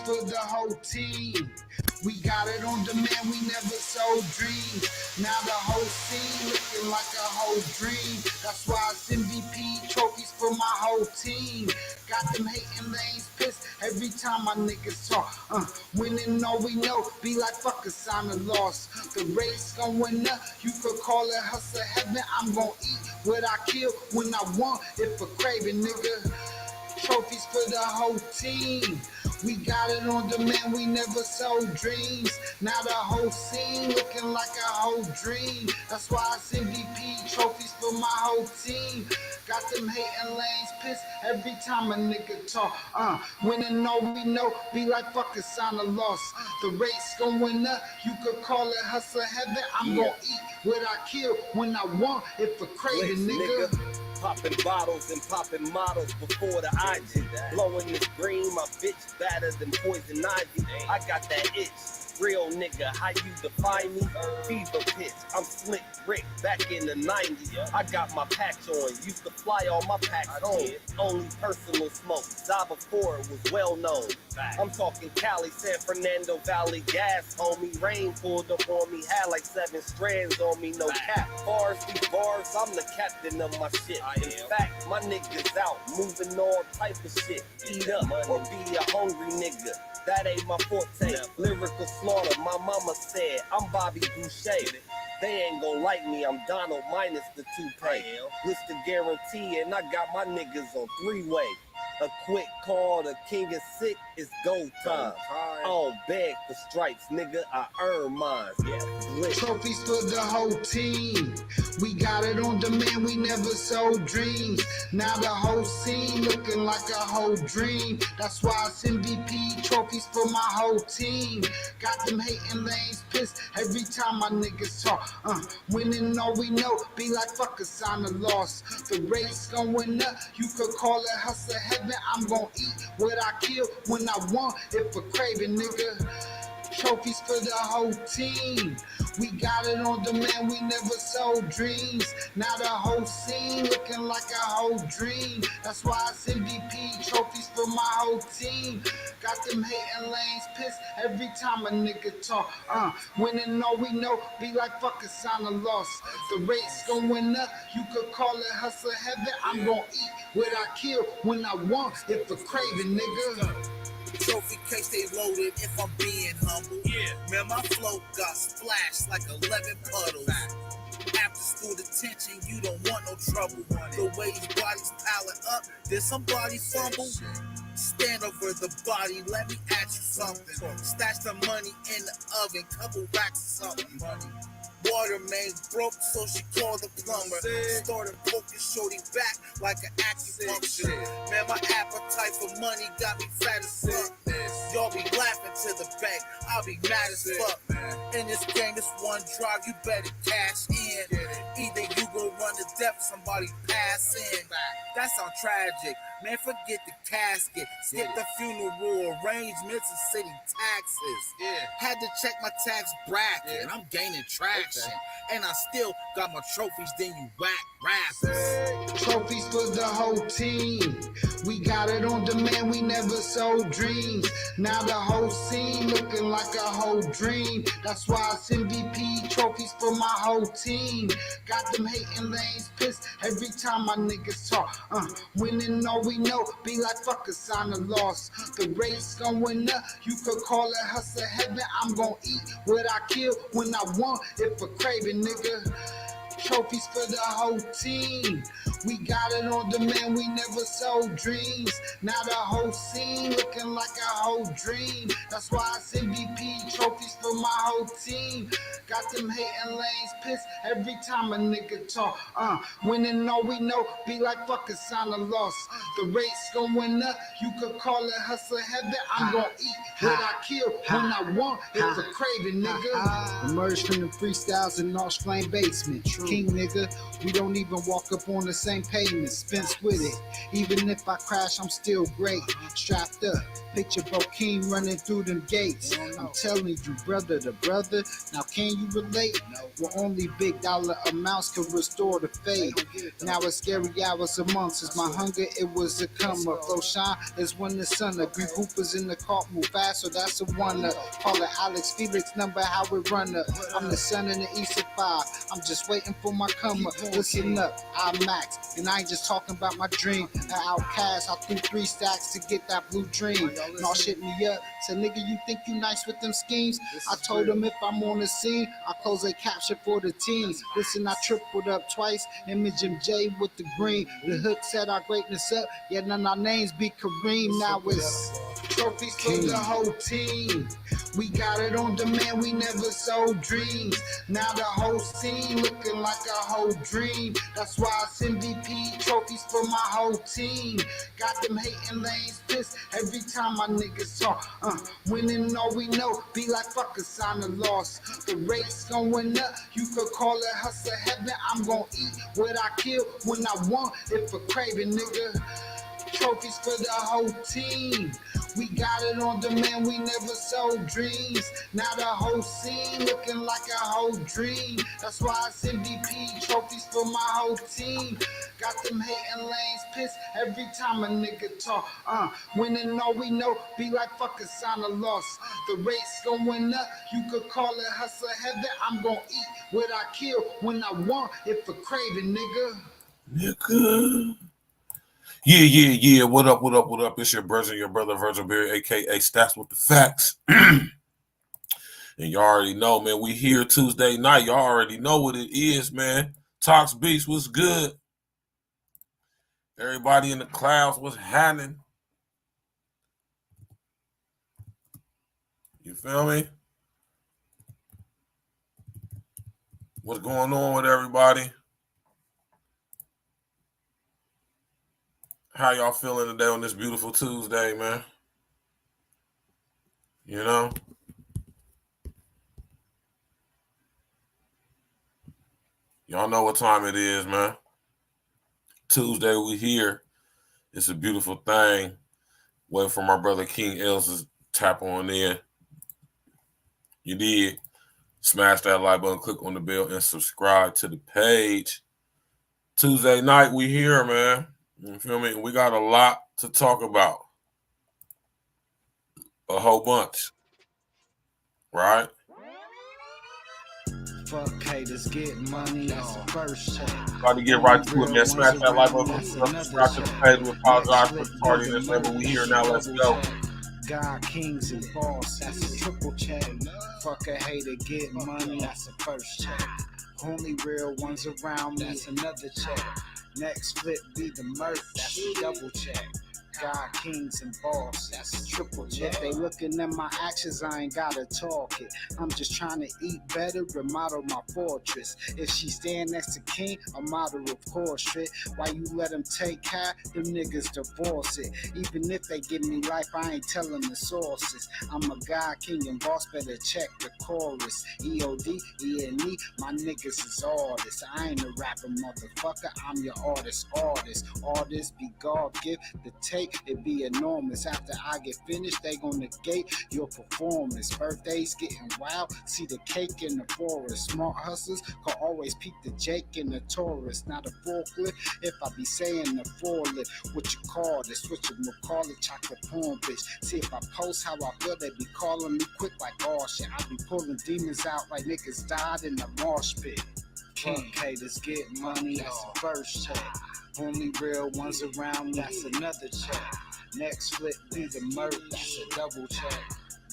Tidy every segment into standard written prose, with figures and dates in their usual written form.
for the whole team. We got it on demand, we never sold dreams. Now the whole scene looking like a whole dream. That's why it's MVP trophies for my whole team. Got them hating lanes pissed every time my niggas talk. Winning all we know, be like fuck a sign of loss. The race going up, you could call it hustle heaven. I'm gon' eat what I kill when I want, if a craving, nigga. Trophies for the whole team. We got it on demand, we never sold dreams. Now the whole scene looking like a whole dream. That's why it's MVP trophies for my whole team. Got them hating lanes pissed every time a nigga talk. Winning all we know, be like fuck a sign of loss. The race going up, you could call it hustle heaven. I'm gon' eat what I kill when I want, if a craving, nigga. Popping bottles and popping models before the IG. Blowing this green, my bitch better than poison ivy. I got that itch. Real nigga, how you define me? Fever pitch, I'm slick Rick back in the 90s. I got my patch on, used to fly all my packs home. Only personal smoke, die before it was well known. I'm talking Cali, San Fernando Valley gas, homie. Rain pulled up on me, had like 7 strands on me, no cap. Bars be bars, I'm the captain of my shit. In fact, my niggas out, moving all type of shit. Eat up or be a hungry nigga. That ain't my forte. Lyrical slaughter, my mama said, I'm Bobby Boucher. They ain't gon' like me, I'm Donald minus the toupee. List the guarantee, and I got my niggas on 3-way. A quick call, the king is sick, it's go time. I don't beg for stripes, nigga, I earn mine. Trophies for the whole team. We got it on demand, we never sold dreams. Now the whole scene looking like a whole dream. That's why it's MVP trophies for my whole team. Got them hating lanes pissed every time my niggas talk. Winning all we know, be like fuck a sign of loss. The race going up, you could call it hustle heaven. I'm gon' eat what I kill when I want, if a craving, nigga. Trophies for the whole team. We got it on demand, we never sold dreams. Now the whole scene looking like a whole dream. That's why it's MVP trophies for my whole team. Got them hating lanes pissed every time a nigga talk. Winning all we know, be like fuck a sign of loss. The race going up, you could call it hustle heaven. I'm gon' eat what I kill when I want, if a craving, nigga. Trophy case they loaded, if I'm being humble. Man, my flow got splashed like 11 puddles. After school detention, you don't want no trouble. The way these bodies piling up, did somebody fumble? Stand over the body, let me ask you something. Stash the money in the oven, couple racks or something. Water main broke, so she called the plumber. Started poking shorty back like an acupuncture. Man, my appetite for money got me fat as fuck. Y'all be laughing to the bank, I'll be mad as fuck. In this game, this one drive, you better cash in. Either you gon' run to death, somebody pass in. That sound tragic, man, forget the casket. Skip the funeral arrangements and city taxes. Had to check my tax bracket, I'm gaining traction. And I still got my trophies, then you whack rappers. Trophies for the whole team. We got it on demand, we never sold dreams. Now the whole scene looking like a whole dream. That's why it's MVP trophies for my whole team. Got them hating lanes pissed every time my niggas talk. Winning all we know, be like fuck a sign of loss. The race going up, you could call it hustle heaven. I'm gon' eat what I kill when I want, if a craving, nigga. Trophies for the whole team. We got it on demand, we never sold dreams. Now the whole scene looking like a whole dream. That's why it's MVP trophies for my whole team. Got them hating lanes pissed every time a nigga talk. Winning all we know, be like fuck a sign of loss. The race going up, you could call it hustle heaven. I'm gon' eat what I kill when I want, if a craving, nigga. Emerged from the freestyles in North Flame basement. King nigga, we don't even walk up on the same pavement. Spence with it. Even if I crash, I'm still great. Strapped up, picture Bro King running through them gates. I'm telling you, brother to brother. Now can you relate? Well, only big dollar amounts can restore the faith. Now it's scary hours amongst us. My hunger, it was a come up. Flow shine is when the sun up. Green Hoopers in the cart move fast, so that's a wonder. Call it Alex Felix number, how it run up. I'm the son in the east of 5. I'm just waiting for my come up. Listen up, I'm Max, and I ain't just talking about my dream. An outcast, I threw 3 stacks to get that blue dream. All shit me up. Said, nigga, you think you nice with them schemes? I told him if I'm on the scene, I close a capture for the team. Listen, I tripled up twice. Image MJ with the green. The hook set our greatness up. Yeah, none of our names be Kareem. Now it's trophies for the whole team. We got it on demand, we never sold dreams. Now the whole scene looking like a whole dream. That's why it's MVP trophies for my whole team. Got them hating lanes pissed every time my niggas talk. Winning all we know, be like fuck a sign of loss. The rate's going up, you could call it hustle heaven. I'm gonna eat what I kill when I want, if a craving, nigga. Trophies for the whole team. We got it on demand, we never sold dreams. Now the whole scene looking like a whole dream. That's why it's MVP trophies for my whole team. Got them hating lanes pissed every time a nigga talk. Winning all we know, be like fuck a sign of loss. The rate's going up, you could call it hustle heaven. I'm gonna eat what I kill when I want, if a craving, nigga. Nigga. Yeah. What up? It's your brother Virgil Berry, aka Stats with the Facts. And y'all already know, man, we here Tuesday night. Y'all already know what it is, man. Talks Beats, what's good? Everybody in the clouds, what's happening? You feel me? What's going on with everybody? How y'all feeling today on this beautiful Tuesday, man? You know? Y'all know what time it is, man. Tuesday, we here. It's a beautiful thing. Waiting for my brother King Els to tap on in. You did. Smash that like button, click on the bell, and subscribe to the page. Tuesday night, we here, man. You feel me? We got a lot to talk about. A whole bunch. Right? fuck haters, get money, that's the first check. About to get right to it, man. Smash that like button, subscribe to the page. We apologize for the tardiness, man, but we here now. Let's go. God, kings, and boss, that's a triple check. Fuck a hater, get money, that's the first check. Only real ones around me, that's another check. Next flip be the merch, that's a double check. God, kings, and boss, that's a triple check. If they looking at my actions, I ain't gotta talk it. I'm just trying to eat better, remodel my fortress. If she stand next to king, a model of course, shit. Why you let them take care, them niggas divorce it. Even if they give me life, I ain't telling the sources. I'm a God, king, and boss, better check the chorus. E.O.D, E.N.E, my niggas is artists. I ain't a rapper, motherfucker, I'm your artist. Artists be God gift, the take, it be enormous. After I get finished, they gon' negate your performance. Birthdays getting wild, see the cake in the forest. Smart hustlers can always peek the Jake in the Taurus. Not a forklift, if I be saying the forklift. What you call this? What you call it? Chocolate porn bitch. See if I post how I feel, they be calling me quick like oh shit. I be pulling demons out like niggas died in the marsh pit. Fuck haters, get money, that's the first check. Only real ones around me, that's another check. Next flip be the merch, that's a double check.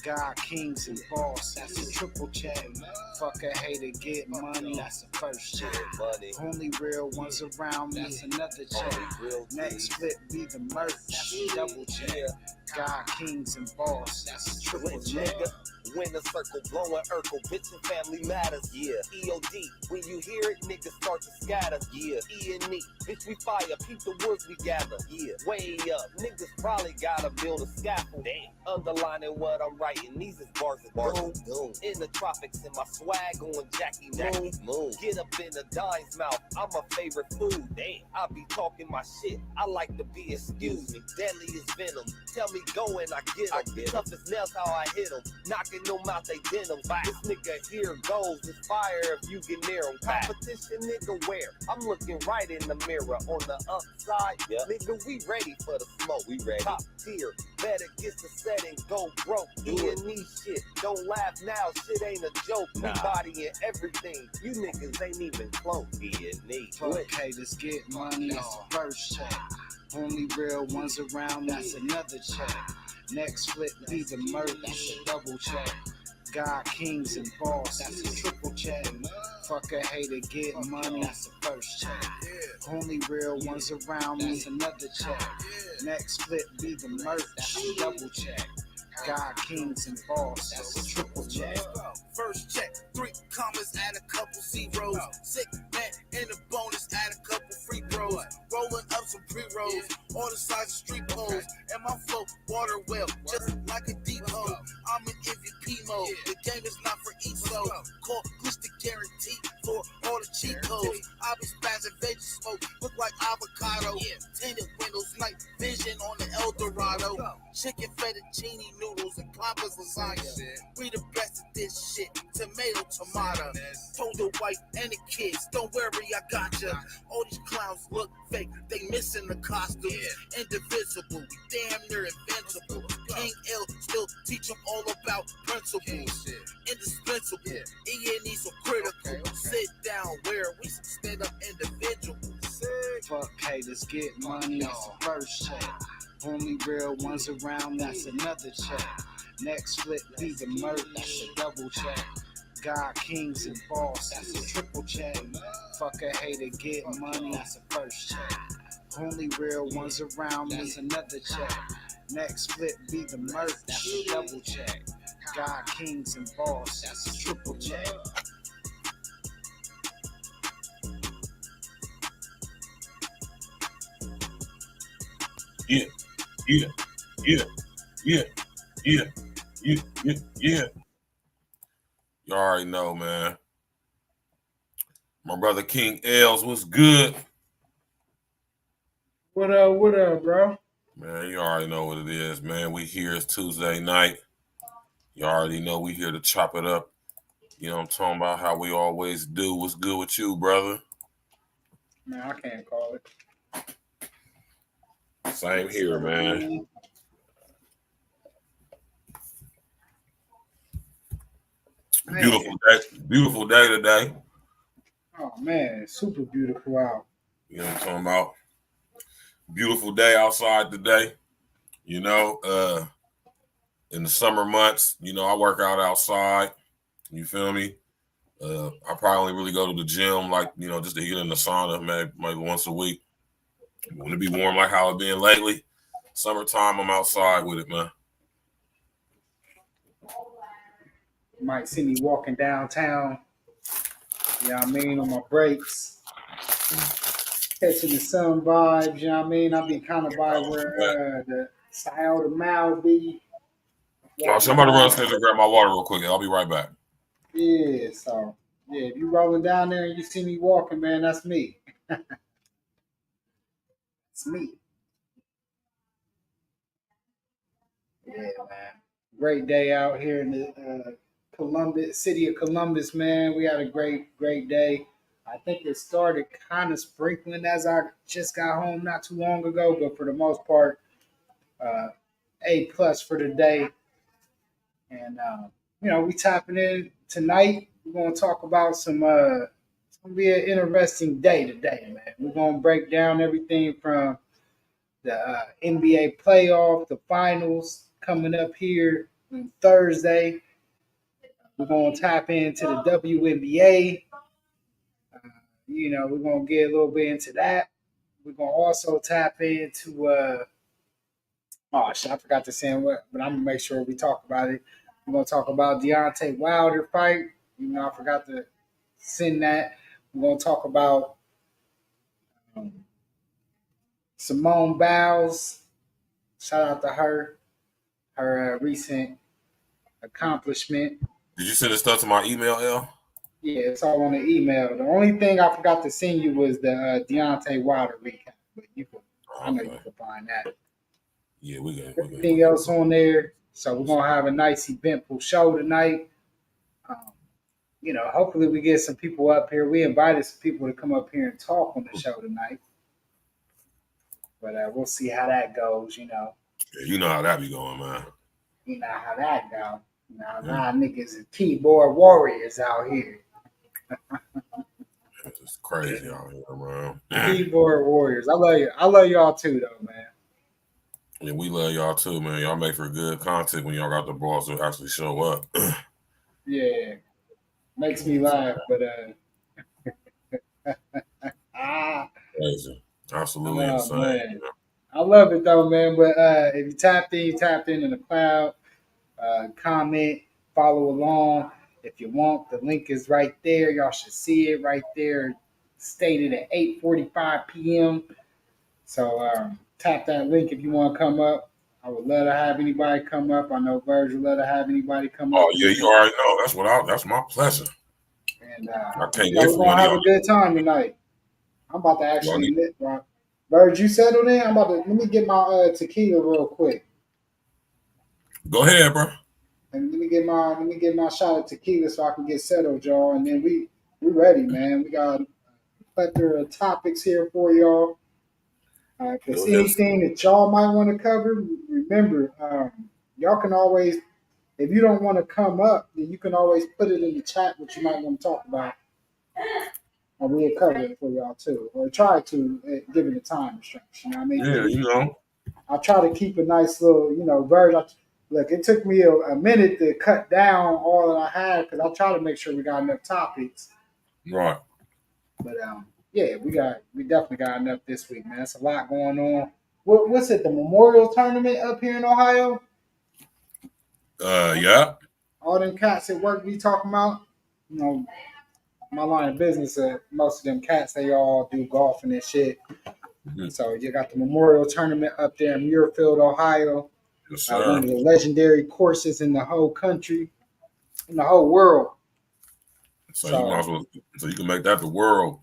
God, kings, and boss, that's a triple check. Fuck a hater, get money, that's the first check. Only real ones around me, that's another check. Next flip be the merch, that's a double check. God, kings, and boss, that's a triple check. Winner circle, blowing Urkel, bitch and family matters. Yeah, EOD, when you hear it, niggas start to scatter. Yeah, E.N.E, bitch we fire, peep the woods we gather. Yeah, way up, niggas probably gotta build a scaffold. Damn, underlining what I'm writing, these is bars of doom. In the tropics, and my swag on Jackie Moon. Get up in a dime's mouth, I'm my favorite food. Damn, I be talking my shit, I like to be excuse me. Deadly is venom, tell me go and I get them. Tough as nails how I hit them, knocking them out they denim. This nigga here goes, it's fire if you get near him. Competition nigga where? I'm looking right in the mirror. On the upside, nigga we ready for the smoke. We ready. Top tier, better get the set and go broke. E.N.E shit, don't laugh now, shit ain't a joke. We bodying everything, you niggas ain't even close. E.N.E. Fuck haters, get money, that's the first check. Only real ones around, that's another check. Next flip be the murder, that's a double check. God, kings, and boss, that's a triple check. Fuck a hater, get money, that's the first check. Only real ones around, that's another check. Next flip be the murder, that's a double check. God, kings, and boss, that's a triple check. First check, 3 commas, add a couple zeros. Sick man in a bonus, add a couple free throws. Rolling up some pre-rolls, all the sides of street poles. And my flow, water well, just like a deep hole. I'm in MVP mode, the game is not for ESO. Call glitch the guarantee for all the cheat codes. I be spazzing veggie smoke, look like avocado. Tinted windows, night vision on the Eldorado. Chicken fettuccine noodles and Papa's lasagna. We the best at this shit. Tomato, tomato. Told the wife and the kids, don't worry, I gotcha. All these clowns look fake, they missing the costumes. Indivisible, we damn near invincible. King L still teach them all about principles. Indispensable, E.N.E so critical. Sit down where we stand up individuals. Fuck haters, get money, that's the first check. Only real ones around, that's another check. Next flip be the murder, that's a double check. God, kings, and boss, that's a triple check. Fuck a hater, get money, that's the first check. Only real ones around, that's another check. Next flip be the murder, that's a double check. God, kings, and boss, that's a triple check. Yeah. You already know, man. My brother King Els, what's good? What up, bro? Man, you already know what it is, man. We here, it's Tuesday night. You already know we here to chop it up. You know what I'm talking about, how we always do. What's good with you, brother? Man, I can't call it. Same here, man. Beautiful day today. Oh man, super beautiful out. You know what I'm talking about? Beautiful day outside today. You know, in the summer months, you know, I work out outside. You feel me? I probably only really go to the gym, like, you know, just to get in the sauna, maybe once a week. When it be warm like how it been lately, summertime, I'm outside with it, man. You might see me walking downtown. You know what I mean? On my breaks. Catching the sun vibes, you know what I mean? I'll be kind of by where the Scioto Mall be. Somebody run upstairs and grab my water real quick. I'll be right back. Yeah, so yeah, if you rolling down there and you see me walking, man, that's me. It's me. Yeah, man. Great day out here in the city of Columbus, man. We had a great day. I think it started kind of sprinkling as I just got home not too long ago, but for the most part, A+ for the day. And you know, we tapping in tonight. We're gonna talk about it's gonna be an interesting day today, man. We're gonna break down everything from the NBA playoff, the finals coming up here on Thursday. We're gonna tap into the WNBA. You know, we're gonna get a little bit into that. We're gonna also tap into oh shit, I forgot to say what, but I'm gonna make sure we talk about it. We're gonna talk about Deontay Wilder fight. You know, I forgot to send that. We're gonna talk about um, Simone Biles. Shout out to her recent accomplishment. Did you send the stuff to my email, L? Yeah, it's all on the email. The only thing I forgot to send you was the Deontay Wilder recap, but I know you Okay. can find that. Yeah, we got Everything else on there. So we're gonna have a nice eventful show tonight. Um, you know, hopefully we get some people up here. We invited some people to come up here and talk on the show tonight, but we'll see how that goes. You know, Yeah, you know how that be going, man. you know how that goes. Now, a lot of niggas are keyboard warriors out here. It's just crazy out here, man. Keyboard warriors. I love you. I love y'all too, though, man. Yeah, we love y'all too, man. Y'all make for good content when y'all got the balls to actually show up. Yeah, makes me laugh, but Crazy. Absolutely oh insane. man, I love it though, man. But if you tapped in the cloud. Comment, follow along. If you want, the link is right there. Y'all should see it right there. Stated at 8:45 p.m. So tap that link if you want to come up. I would love to have anybody come up. I know Verge would love to have anybody come up. Oh yeah, you already know. That's my pleasure. And I can't you know, wait we're for gonna one of have y'all. a good time tonight. I'm about to actually Y'all lit, bro. Verge, you settled in? I'm about to let me get my tequila real quick. Go ahead, bro. And let me get my shot of tequila so I can get settled, y'all. And then we ready, man. We got a plethora of topics here for y'all. If there's Go ahead. anything that y'all might want to cover, remember, y'all can always, if you don't want to come up, then you can always put it in the chat what you might want to talk about. And we'll cover it for y'all too. Or try to, given the time restriction. You know what I mean? Yeah, you know. I try to keep a nice little, verge. Look, it took me a minute to cut down all that I had because I try to make sure we got enough topics. Right. But yeah, we definitely got enough this week, man. It's a lot going on. What's it? The Memorial Tournament up here in Ohio? Yeah. All them cats at work be talking about. You know, my line of business, most of them cats, they all do golfing and shit. Mm-hmm. So you got the Memorial Tournament up there in Muirfield, Ohio. Yes, sir. One of the legendary courses in the whole country, in the whole world. So you might as well, so you can make that the world.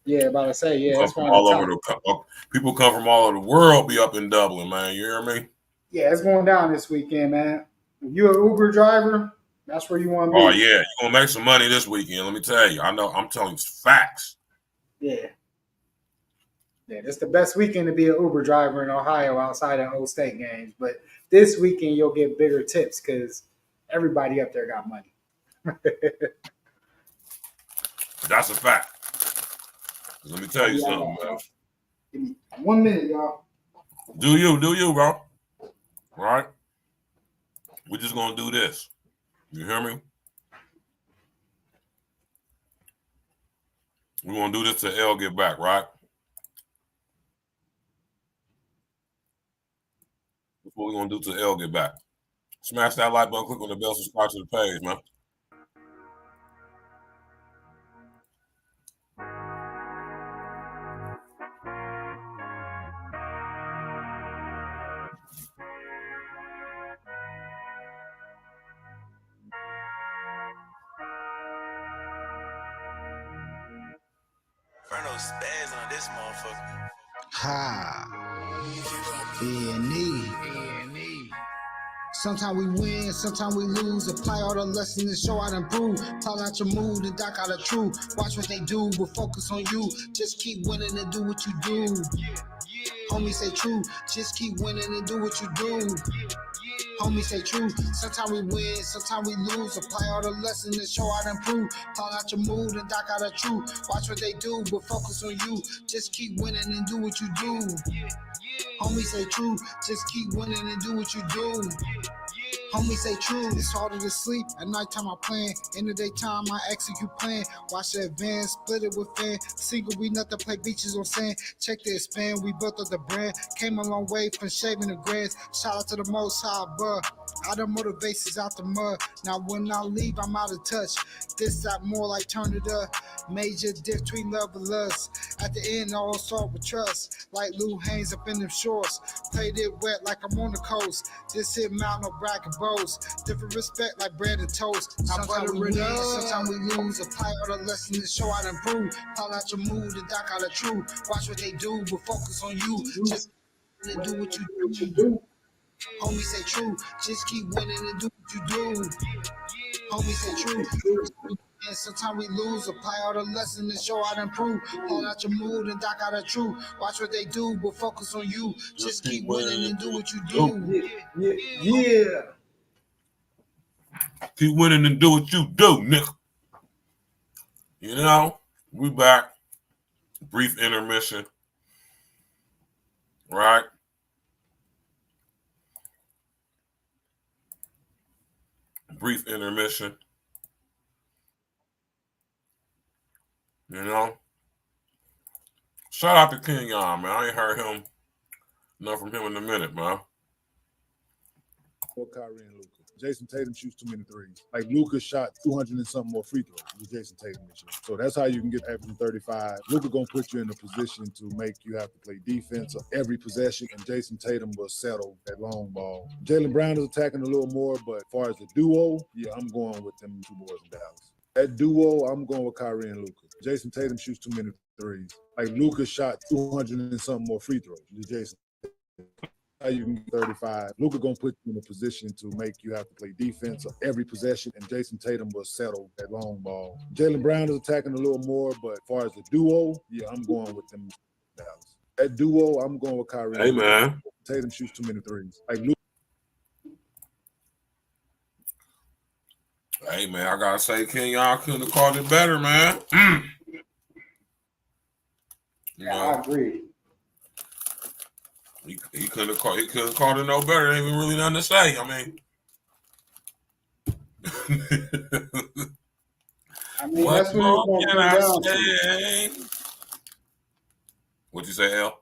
Yeah, about to say, yeah, Come it's from one all of the over top. people come from all over the world be up in Dublin, man. You hear me? Yeah, it's going down this weekend, man. If you're an Uber driver, that's where you want to be. Oh yeah, you're gonna make some money this weekend. Let me tell you. I know. I'm telling you facts. Yeah. Yeah, it's the best weekend to be an Uber driver in Ohio outside of Old State games. But this weekend you'll get bigger tips because everybody up there got money. That's a fact. Let me tell you something, man. Give me 1 minute, y'all. Do you, bro? All right? We're just gonna do this. You hear me? We're gonna do this till L get back, right? That's what we're gonna do till L get back. Smash that like button, click on the bell, subscribe to the page, man. Burn those spads on this motherfucker. Ha. E.N.E. Sometimes we win, sometimes we lose. Apply all the lessons and show how to improve. Call out your mood and dock out the truth. Watch what they do, but focus on you. Just keep winning and do what you do. Homie say true, just keep winning and do what you do. Homie say true, sometimes we win, sometimes we lose. Apply all the lessons and show how to improve. Call out your mood and dock out the truth. Watch what they do, but focus on you. Just keep winning and do what you do. Homie say true, just keep winning and do what you do. Homie say true, it's harder to sleep. At nighttime I plan, in the daytime I execute plan. Watch the advance, split it with fan. Single we nothing, play beaches on sand. Check the expand, we built up the brand. Came a long way from shaving the grass. Shout out to the most high above. All the motivations out the mud. Now when I leave, I'm out of touch. This out more like turn it up. Major diff between love and lust. At the end, all start with trust. Like Lou Haynes up in them shorts. Played it wet like I'm on the coast. This hit mountain, no bracket bows. Different respect like bread and toast. Now sometimes we win, sometimes we lose. Apply all the lessons and show how to improve. Call out your mood and dock out the truth. Watch what they do, but focus on you. Just do what you do. Homie say true, just keep winning and do what you do. Homie say true. And sometimes we lose, apply all the lessons and show how to improve. Hold out your mood and dock out the truth. Watch what they do, but focus on you. Just keep winning and do what you do. Yeah. Keep winning and do what you do, nigga. You know, we back. Brief intermission. Right? Brief intermission. You know? Shout out to King Yon, man. I ain't heard him nothing from him in a minute, man. For Kyrie and Luka. Jason Tatum shoots too many threes. Like Luka shot 200 and something more free throws with Jason Tatum this year. So that's how you can get averaging 35. Luka gonna put you in a position to make you have to play defense of every possession, and Jason Tatum will settle that long ball. Jaylen Brown is attacking a little more, but as far as the duo, yeah, I'm going with them two boys in Dallas. That duo, I'm going with Kyrie and Luka. Jason Tatum shoots too many threes. Like Luka shot 200 and something more free throws with Jason. How you can get 35. Luka gonna put you in a position to make you have to play defense of every possession, and Jason Tatum will settle that long ball. Jaylen Brown is attacking a little more, but as far as the duo, yeah, I'm going with them Dallas. That duo, I'm going with Kyrie. Hey, man. Tatum shoots too many threes. Like Luka. Hey, man, I gotta say, King Yon couldn't have called it better, man. Yeah, I agree. He couldn't have called it no better. Ain't even really nothing to say. I mean, That's what it's going to come down to. What you say, L?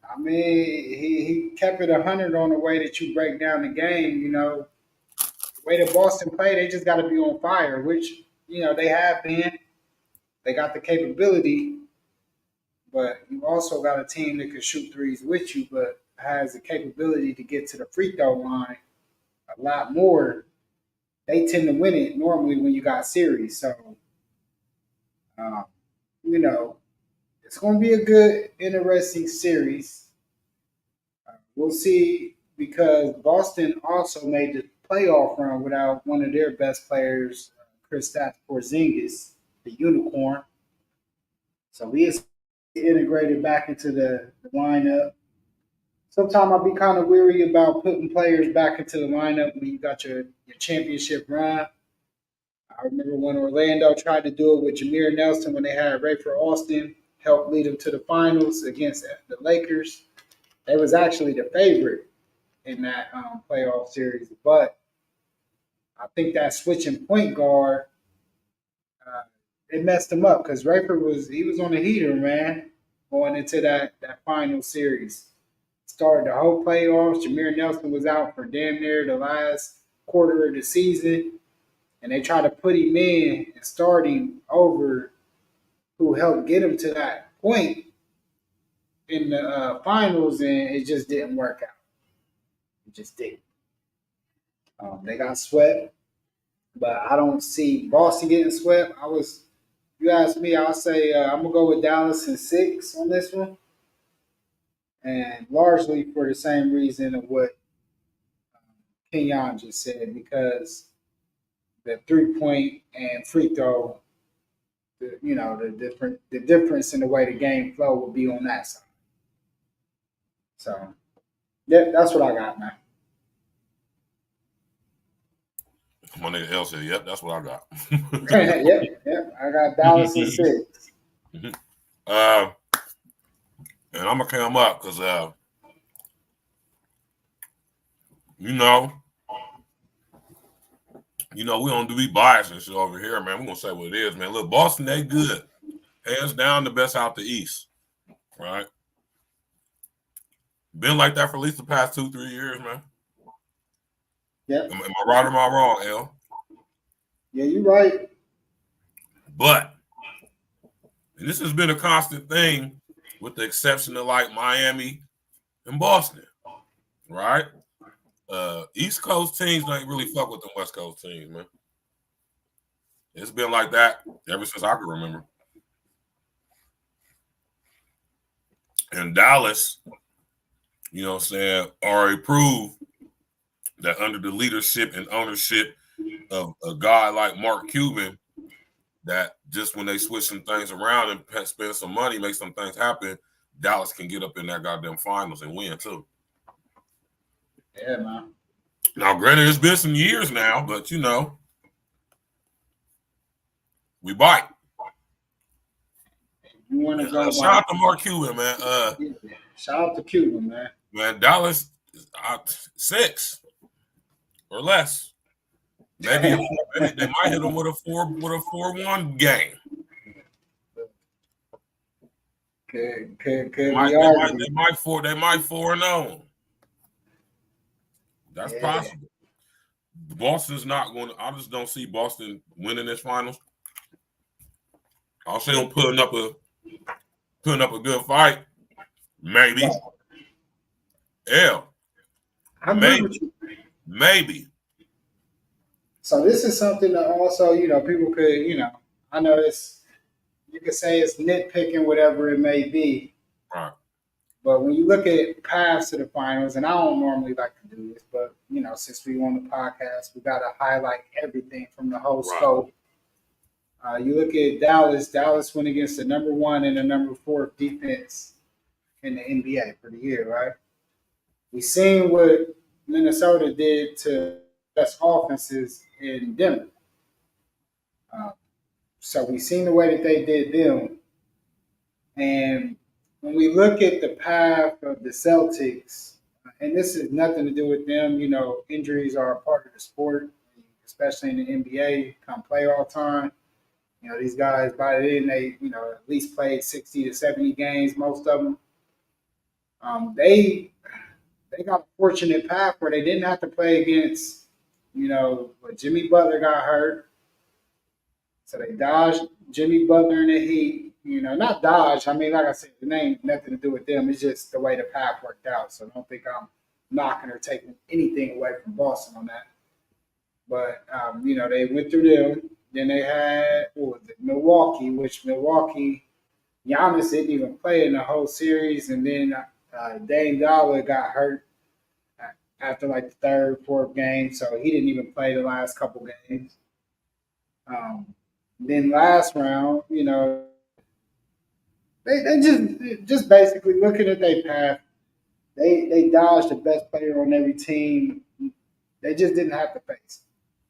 I mean, he kept it 100 on the way that you break down the game. You know, the way that Boston play, they just got to be on fire, which, you know, they have been. They got the capability, but you also got a team that can shoot threes with you, but has the capability to get to the free throw line a lot more. They tend to win it normally when you got series. So, you know, it's going to be a good, interesting series. We'll see, because Boston also made the playoff run without one of their best players, Kristaps Porzingis, the unicorn. So he is integrated back into the lineup. Sometimes I'll be kind of weary about putting players back into the lineup when you got your championship run. I remember when Orlando tried to do it with Jameer Nelson when they had Rayford Austin help lead them to the finals against the Lakers. They was actually the favorite in that playoff series, but I think that switching point guard, it messed him up, because Rayford was on a heater, man, going into that final series. Started the whole playoffs. Jameer Nelson was out for damn near the last quarter of the season, and they tried to put him in and start him over who helped get him to that point in the finals, and it just didn't work out. It just didn't. They got swept, but I don't see Boston getting swept. You ask me, I'll say I'm gonna go with Dallas in 6 on this one, and largely for the same reason of what Kenyon just said, because the 3-point and free throw, the difference in the way the game flow will be on that side. So, yeah, that's what I got, man. My nigga L said, "Yep, that's what I got." Yep. I got Dallas in 6. And I'm gonna come up because, you know, You know, we don't do be biased and shit over here, man. We're gonna say what it is, man. Look, Boston, they good. Hands down the best out the East. Right? Been like that for at least the past 2-3 years, man. Yep. Am I right or am I wrong, L? Yeah, you're right. But and this has been a constant thing, with the exception of like Miami and Boston, right? East Coast teams don't really fuck with the West Coast teams, man. It's been like that ever since I can remember. And Dallas, you know what I'm saying, already proved that under the leadership and ownership of a guy like Mark Cuban, that just when they switch some things around and spend some money, make some things happen, Dallas can get up in that goddamn finals and win too. Yeah, man. Now, granted, it's been some years now, but you know, we bite. You want to go? Shout out to Mark Cuban, man. Shout out to Cuban, man. Man, Dallas 6 or less. Maybe they might hit them with a 4-1 game. They might 4-0. That's possible. Boston's not going to. I just don't see Boston winning this finals. I'll see them putting up a good fight. Maybe. Maybe. So this is something that also, you know, people could, you know, I know you could say it's nitpicking, whatever it may be. Right. But when you look at paths to the finals, and I don't normally like to do this, but, you know, since we on the podcast, we got to highlight everything from the whole scope. You look at Dallas. Dallas went against the number 1 and the number 4 defense in the NBA for the year, right? We seen what Minnesota did to best offenses in Denver. So we seen the way that they did them. And when we look at the path of the Celtics, and this has nothing to do with them, you know, injuries are a part of the sport, especially in the NBA, come playoff time. You know, these guys, by then, they, you know, at least played 60 to 70 games, most of them. They got a fortunate path where they didn't have to play against, you know, but Jimmy Butler got hurt. So they dodged Jimmy Butler in the Heat. You know, not dodged. I mean, like I said, the name nothing to do with them. It's just the way the path worked out. So don't think I'm knocking or taking anything away from Boston on that. But, you know, they went through them. Then they had, Milwaukee, which Milwaukee, Giannis didn't even play in the whole series. And then Dame Dollar got hurt after like the 3rd, 4th game. So he didn't even play the last couple games. Then last round, you know, they just basically looking at their path. They dodged the best player on every team. They just didn't have to face.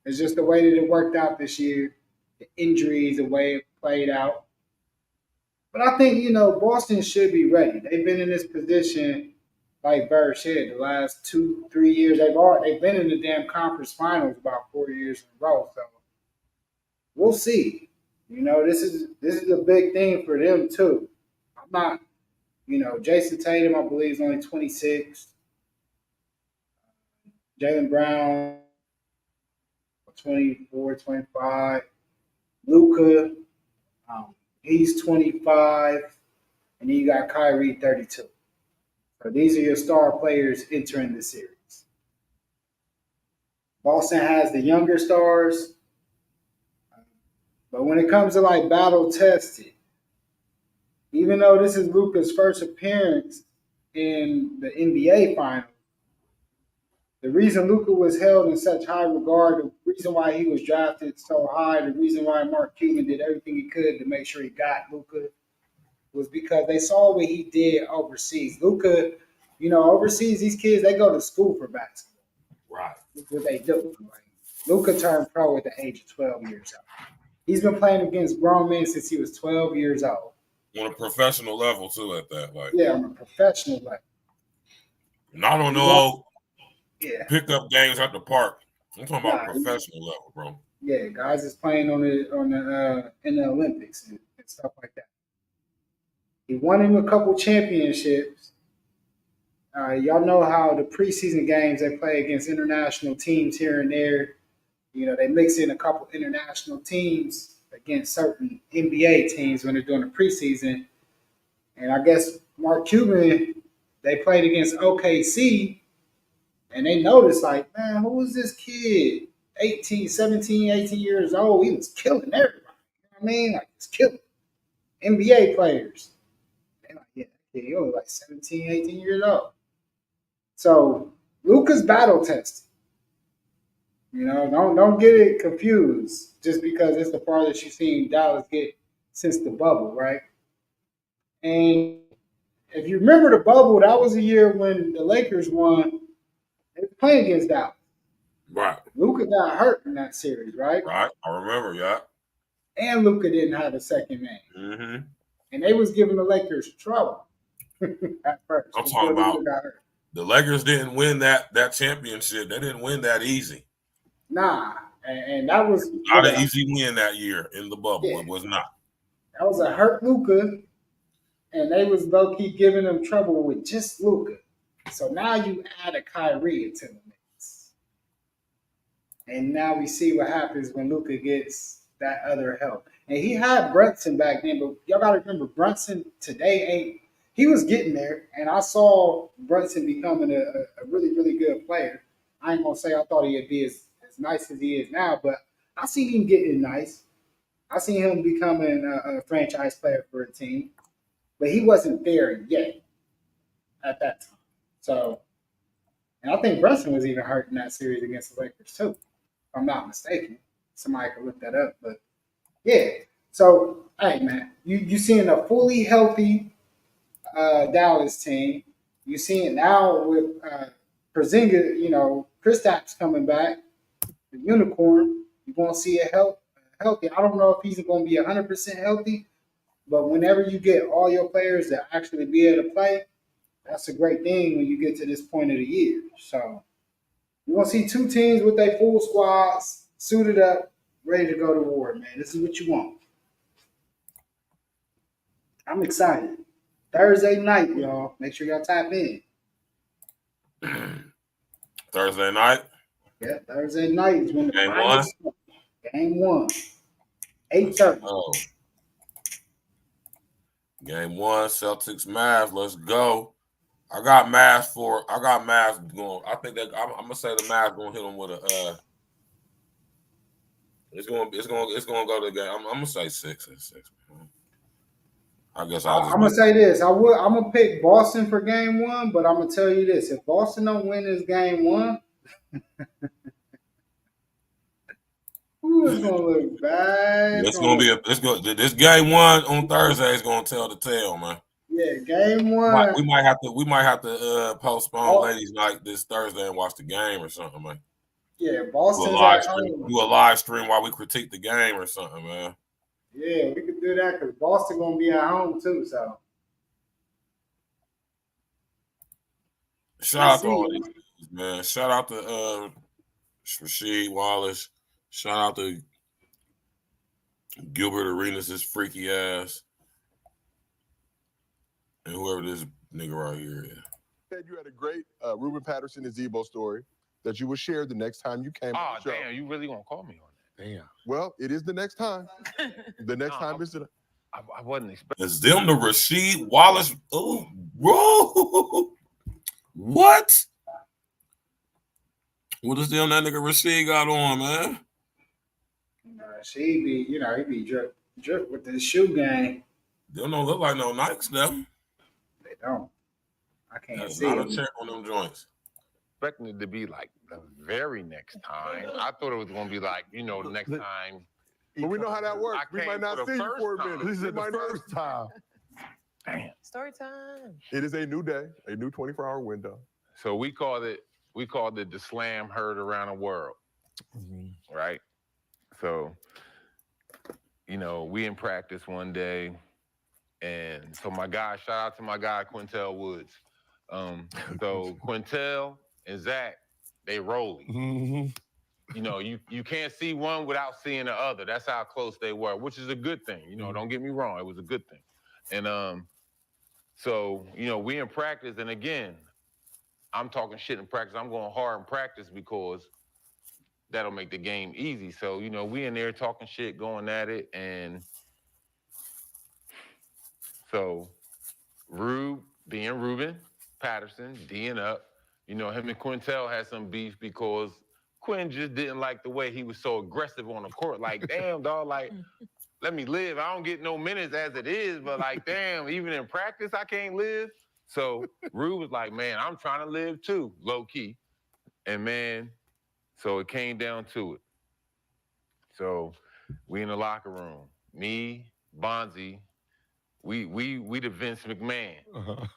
It's just the way that it worked out this year. The injuries, the way it played out. But I think, you know, Boston should be ready. They've been in this position, like Bird said, the last 2-3 years. They've been in the damn conference finals about 4 years in a row. So we'll see. You know, this is a big thing for them too. I'm not, you know, Jason Tatum, I believe, is only 26. Jaylen Brown, 24, 25. Luka, he's 25. And then you got Kyrie, 32. So these are your star players entering the series. Boston has the younger stars. But when it comes to like battle tested, even though this is Luka's first appearance in the NBA Finals, the reason Luka was held in such high regard, the reason why he was drafted so high, the reason why Mark Cuban did everything he could to make sure he got Luka was because they saw what he did overseas. Luka, you know, overseas, these kids, they go to school for basketball. Right. That's what they do. Like, Luka turned pro at the age of 12 years old. He's been playing against grown men since he was 12 years old. On a professional level, too, at that. Like, yeah, on a professional level. Not on no Yeah. pickup games at the park. I'm talking about professional level, bro. Yeah, guys is playing in the Olympics and stuff like that. He won him a couple championships. Y'all know how the preseason games they play against international teams here and there. You know, they mix in a couple international teams against certain NBA teams when they're doing the preseason. And I guess Mark Cuban, they played against OKC, and they noticed, like, man, who was this kid? 18, 17, 18 years old. He was killing everybody. You know what I mean? Like, he's killing NBA players. They're like, yeah, he only like 17, 18 years old. So Luka's battle tested. You know, don't get it confused just because it's the farthest you've seen Dallas get since the bubble, right? And if you remember the bubble, that was a year when the Lakers won. They were playing against Dallas. Right. Luka got hurt in that series, right? Right. I remember, yeah. And Luka didn't have a second man. Mm-hmm. And they was giving the Lakers trouble at first. I'm talking about the Lakers didn't win that championship. They didn't win that easy. Nah. And that was not an easy win that year in the bubble. Yeah. It was not. That was a hurt Luka. And they was low-key giving them trouble with just Luka. So now you add a Kyrie into the mix. And now we see what happens when Luka gets that other help. And he had Brunson back then, but y'all got to remember, Brunson today he was getting there. And I saw Brunson becoming a really, really good player. I ain't going to say I thought he'd be as nice as he is now, but I see him getting nice. I see him becoming a franchise player for a team. But he wasn't there yet at that time. So, and I think Brunson was even hurt in that series against the Lakers too, if I'm not mistaken. Somebody could look that up. But yeah. So, hey man, you seeing a fully healthy Dallas team. You see it now with Porzingis, you know, Kristaps coming back, the unicorn. You're gonna see it healthy. I don't know if he's gonna be 100% healthy. But whenever you get all your players to actually be able to play, that's a great thing when you get to this point of the year. So you're going to see two teams with their full squads, suited up, ready to go to war, man. This is what you want. I'm excited. Thursday night, y'all. Make sure y'all tap in. Thursday night? Yeah, Thursday night is when the Game one? Game 1. 8:30. Oh. Game 1, Celtics Mavs. Let's go. I got Mavs going. I think that I'm gonna say the Mavs gonna hit them with a. It's gonna go to the game. I'm gonna say 6. I guess I'm gonna say this. I'm gonna pick Boston for game 1, but I'm gonna tell you this: if Boston don't win this game 1. Ooh, it's gonna look bad. This game 1 on Thursday is gonna tell the tale, man. Yeah, game 1. We might have to postpone ladies' night this Thursday and watch the game or something, man. Yeah, Boston's do a live stream while we critique the game or something, man. Yeah, we could do that because Boston gonna be at home too. So shout out to all these dudes, man. Shout out to Rasheed Wallace. Shout out to Gilbert Arenas' freaky ass. And whoever this nigga right here is. Said you had a great Ruben Patterson and Zebo story that you would share the next time you came on the show. Damn, you really gonna call me on that? Damn. Well, it is the next time. The next time is the... I wasn't expecting. It's them the Rasheed Wallace. Oh, bro. What? What is them that nigga Rasheed got on, man? He be drip with the shoe game. They don't look like no Nikes, though. They don't. I can't That's see not it. a check on them joints. Expecting it to be like the very next time. I thought it was gonna be like, the next time. But we know how that works. We might not see you for a minute. This is the first time. Damn. Story time. It is a new day, a new 24-hour window. So we called it the slam heard around the world. Mm-hmm. Right? So, we in practice one day, and so shout out to my guy Quintel Woods. So Quintel and Zach, they rolling. Mm-hmm. you know, you can't see one without seeing the other. That's how close they were, which is a good thing. You know, don't get me wrong, it was a good thing. And so, you know, we in practice, and again, I'm talking shit in practice. I'm going hard in practice because that'll make the game easy. So, you know, we in there talking shit, going at it, and so Rube being Ruben Patterson, D'ing up. You know, him and Quintel had some beef because Quinn just didn't like the way he was so aggressive on the court. Like, damn, dog, like, let me live. I don't get no minutes as it is, but like, damn, even in practice, I can't live. So Rube was like, man, I'm trying to live too, low key. And man, so it came down to it. So we in the locker room, me, Bonzi, we the Vince McMahon,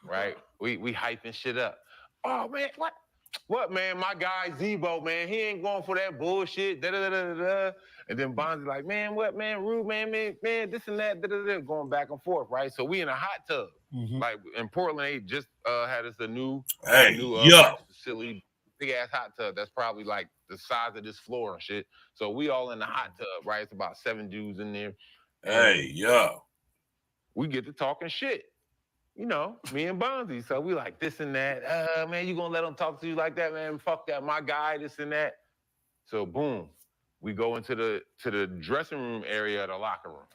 right? We hyping shit up. Oh man, what man? My guy Zebo, man, he ain't going for that bullshit. Da da da da da. And then Bonzi like, man, what man? Rude man, this and that, da da da, going back and forth, right? So we in a hot tub, like in Portland. They just had us a new facility, big ass hot tub. That's probably like the size of this floor and shit. So we all in the hot tub, right? It's about 7 dudes in there. We get to talking shit. You know, me and Bonzi. So we like this and that. Man, you gonna let them talk to you like that, man? Fuck that, my guy, this and that. So boom, we go into the dressing room area of the locker room.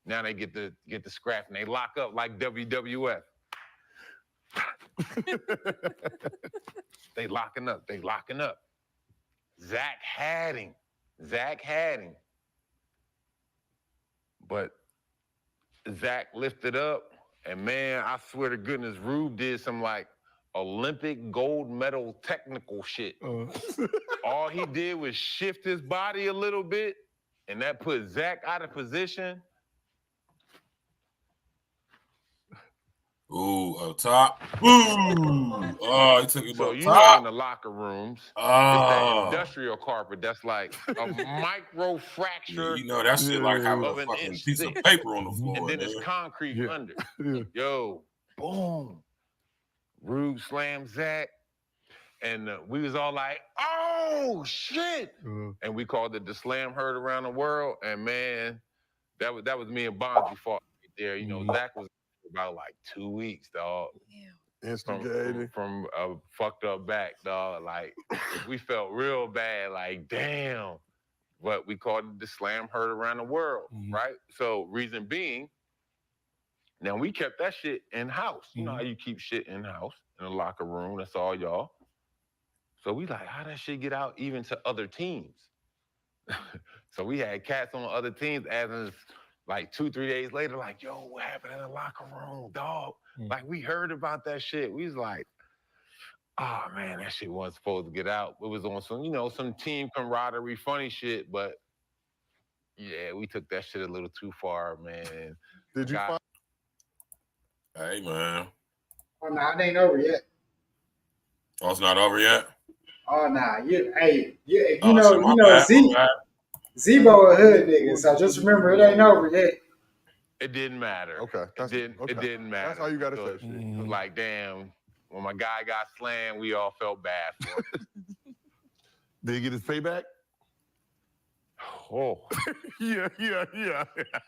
Now they get the scrap and they lock up like WWF. They locking up. Zach had him. But Zach lifted up, and man, I swear to goodness, Rube did some like Olympic gold medal technical shit. All he did was shift his body a little bit, and that put Zach out of position. Ooh, up top. Ooh. Oh, he took him So up you top. know in the locker rooms, it's that industrial carpet that's like a micro fracture. You know that shit like having a fucking piece of paper on the floor. And then it's concrete under. Yo, boom. Rube slammed Zach. And we was all like, oh, shit. And we called it the slam heard around the world. And man, that was me and Bonzi fought right there. You know, Zach was about like 2 weeks, dog. Instigated. From a fucked up back, dog. Like, we felt real bad, like, damn. But we called it the slam heard around the world, right? So reason being, now we kept that shit in-house. You know how you keep shit in-house, in the locker room, that's all y'all. So we like, how that shit get out even to other teams? So we had cats on other teams asking us like 2-3 days later, like, yo, what happened in the locker room, dog? Like, we heard about that shit. We was like, oh man, that shit wasn't supposed to get out. It was on some, you know, some team camaraderie, funny shit, but yeah, we took that shit a little too far, man. Did you find? Hey, man. Oh, nah, it ain't over yet. Oh, it's not over yet? Oh, nah. You know, Zebo a hood nigga, so just remember it ain't over yet. It didn't matter. Okay. It didn't matter. That's all you gotta say. Like, damn, when my guy got slammed, we all felt bad for him. Did he get his payback? Oh. Yeah.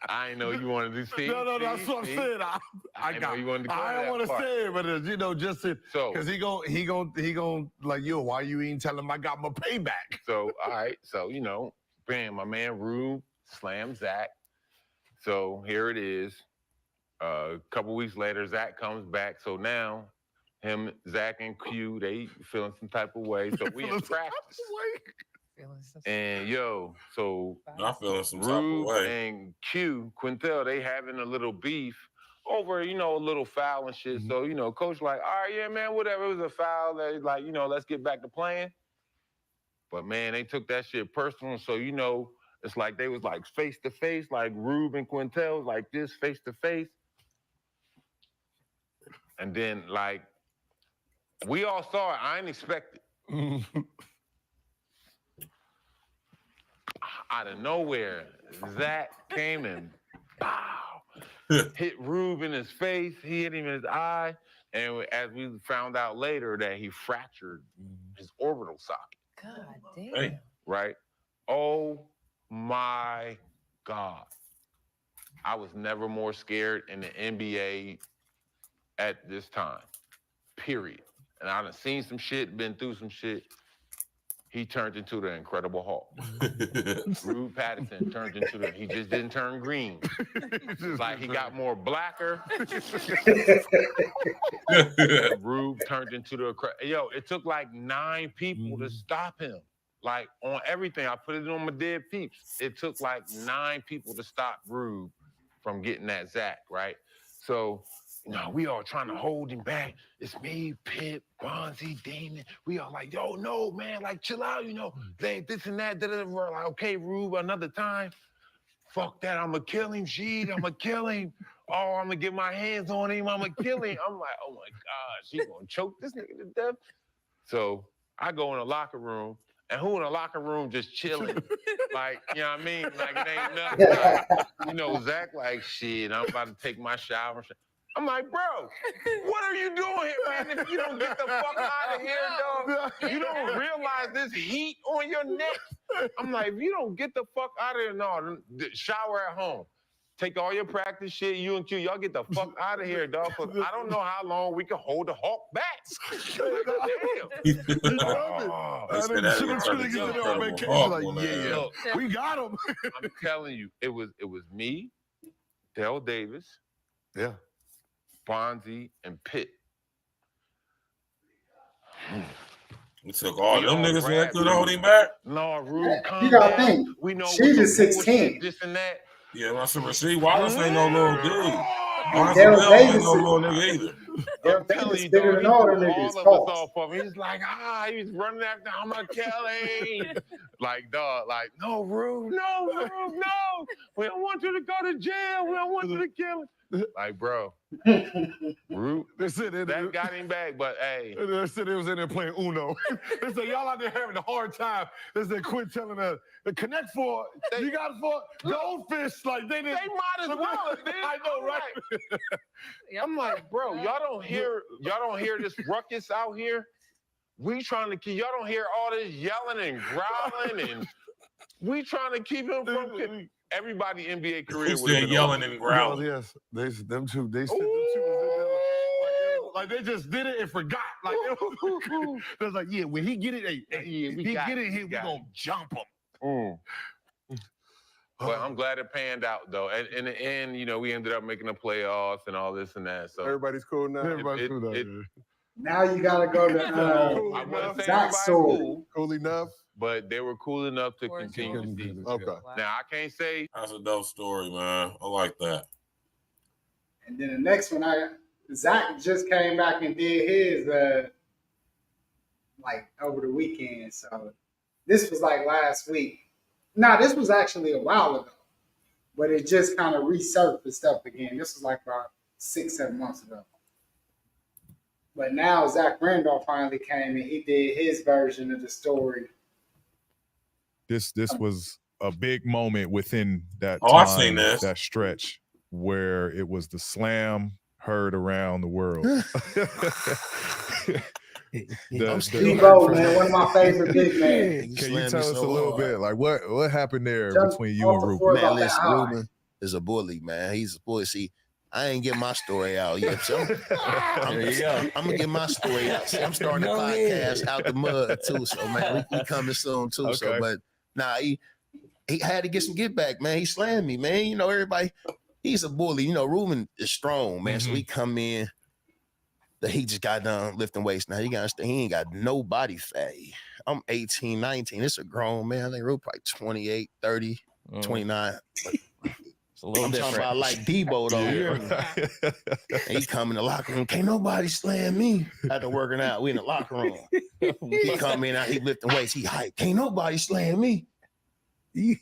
I didn't know you wanted to see. No, that's what I'm saying. I know you wanted to go I don't want to say it, but you know, just because he gon' like, yo, why you ain't telling him I got my payback? So all right, so you know, bam, my man Rube slammed Zach. So here it is. A couple weeks later, Zach comes back. So now, him, Zach, and Q, they feeling some type of way. So we in practice. And yo, so I'm feeling some type of Rube way. and Q, Quintel, they having a little beef over, you know, a little foul and shit. So, you know, coach like, all right, yeah, man, whatever. It was a foul. They like, you know, let's get back to playing. But man, they took that shit personal. So, you know, it's like they was like face to face, like Rube and Quintel, like this face to face. And then like, we all saw it. I didn't expect it. Out of nowhere, Zach came and pow, hit Rube in his face. He hit him in his eye. And as we found out later that he fractured his orbital socket. God damn. Hey. Right? Oh my God. I was never more scared in the NBA at this time, period. And I done seen some shit, been through some shit. He turned into the Incredible Hulk. Rube Patterson turned into he just didn't turn green. Like he got more blacker. Rube turned into it took like 9 people to stop him. Like on everything, I put it on my dead peeps. It took like 9 people to stop Rube from getting that Zach, right? So, we all trying to hold him back. It's me, Pip, Bonzi, Damon. We all like, yo, no, man, like, chill out, they this and that. We're like, okay, Rube, another time. Fuck that, I'm gonna kill him, Sheed, I'm gonna kill him. Oh, I'm gonna get my hands on him, I'm gonna kill him. I'm like, oh my God, she gonna choke this nigga to death. So I go in the locker room, and who in the locker room just chilling? Like, you know what I mean? Like, it ain't nothing. Like, Zach, like, shit, I'm about to take my shower. I'm like, bro, what are you doing here, man? If you don't get the fuck out of here, dog, you don't realize this heat on your neck. I'm like, if you don't get the fuck out of here, no, shower at home. Take all your practice shit, you and Q, y'all get the fuck out of here, dog. Cause I don't know how long we can hold the Hawk back. Damn. We got him. I'm telling you, it was me, Dell Davis, Bonzi, and Pitt. We took all them niggas that could hold him back. No, Rube, calm You gotta down. think. We know She what was the 16. this and that. Yeah, I said Rasheed Wallace ain't no little dude. Dale Davis ain't no little nigga either. Dale Davis bigger than all them niggas. Off of him. He's like, he was running after Hammer Kelly. Like, dog, like, no, Rube, no. We don't want you to go to jail. We don't want you to kill him. Like, bro, Rube, that got him back, but hey. They said they was in there playing Uno. They said, y'all out there having a hard time. They said, quit telling us, the connect for, you got for goldfish. Like, they didn't. They might as well. I know, right? I'm like, bro, y'all don't hear this ruckus out here? We trying to keep, y'all don't hear all this yelling and growling and we trying to keep him from everybody NBA career was yelling and growling. Yes, them two. They said them two. Like they just did it and forgot. Like they was like, yeah, when he get it, we gonna jump him. But I'm glad it panned out though. And in the end, we ended up making the playoffs and all this and that. So everybody's cool now. Everybody's cool now. Now you gotta go to I wouldn't say Zach's everybody cool enough. But they were cool enough to continue the season. Okay. Now I can't say that's a dope story, man. I like that. And then the next one, Zach just came back and did his like over the weekend. So this was like last week. No, this was actually a while ago, but it just kind of resurfaced up again. This was like about 6-7 months ago. But now Zach Randolph finally came and he did his version of the story. This was a big moment within that I seen this. that stretch where it was the slam heard around the world. Debo, man, one of my favorite big men. Can you tell us a little bit, like what happened there between you and Ruben? Ruben? Man, listen, Ruben is a bully, man. He's a bully. See, I ain't get my story out yet, so I'm gonna get my story out. See, I'm starting the podcast out the mud too, so man, we coming soon too. Okay. So, but he had to get some get back, man. He slammed me, man. Everybody, he's a bully. Ruben is strong, man. So he come in. He just got done lifting weights. Now you gotta understand, he ain't got no body fat. I'm 18, 19. It's a grown man. I think Ruben probably 28, 30, 29. I'm talking about like Debo though. And he come in the locker room. Can't nobody slam me after working out. We in the locker room. He come in out, he lifting weights. He hype. Can't nobody slam me.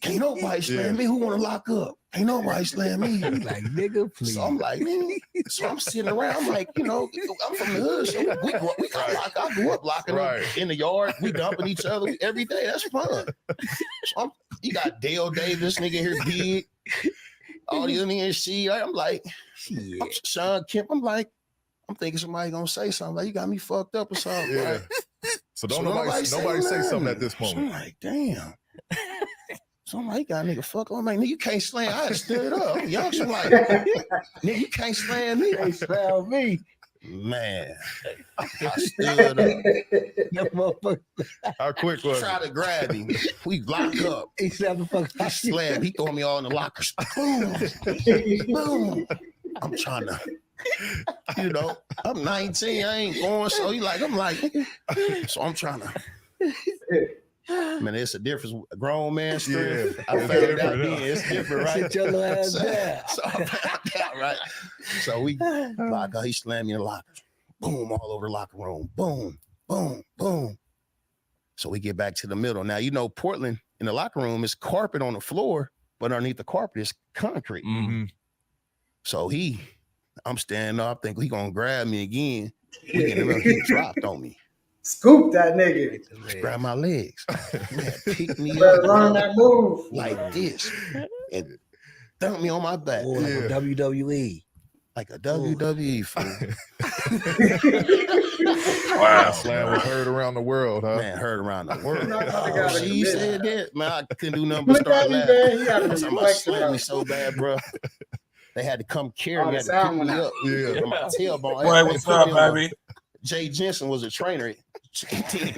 Can't nobody slam me. Who want to lock up? Ain't nobody slam me. Like, nigga, please. So I'm like, man. So I'm sitting around. I'm like, I'm from the hood. So we I grew up locking up in the yard. We dumping each other every day. That's fun. So you got Dale Davis, nigga here, big. All the other niggas, I'm like, I'm Sean Kemp. I'm thinking somebody gonna say something. Like, you got me fucked up or something. Yeah. Like, so nobody say something at this moment. I'm like, damn. So I'm like, got nigga, fuck on, man. Nigga, you can't slam. I stood up. I'm young, so I'm like, nigga, you can't slam me. Can't slam me. Man, I stood up. How quick was Try to grab him. We lock up. He slammed the fuck He out. slammed. He throw me all in the lockers. Boom. Boom. I'm trying to, you know, I'm 19. I ain't going. So I'm like, so I'm trying to. Man, it's a difference. A grown man strength. I found out then it's different, right? Sit your little ass down. So I found out, right? So we lock up. He slammed me in the lockers. Boom, all over the locker room. Boom, boom, boom. So we get back to the middle. Now, you know, Portland in the locker room is carpet on the floor, but underneath the carpet is concrete. Mm-hmm. So I'm standing up, thinking he gonna grab me again. We get in the middle, he dropped on me. Scoop that nigga. Grab my legs. Man, pick me Better up. learn that move. Like this. And thump me on my back. Oh, like a WWE. Like a WWE fool. Wow. Slam was heard around the world, huh? Man, heard around the world. gotta She admit said that. Man, I couldn't do nothing but start laughing. Man, he got a Somebody reflection slapped me of so bad, bro. They had to come carry me, the had to pick sound me went up. out. Yeah. My tailbone. Boy, what's up, baby? Jay Jensen was a trainer.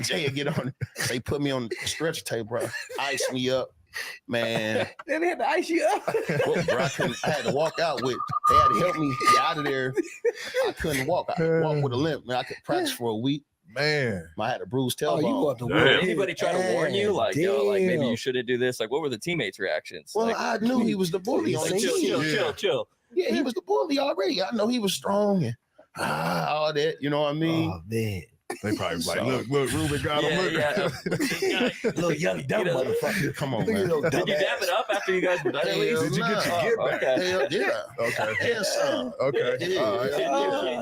Jay would get on. They put me on the stretcher table, bro. Ice me up, man. Then they had to ice you up. Well, bro, I had to walk out with. They had to help me get out of there. I couldn't walk. I walked with a limp. Man, I could practice for a week. Man, I had a bruised Oh, tailbone. you want the Damn. Anybody try to warn you, like, yo, like maybe you shouldn't do this? Like, what were the teammates' reactions? Well, like, I knew he was the bully on the like, team. chill. Yeah, he was the bully already. I know he was strong and all that. You know what I mean? Oh, man. they probably like, look, Ruben got him. Yeah. Little young dumb motherfucker. Come on, Look at man. little Did you dumb dap it up after you guys were done at least? Hell Did you get your nah. get back? Okay. Hell yeah. Okay. Yeah, son. Okay. Yeah. All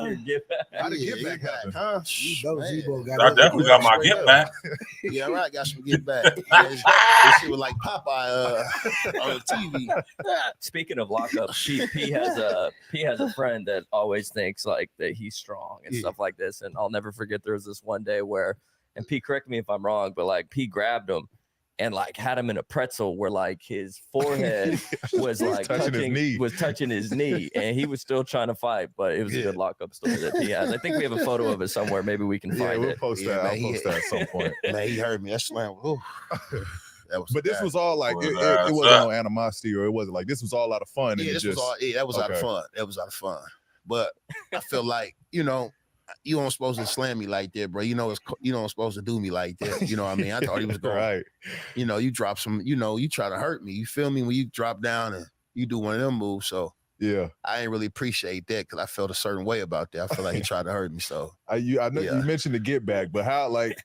right. Get back. How did Yeah, get back happen? Huh? You know Man. Zebo got I definitely got my get back. Yeah, right. Got some get back. This shit was like Popeye on the TV. Speaking of lockup, P has a friend that always thinks like that he's strong and stuff like this. And I'll never forget there was this one day where, and P, correct me if I'm wrong, but like P grabbed him and like had him in a pretzel where like his forehead was like touching his knee, and he was still trying to fight, but it was a good lockup story that he has. I think we have a photo of it somewhere. Maybe we can find we'll it. post Yeah, that. man, I'll post that at some point. Man, he heard me. That slam. Ooh. That was But this bad. was all like it Well, wasn't no animosity, or it wasn't like this was all out of fun. Yeah, And this it just, was all. Yeah, that was out of Okay. fun. That was out of fun. But I feel like, you know, you don't supposed to slam me like that, bro. You know, you don't supposed to do me like that. You know what I mean? I thought he was going. right. You know, you drop some. You know, you try to hurt me. You feel me? When you drop down and you do one of them moves, so Yeah. I ain't really appreciate that because I felt a certain way about that. I feel like he tried to hurt me. So I know Yeah. you mentioned the get back, but how like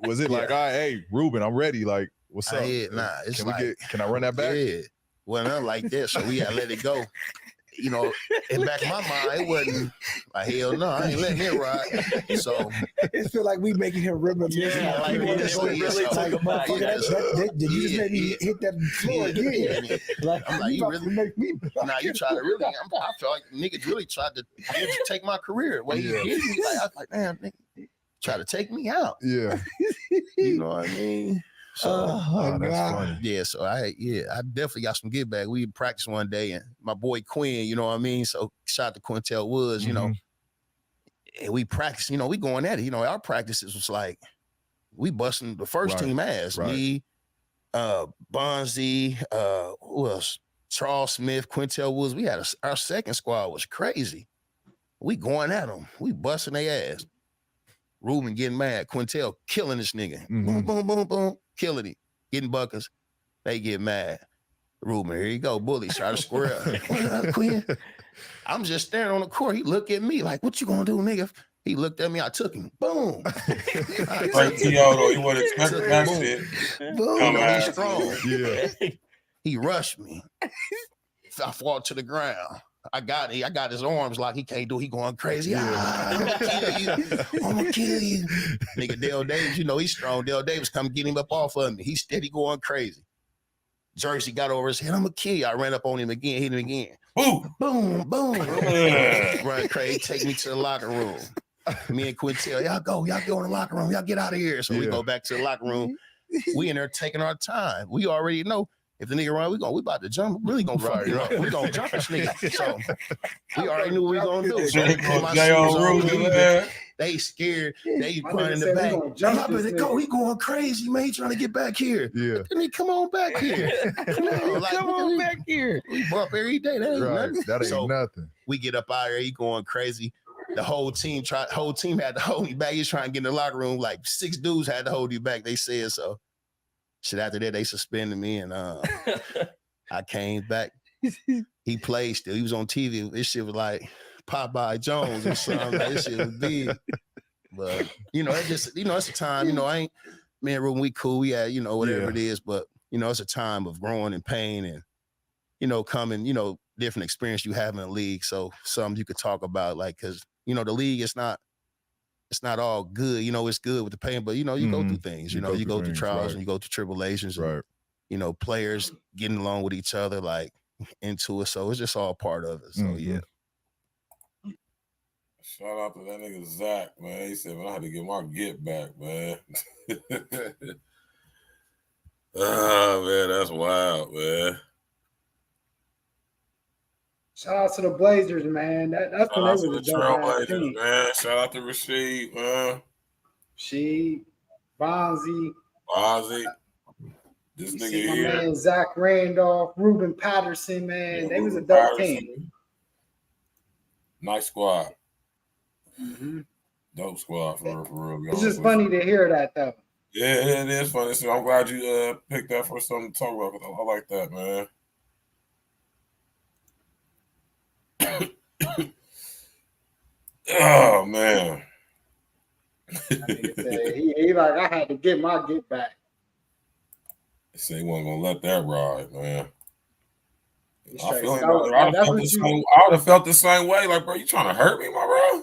was it like, all right, hey, Ruben, I'm ready. Like, what's up? it's Can like, can I run that back? Yeah, well, nothing like that. So we gotta let it go. You know, in back of my mind, it wasn't like hell no, I ain't letting it ride. So It feel like we making him reminisce. Yeah, like, He wanna it go really like, took him back. motherfucker, did you just make me hit that floor again? Like, I'm like, you you about really to make me. Now you try to really. I feel like niggas really tried to take my career. Way he hit me, like I was like, damn, nigga, try to take me out. Yeah. You know what I mean? So Oh, that's funny. yeah, so I definitely got some get back. We practiced one day, and my boy Quinn, you know what I mean. So shout out to Quintel Woods, you know, and we practiced. You know, we going at it. You know, our practices was like we busting the first team ass. Right. Me, Bonzi, who else? Charles Smith, Quintel Woods. We had our second squad was crazy. We going at them. We busting their ass. Ruben getting mad. Quintel killing this nigga. Boom, boom, boom, boom. Killing him. Getting buckets. They get mad. Ruben, here you go. Bully. Try to square up. What up, Quinn? I'm just staring on the court. He looked at me like, what you gonna do, nigga? He looked at me. I took him. Boom. Like T.O. you would expect that shit. Boom. Come on. He's strong. Yeah. He rushed me. I fall to the ground. I got his arms like he can't do. He going crazy. I'm gonna kill you. I'm gonna kill you. Nigga, Dale Davis, you know he's strong. Dale Davis come get him up off of me. He's steady going crazy. Jersey got over his head. I'm gonna kill you. I ran up on him again, hit him again. Boom, boom, boom. Run crazy. Take me to the locker room. Me and Quintel, y'all go in the locker room. Y'all get out of here. So we go back to the locker room. We in there taking our time. We already know if the nigga run, we about to jump. Really gonna fuck him up. We gonna jump this nigga. So we already knew what we gonna do. So my seniors on leaving. They scared. They running in the back. Go, he going crazy, man. He trying to get back here. Yeah. Then he come on back here. Come on back here. We bump every day. That ain't nothing. That ain't nothing. We get up out here. He going crazy. The whole team had to hold me back. He's trying to get in the locker room. Like 6 dudes had to hold you back. They said so. Shit, after that, they suspended me, and I came back. He played still. He was on TV. This shit was like Popeye Jones or something. Like, this shit was big. But, it just, it's a time, me and Ruben, we cool. We had, whatever it is. But, it's a time of growing and pain and, coming, different experience you have in the league. So something you could talk about, like, because, the league is not all good. It's good with the pain, but, you go through things. You go through trials and you go through tribulations. Right. And, players getting along with each other, like, into it. So it's just all part of it. So, yeah. Shout out to that nigga Zach, man. He said, man, I had to get my get back, man. Oh, man, that's wild, man. Shout out to the Blazers, man. That's when they was a dope team. Man. Shout out to Rasheed, man. Rasheed, Bonzi. This nigga here. My man Zach Randolph, Ruben Patterson, man. They was a dope team. Nice squad. Mm-hmm. Dope squad for real. It's just funny to hear that though. Yeah, it is funny. So I'm glad you picked that for something to talk about. I like that, man. Oh man. he like, I had to get my get back. He said he wasn't gonna let that ride, man. I would have felt the same way. Like, bro, you trying to hurt me, my bro?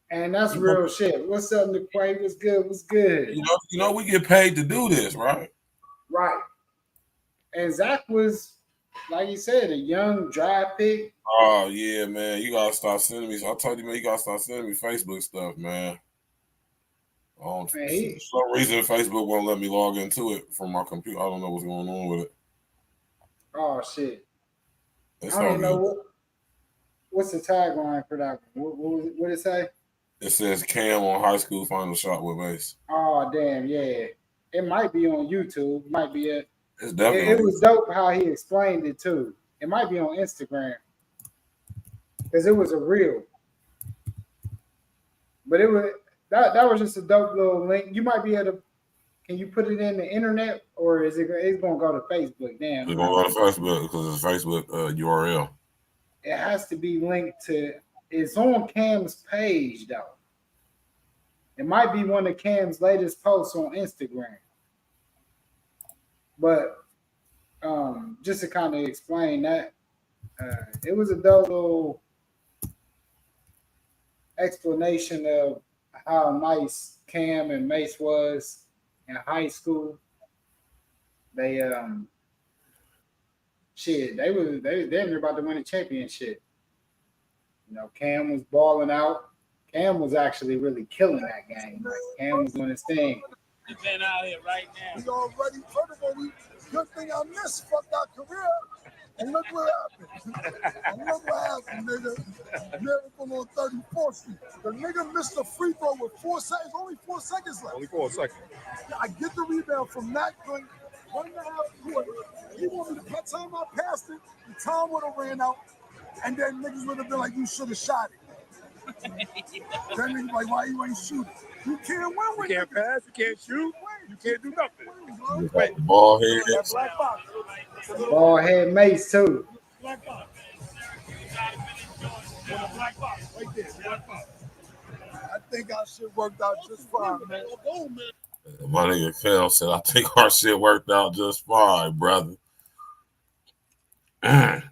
And that's real shit. What's up, McQuay? What's good? What's good? We get paid to do this, right? Right. And Zach was, like you said, a young draft pick. Oh yeah, man. You gotta stop sending me. I told you, man, you gotta stop sending me Facebook stuff, man. For some reason, Facebook won't let me log into it from my computer. I don't know what's going on with it. Oh shit! It's I don't even know what's the tagline for that. What did it say? It says Cam on high school final shot with Mace. Oh damn, yeah. It might be on YouTube. It might be it. It's definitely. It was dope how he explained it too. It might be on Instagram because it was a reel. But it was that was just a dope little link. You might be able to. Can you put it in the internet or is it's gonna go to Facebook? Damn. It's gonna go to Facebook because it's a Facebook URL. It has to be linked to. It's on Cam's page though. It might be one of Cam's latest posts on Instagram. But just to kind of explain that, it was a dope little explanation of how nice Cam and Mace was in high school. They were about to win a championship. Cam was balling out. Cam was actually really killing that game. Like, Cam was doing his thing. He's been out here right now. We already, first of all, good thing I missed, fucked our career. And look what happened. Nigga. Miracle on 34th Street. The nigga missed a free throw with 4 seconds, only 4 seconds left. Only 4 seconds. I get the rebound from that point, 1.5 quarter. He wanted to, by the time I passed it, the time would have ran out, and then niggas would have been like, you should have shot it. Then niggas like, why you ain't shooting? You can't win with you can't pass, you can't shoot, you can't do nothing. Ball head. Ball head Mace too. Black box. Black box right there. Black box. I think our shit worked out just fine, man. My nigga Phil said, I think our shit worked out just fine, brother. Because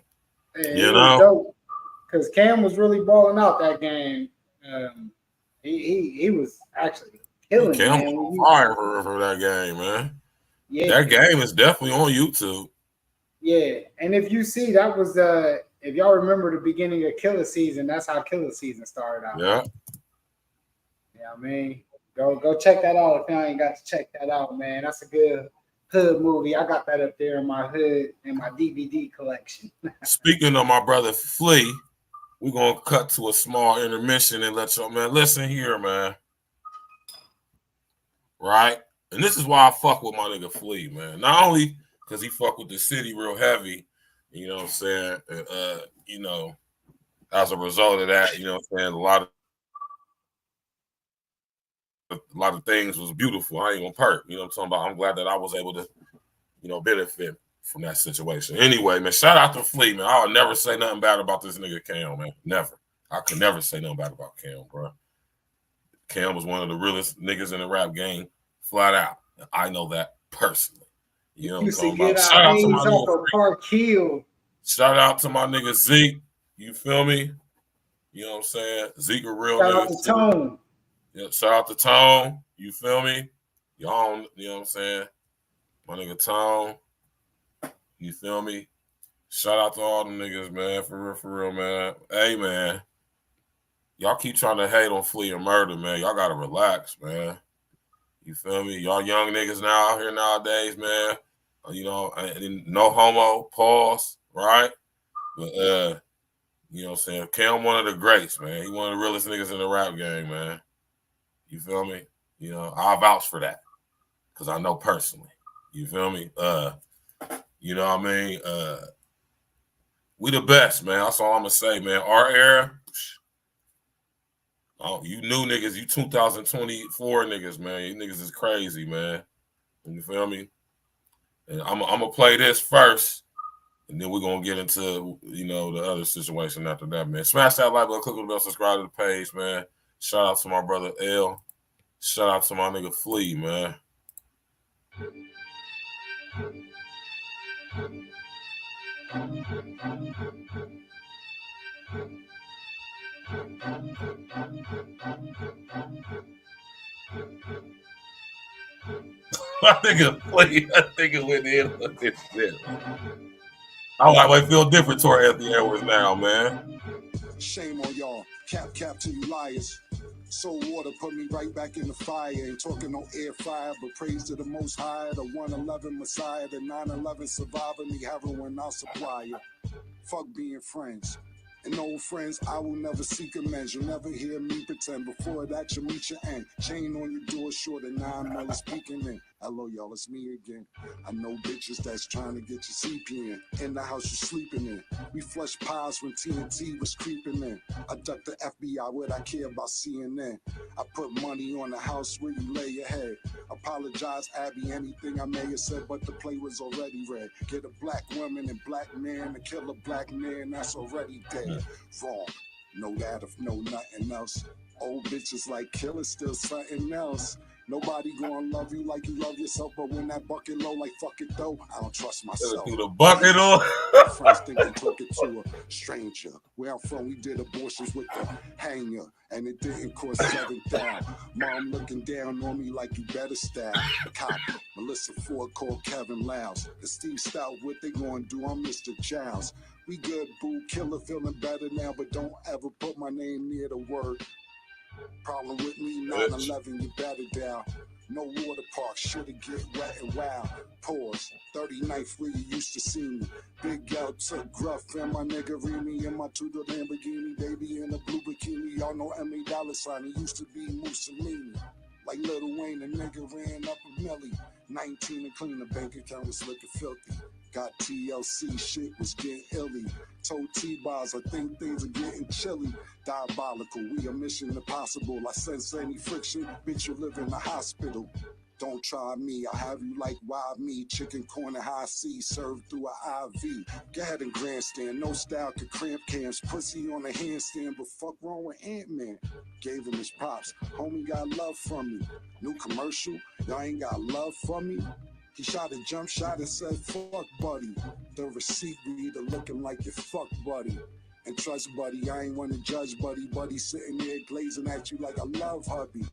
Cam was really balling out that game. He was actually killing. Cam was fire for that game, man. Yeah, that game is definitely on YouTube. Yeah, and if you see, that was if y'all remember the beginning of Killer Season, that's how Killer Season started out. Yeah. Yeah, I mean, go check that out if y'all ain't got to check that out, man. That's a good hood movie. I got that up there in my hood in my DVD collection. Speaking of my brother Flea, we're gonna cut to a small intermission and let y'all, man, listen here, man. Right? And this is why I fuck with my nigga Flea, man. Not only because he fuck with the city real heavy, you know what I'm saying? You know, as a result of that, you know what I'm saying, a lot of things was beautiful. I ain't gonna perk, you know what I'm talking about? I'm glad that I was able to, you know, benefit from that situation. Anyway, man, shout out to Flea, man. I'll never say nothing bad about this nigga Cam, man. Never. I could never say nothing bad about Cam, bro. Cam was one of the realest niggas in the rap game, flat out. I know that personally. You know what I'm Used to talking get about? Shout our out to my hands off nigga of Park Hill. Shout out to my nigga Zeke. You feel me? You know what I'm saying? Zeke a real Shout nigga out to too. Tone. Yeah, shout out to Tone. You feel me? Y'all, you know what I'm saying? My nigga Tone. You feel me? Shout out to all them niggas, man. For real, man. Hey, man. Y'all keep trying to hate on Flea or Murder, man. Y'all gotta relax, man. You feel me? Y'all young niggas now out here nowadays, man. You know, no homo, pause, right? But you know what I'm saying? Cam one of the greats, man. He one of the realest niggas in the rap game, man. You feel me? You know, I'll vouch for that. Cause I know personally. You feel me? You know what I mean? We the best, man. That's all I'm gonna say, man. Our era, oh, you new niggas, you 2024 niggas, man. You niggas is crazy, man. You feel me? And I'm gonna play this first, and then we're gonna get into, you know, the other situation after that, man. Smash that like button, click on the bell, subscribe to the page, man. Shout out to my brother L. Shout out to my nigga Flea, man. My nigga Flea, that nigga went in on this shit. I feel different toward Anthony Edwards now, man. Shame on y'all. Cap to you liars. Soul water put me right back in the fire. Ain't talking no air fryer, but praise to the most high. The 111 Messiah, the 9/11 survivor. Me heroin, I'll supply you. Fuck being friends. And old friends, I will never seek amends. You'll never hear me pretend. Before that, you'll meet your end. Chain on your door, short of 9 mil speaking in. Hello, y'all, it's me again. I know bitches that's trying to get your CP in the house you're sleeping in. We flushed pies when TNT was creeping in. I ducked the FBI, what I care about CNN. I put money on the house where you lay your head. Apologize, Abby, anything I may have said, but the play was already read. Get a black woman and black man to kill a black man, that's already dead. Wrong. Know that if know nothing else. Old bitches like killers, still something else. Nobody gonna love you like you love yourself, but when that bucket low, like fuck it though, I don't trust myself. Through the bucket on. Friends think they took it to a stranger. Where I'm from, we did abortions with the hanger, and it didn't cost 7,000. Mom looking down on me like you better stab. Cop, Melissa Ford called Kevin Louse. And Steve Stout, what they gonna do? I'm Mr. Giles. We good, boo, killer, feeling better now, but don't ever put my name near the word. Problem with me, 9/11, you better down. No water park, shoulda get wet and wild. Pause, 39th where you used to see me. Big L took Gruff and my nigga Remy in my Tudor Lamborghini. Baby in a blue bikini, y'all know M.A. Dollar Sign. He used to be Mussolini. Like Lil Wayne, a nigga ran up a milli. 19 and clean, the bank account was looking filthy. Got TLC, shit was getting illy. Told T-Bars, I think things are getting chilly. Diabolical, we a mission impossible. I sense any friction, bitch, you live in the hospital. Don't try me, I'll have you like wild me. Chicken corner high C, served through a IV. Go ahead and grandstand, no style could cramp cams. Pussy on a handstand, but fuck wrong with Ant-Man. Gave him his props, homie got love from me. New commercial, y'all ain't got love for me. He shot a jump shot and said, fuck buddy. The receipt reader looking like your fuck buddy. And trust buddy, I ain't wanna judge buddy. Buddy sitting there glazing at you like I love hubby.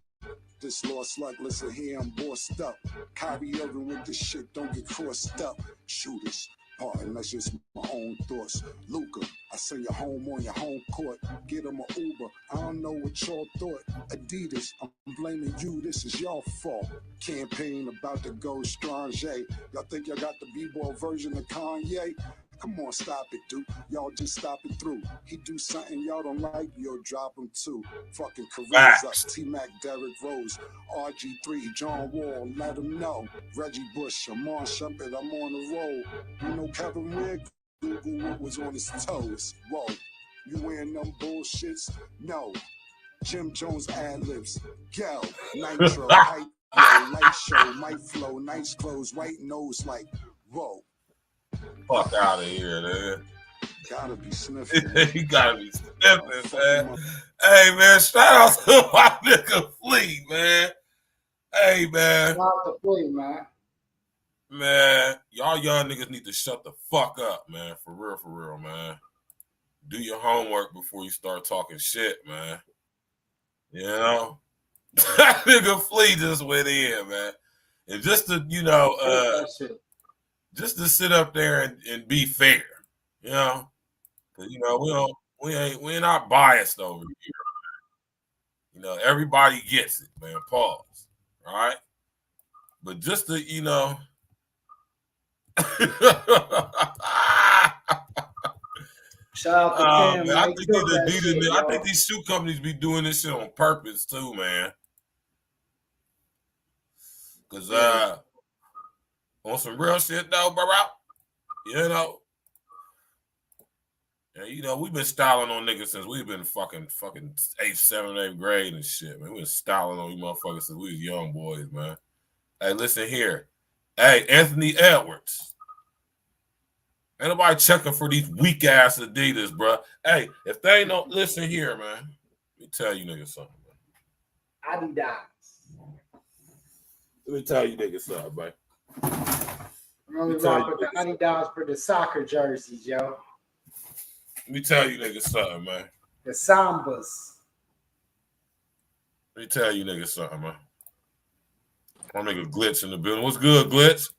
This lost luck, listen here, I'm bossed up. Kyrie Irving with this shit, don't get crossed up. Shooters, part, and that's just my own thoughts. Luca, I send you home on your home court. Get him an Uber. I don't know what y'all thought. Adidas, I'm blaming you. This is your fault. Campaign about to go strange. Y'all think y'all got the b-boy version of Kanye? Come on, stop it, dude. Y'all just stop it through. He do something y'all don't like, you'll drop him too. Fucking careers up. T-Mac, Derrick Rose, RG3, John Wall, let him know. Reggie Bush, Amon Shumpert, I'm on the roll. You know Kevin Rigg? Google what was on his toes. Whoa, you wearing them bullshits? No. Jim Jones ad-libs. Go. Nitro, hype, yo, light show, might flow, nice clothes, white nose like, whoa. Fuck out of here, man. Gotta be sniffing. You gotta be sniffing, man. Hey, man, shout out to my nigga Flea, man. Hey, man. Shout out to Flea, man. Man, y'all young niggas need to shut the fuck up, man. For real, man. Do your homework before you start talking shit, man. You know? That nigga Flea just went in, man. And just to, you know, just to sit up there and be fair, you know? Cause you know, we're not biased over here. You know, everybody gets it, man. Pause. All right. But just to, you know, shout out to Cam, man, I think these shoe companies be doing this shit on purpose too, man. Cause on some real shit though, bro, you know. Yeah, you know, we've been styling on niggas since we've been fucking 8th, 7th, 8th grade and shit, man. We've been styling on you motherfuckers since we was young boys, man. Hey, listen here. Hey, Anthony Edwards. Ain't nobody checking for these weak ass Adidas, bro. Hey, if they ain't no, listen here, man. Let me tell you niggas something, man. Adidas. Let me tell you niggas something, man. I'm only rock with the Adidas for the soccer jerseys, yo. Let me tell you niggas something, man. The Sambas. Let me tell you niggas something, man. My nigga Glitch in the building. What's good, Glitch?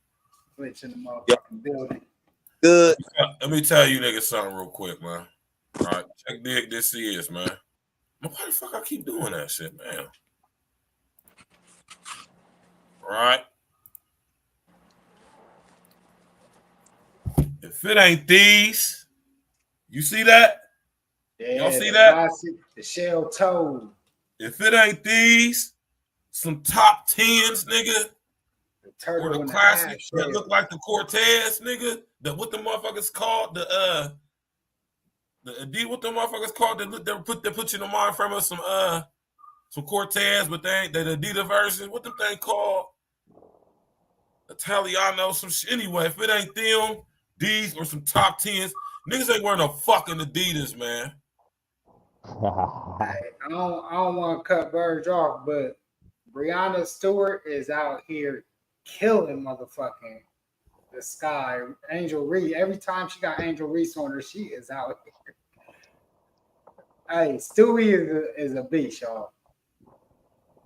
Glitch in the motherfucking building. Good. Let me tell you niggas something real quick, man. All right, check dig this is, man. Why the fuck I keep doing that shit, man? All right. If it ain't these, you see that? Yeah, y'all see that? Classic, the shell toe. If it ain't these, some top 10s, nigga. Or the classics that look like the Cortez, nigga. What the motherfuckers called the Adidas, what the motherfuckers called they put you in the mind frame of some Cortez, but they ain't the Adidas version. What them thing called? Italiano, some shit. Anyway, if it ain't them, these or some top 10s, niggas ain't wearing no fucking Adidas, man. I don't want to cut Verge off, but Breonna Stewart is out here killing motherfucking the sky. Angel Reese. Every time she got Angel Reese on her, she is out here. Hey, Stewie is a beast, y'all.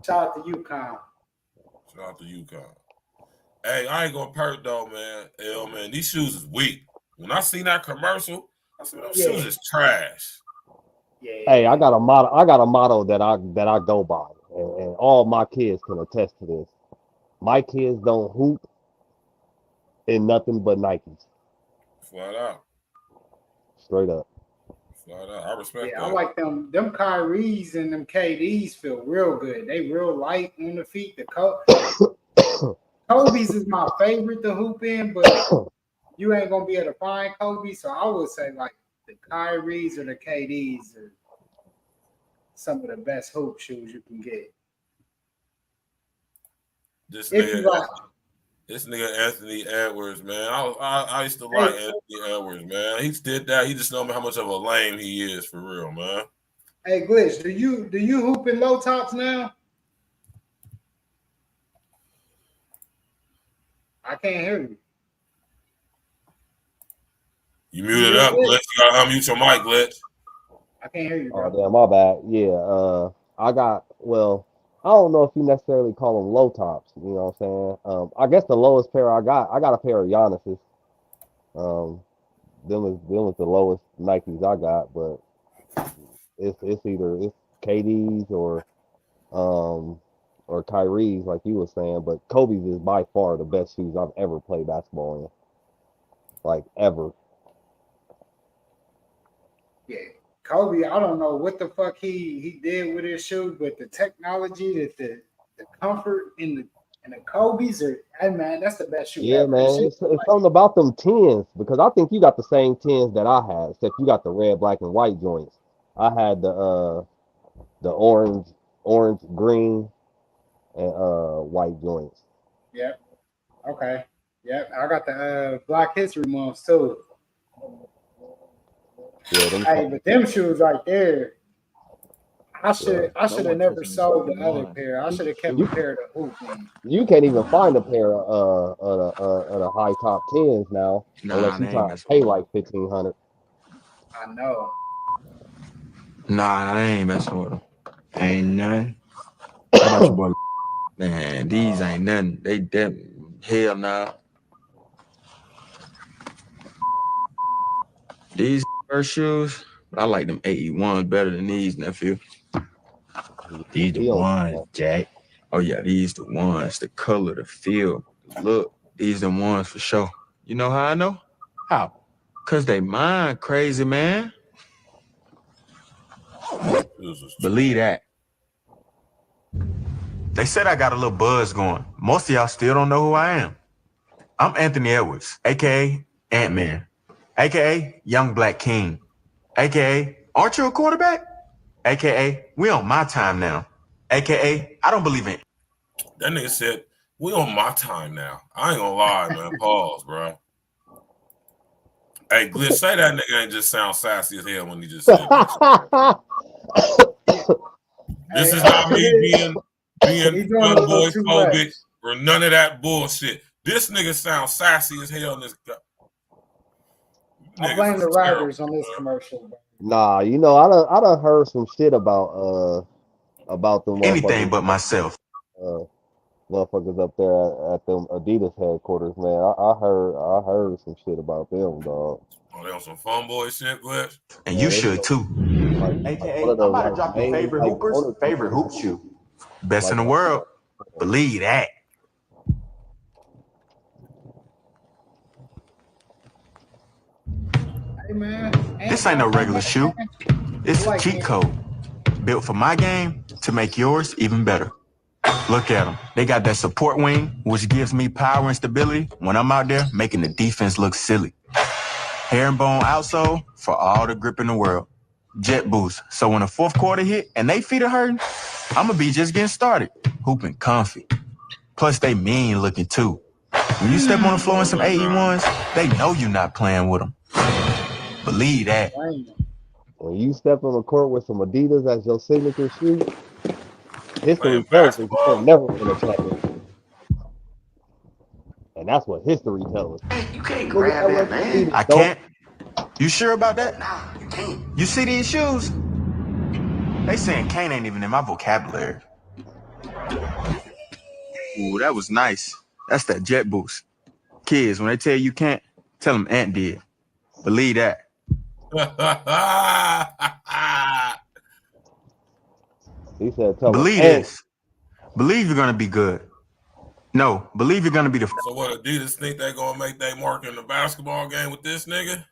Shout out to UConn. Shout out to UConn. Hey, I ain't gonna perk though, man. Hell, man, these shoes is weak. When I seen that commercial, I said those shoes is trash. Yeah. Hey, I got a motto that I go by, and all my kids can attest to this. My kids don't hoop in nothing but Nikes. Flat out. Straight up. Flat out. I respect that. I like them. Them Kyries and them KDs feel real good. They real light on the feet. Kobe's is my favorite to hoop in, but you ain't gonna be able to find Kobe. So I would say like the Kyries or the KDs are some of the best hoop shoes you can get. This nigga Anthony Edwards, man. I used to like Anthony Edwards, man. He did that. He just know how much of a lame he is for real, man. Hey Glitch, do you hoop in low tops now? I can't hear you. You muted up, Glitch. You gotta unmute your mic, Glitch. I can't hear you, bro. Oh damn, my bad. Yeah, I don't know if you necessarily call them low tops. You know what I'm saying? I guess the lowest pair I got a pair of Giannis's, Them is the lowest Nikes I got, but it's either KD's or Kyrie's, like you were saying. But Kobe's is by far the best shoes I've ever played basketball in, like ever. Yeah, Kobe. I don't know what the fuck he did with his shoes, but the technology, that the comfort in the Kobe's are, hey man, that's the best shoe Yeah, ever. man, it's something about them tens because I think you got the same tens that I had, except you got the red, black, and white joints. I had the orange, green, and white joints. Yep. Okay. Yep. I got the Black History Month too. Yeah, them. Hey, but them shoes right there, I should have never sold the other pair. I should have kept a pair of the hoop ones. You can't even find a pair of the high top tens now, unless you try to pay like $1,500. I know. Nah, I ain't messing with them. Ain't nothing. How about your boy? Man, these ain't nothing. They hell nah. These first shoes, I like them 81s better than these, nephew. These the ones, Jack. Oh yeah, these the ones. The color, the feel, the look. These the ones for sure. You know how I know? How? Cause they mind crazy, man. Believe that. They said I got a little buzz going. Most of y'all still don't know who I am. I'm Anthony Edwards, aka Ant-Man, aka Young Black King, aka Aren't you a quarterback? AKA, we on my time now. AKA, I don't believe in. That nigga said, we on my time now. I ain't gonna lie, man. Pause, bro. Hey, Glitch, say that nigga ain't just sound sassy as hell when he just said that. This is not me being boy-phobic or none of that bullshit. This nigga sounds sassy as hell in this guy. I blame the writers on this commercial. Nah, you know, I done heard some shit about them anything but myself. Motherfuckers up there at them Adidas headquarters, man. I heard some shit about them, dog. Oh, they on some fun boy shit, Glitch? And you should too. AKA, I'm about to drop your favorite hoopers, favorite hoop shoe. Best in the world. Believe that. Hey man, This ain't no regular shoe. It's a cheat code built for my game to make yours even better. Look at them. They got that support wing, which gives me power and stability when I'm out there making the defense look silly. Herringbone outsole for all the grip in the world. Jet boost, so when the fourth quarter hit and they feet are hurting, I'ma be just getting started, hooping comfy. Plus they mean looking too. When you step on the floor in some 81s, they know you're not playing with them. Believe that. When you step on the court with some Adidas as your signature shoe, history tells us you'll never win a championship. And that's what history tells us. You can't grab that, man. I can't. You sure about that? Nah, you can't. You see these shoes? They saying can't ain't even in my vocabulary. Ooh, that was nice. That's that jet boost. Kids, when they tell you can't, tell them Ant did. Believe that. He said, tell believe this. Believe you're gonna be good. No, believe you're gonna be the. So what, Adidas think they gonna make their mark in the basketball game with this nigga?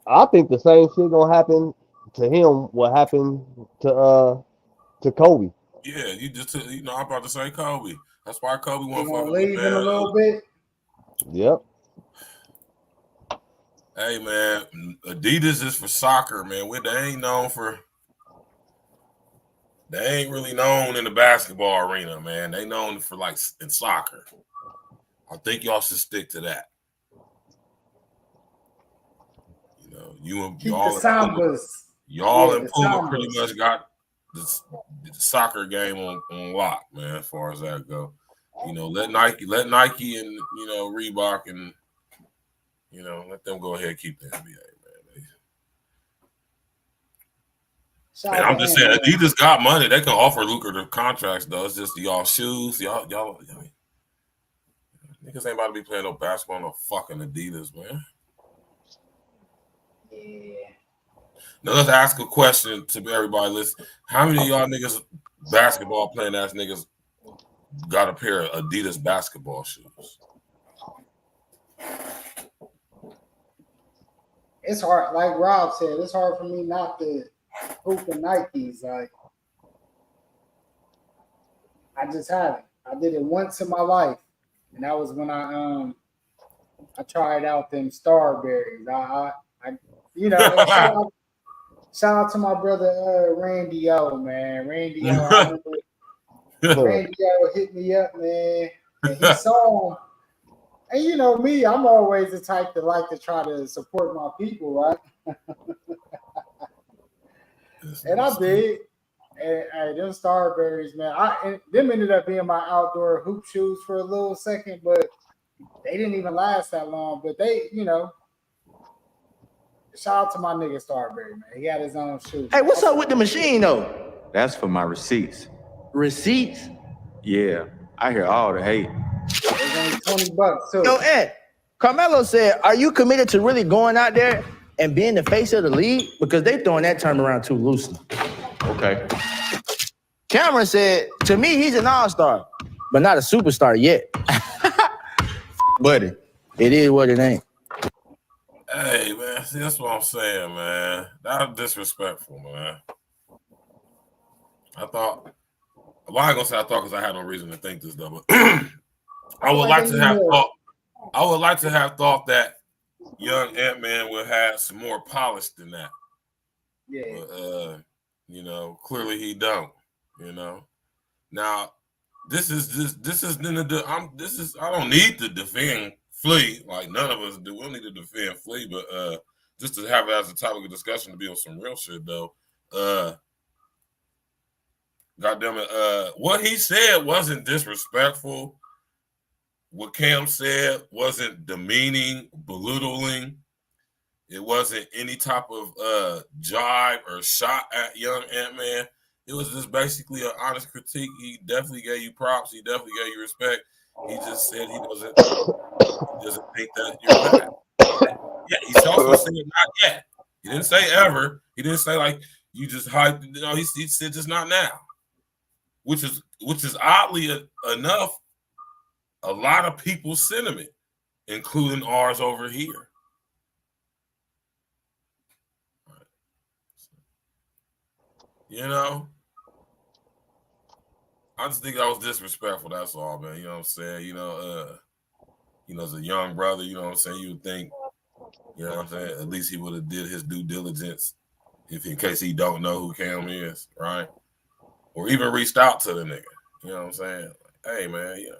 I think the same shit gonna happen to him. What happened to Kobe? Yeah, you just I'm about to say Kobe. That's why Kobe won't fucking leave in a little bit. Yep. Hey man, Adidas is for soccer, man. They ain't really known in the basketball arena, man. They known for like in soccer. I think y'all should stick to that. You know, y'all and Puma pretty much got the soccer game on lock, man. As far as that go, you know, let Nike and Reebok and let them go ahead and keep the NBA, man. And I'm just saying, Adidas got money. They can offer lucrative contracts, though. It's just y'all shoes, y'all. Niggas ain't about to be playing no basketball in no fucking Adidas, man. Yeah. Now let's ask a question to everybody. Listen, how many of y'all niggas, basketball playing ass niggas, got a pair of Adidas basketball shoes? It's hard, like Rob said, it's hard for me not to hoop in Nikes. Like, I just haven't. I did it once in my life, and that was when I tried out them Starberries. I you know, and shout out to my brother Randy O, man. Randy O, I remember Randy O hit me up, man, and he saw. And you know me, I'm always the type to like to try to support my people, right? And I did. And them Starberries, man. And them ended up being my outdoor hoop shoes for a little second, but they didn't even last that long. But they, you know, shout out to my nigga Starberry, man. He had his own shoes. Hey, what's up with the machine though? That's for my receipts. Receipts? Yeah, I hear all the hate. It's only $20 too. Yo, Ed, Carmelo said, "Are you committed to really going out there and being the face of the league? Because they throwing that term around too loosely." Okay. Cameron said, "To me, he's an all-star, but not a superstar yet." Buddy, it is what it ain't. Hey, man, see, that's what I'm saying, man. That was disrespectful, man. I thought, well, I ain't gonna say I thought because I had no reason to think this, though, but I would like to have thought that young Ant-Man would have some more polish than that. Yeah. But, you know, clearly he don't. You know, now I don't need to defend Flea, like none of us do. We don't need to defend Flea, but just to have it as a topic of discussion to be on some real shit though. Goddamn it, what he said wasn't disrespectful. What Cam said wasn't demeaning, belittling. It wasn't any type of jibe or shot at young Ant-Man. It was just basically an honest critique. He definitely gave you props. He definitely gave you respect. He just said he doesn't think that you're bad. Yeah, he also said not yet. He didn't say ever. He didn't say like you just hyped. You know, he said just not now. Which is oddly enough a lot of people's sentiment, including ours over here. You know, I just think that was disrespectful. That's all, man. You know what I'm saying? You know, as a young brother, you know what I'm saying? You would think, you know what I'm saying? At least he would have did his due diligence, if in case he don't know who Cam is, right? Or even reached out to the nigga. You know what I'm saying? Like, hey, man, you know.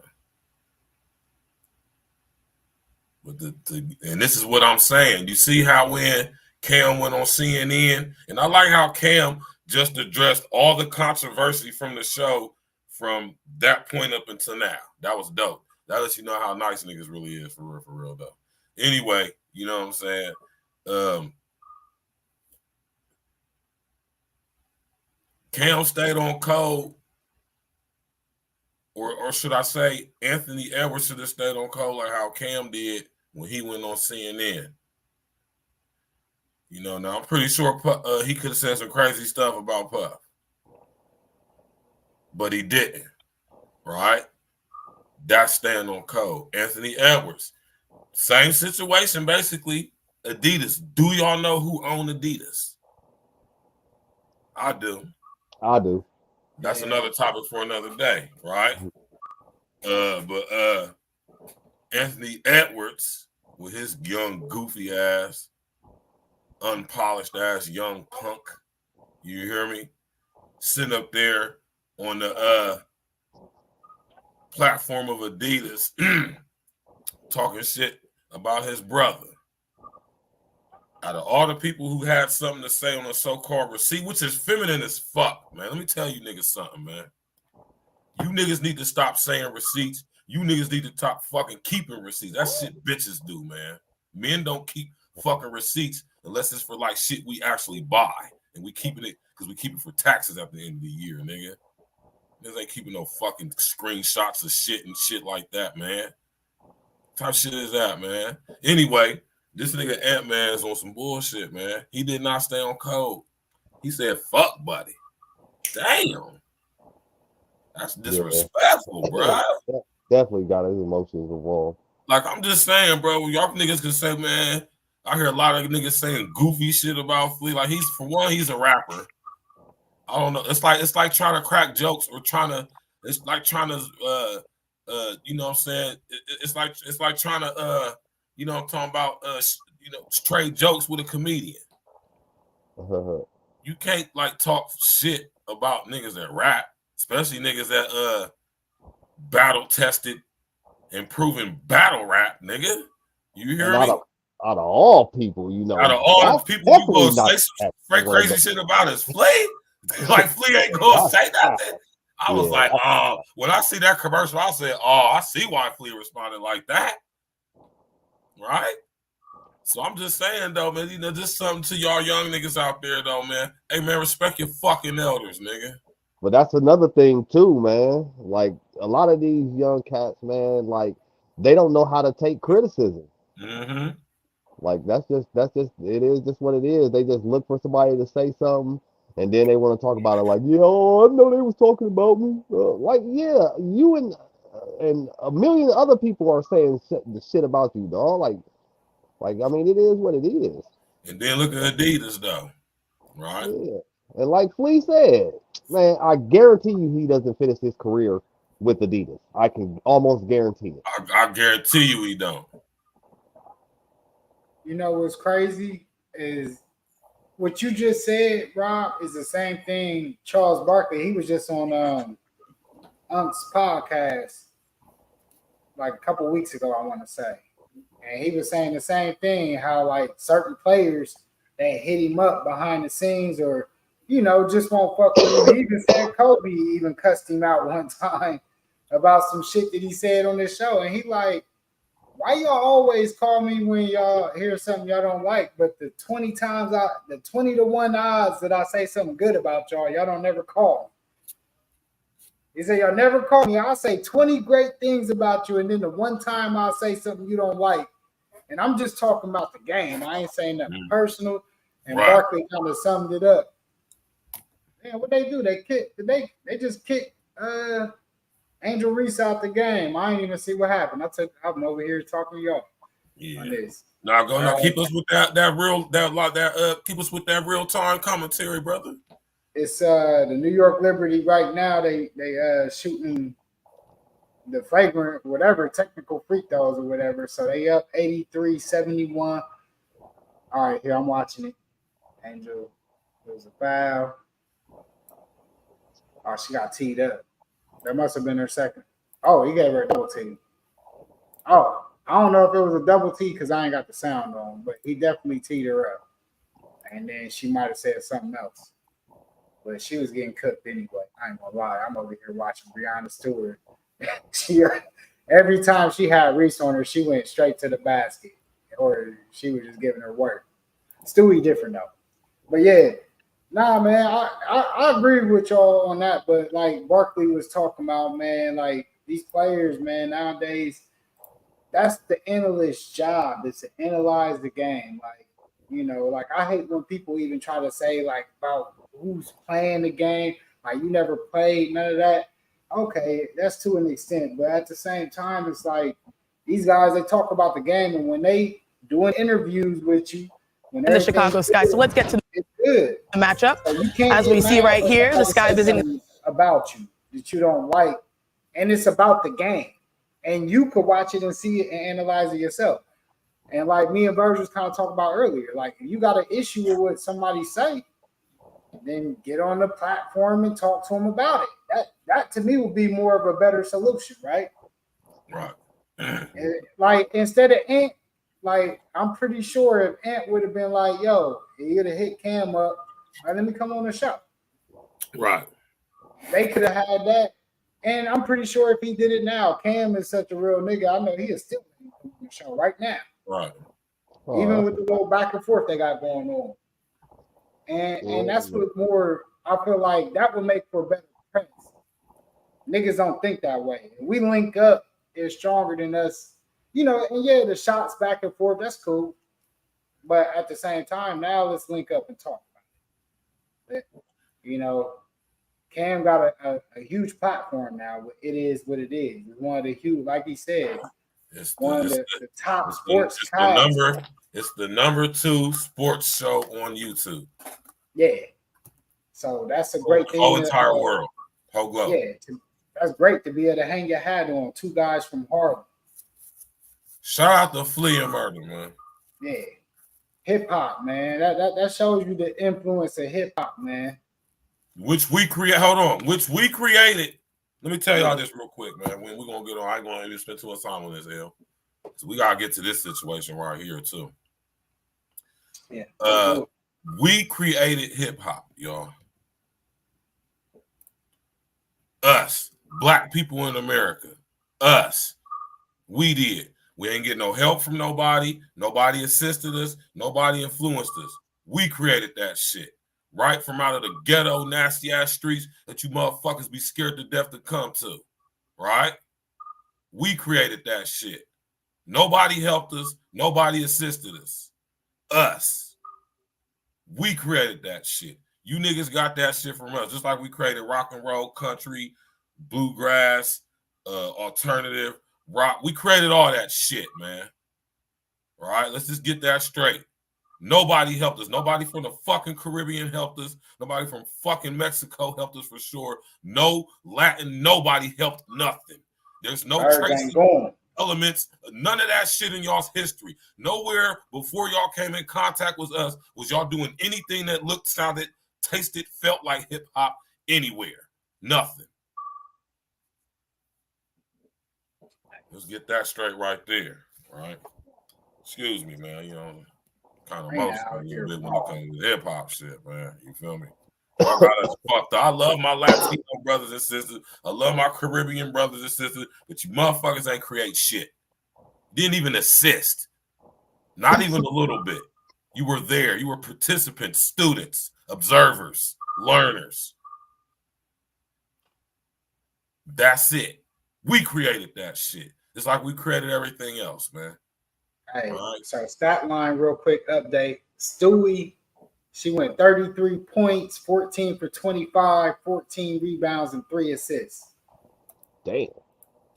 But and this is what I'm saying. You see how when Cam went on CNN, and I like how Cam just addressed all the controversy from the show from that point up until now. That was dope. That lets you know how nice niggas really is for real though. Anyway, you know what I'm saying? Cam stayed on code, or should I say Anthony Edwards should have stayed on code like how Cam did when he went on CNN. You know, now I'm pretty sure he could have said some crazy stuff about Puff. But he didn't, right? That's staying on code. Anthony Edwards, same situation, basically. Adidas. Do y'all know who owned Adidas? I do. I do. That's another topic for another day, right? But Anthony Edwards, with his young, goofy ass, unpolished ass young punk, you hear me? Sitting up there on the platform of Adidas talking shit about his brother. Out of all the people who had something to say on a so-called receipt, which is feminine as fuck, man. Let me tell you niggas something, man. You niggas need to stop saying receipts. You niggas need to stop fucking keeping receipts. That shit bitches do, man. Men don't keep fucking receipts unless it's for like shit we actually buy. And we keeping it because we keep it for taxes at the end of the year, nigga. Niggas ain't keeping no fucking screenshots of shit and shit like that, man. type shit is that, man? Anyway, this nigga Ant-Man is on some bullshit, man. He did not stay on code. He said, "Fuck, buddy." Damn, that's disrespectful, bro. Definitely got his emotions involved. Like, I'm just saying, bro, y'all niggas can say, man, I hear a lot of niggas saying goofy shit about Flea. Like, he's a rapper. I don't know. It's like trying to crack jokes or it's like trying to you know what I'm saying? It's like trying to you know what I'm talking about, you know, trade jokes with a comedian. You can't like talk shit about niggas that rap, especially niggas that battle tested and proven battle rap, nigga. You hear me? Out of all people, you know, out of all the people you gonna say some crazy shit about is Flea. Like Flea ain't gonna say nothing. I was like, oh, when I see that commercial, I said, oh, I see why Flea responded like that. Right? So I'm just saying though, man, you know, just something to y'all young niggas out there though, man. Hey man, respect your fucking elders, nigga. But that's another thing too, man. Like a lot of these young cats, man, like they don't know how to take criticism. Mm-hmm. Like that's just it is just what it is. They just look for somebody to say something, and then they want to talk about it. Like, I know they was talking about me. Like, yeah, you and a million other people are saying the shit about you, dog. Like I mean, it is what it is. And then look at Adidas though, right? Yeah, and like Flea said, man, I guarantee you he doesn't finish his career with Adidas. I can almost guarantee it. I guarantee you he don't. You know what's crazy is what you just said, Rob, is the same thing. Charles Barkley, he was just on Unc's podcast like a couple weeks ago, I want to say. And he was saying the same thing, how like certain players that hit him up behind the scenes or, you know, just won't fuck with him. He even said Kobe even cussed him out one time about some shit that he said on this show. And he like, why y'all always call me when y'all hear something y'all don't like? But the 20 to 1 odds that I say something good about y'all don't never call. He said, y'all never call me. I'll say 20 great things about you, and then the one time I'll say something you don't like. And I'm just talking about the game. I ain't saying nothing personal. And Barkley kind of summed it up. Man, what they do? They just kicked Angel Reese out the game. I ain't even see what happened. I'm over here talking to y'all. Yeah. On this. Now keep us with keep us with that real time commentary, brother. It's the New York Liberty right now. They shooting the flagrant whatever technical free throws or whatever. So they up 83-71. All right, here I'm watching it. Angel, there's a foul. Oh, she got teed up. That must have been her second. Oh, he gave her a double tee. Oh, I don't know if it was a double tee because I ain't got the sound on, but he definitely teed her up. And then she might have said something else. But she was getting cooked anyway. I ain't gonna lie. I'm over here watching Breonna Stewart. Every time she had Reese on her, she went straight to the basket. Or she was just giving her work. Stewie different though. But yeah, nah, man, I agree with y'all on that. But like Barkley was talking about, man, like these players, man, nowadays, that's the analyst's job, is to analyze the game. Like, you know, like I hate when people even try to say like about who's playing the game. Like you never played, none of that. Okay, that's to an extent. But at the same time, it's like these guys, they talk about the game, and when they doing interviews with you, when the Chicago Sky. So let's get to the matchup. So as we see right here, the Sky visiting about you that you don't like, and it's about the game. And you could watch it and see it and analyze it yourself. And like me and Verge was kind of talking about earlier, like if you got an issue with what somebody say, then get on the platform and talk to them about it. That to me would be more of a better solution, right? Right. And, like instead of Ant, like I'm pretty sure if Ant would have been like, yo, he would have hit Cam up, all right, let me come on the show. Right. They could have had that. And I'm pretty sure if he did it now, Cam is such a real nigga. I know he is still on the show right now. Right. Even with the little back and forth they got going on. And that's what more, I feel like that would make for better press. Niggas don't think that way. If we link up, they're stronger than us you know, and yeah, the shots back and forth, that's cool. But at the same time, now let's link up and talk about it. You know, Cam got a huge platform now. It is what it is. It's one of the huge, like he said, one of the top sports casts. It's the number 2 sports show on YouTube. Yeah. So that's a great thing. Whole entire world. Whole globe. Yeah. That's great to be able to hang your hat on 2 guys from Harlem. Shout out to Flea and Murder, man. Yeah. Hip hop, man. That shows you the influence of hip hop, man. Which we created. Let me tell y'all this real quick, man. When we're gonna get on, I ain't gonna even spend too much time on this, L. So we gotta get to this situation right here too. Yeah. We created hip hop, y'all. Us, black people in America. Us. We did. We ain't get no help from nobody. Nobody assisted us. Nobody influenced us. We created that shit. Right from out of the ghetto, nasty ass streets that you motherfuckers be scared to death to come to. Right? We created that shit. Nobody helped us. Nobody assisted us. Us. We created that shit. You niggas got that shit from us. Just like we created rock and roll, country, bluegrass, alternative, rock. We created all that shit, man. All right? Let's just get that straight. Nobody helped us. Nobody from the fucking Caribbean helped us. Nobody from fucking Mexico helped us for sure. No Latin, nobody helped nothing. There's no trace elements, none of that shit in y'all's history. Nowhere before y'all came in contact with us was y'all doing anything that looked, sounded, tasted, felt like hip hop anywhere. Nothing. Let's get that straight right there. Right? Excuse me, man. You know, kind of emotional a little bit when it comes to hip hop shit, man. You feel me? I love my Latino brothers and sisters. I love my Caribbean brothers and sisters, but you motherfuckers ain't create shit. Didn't even assist. Not even a little bit. You were there. You were participants, students, observers, learners. That's it. We created that shit. It's like we created everything else, man. Hey, so stat line, real quick update. Stewie, she went 33 points, 14 for 25, 14 rebounds, and 3 assists. Damn.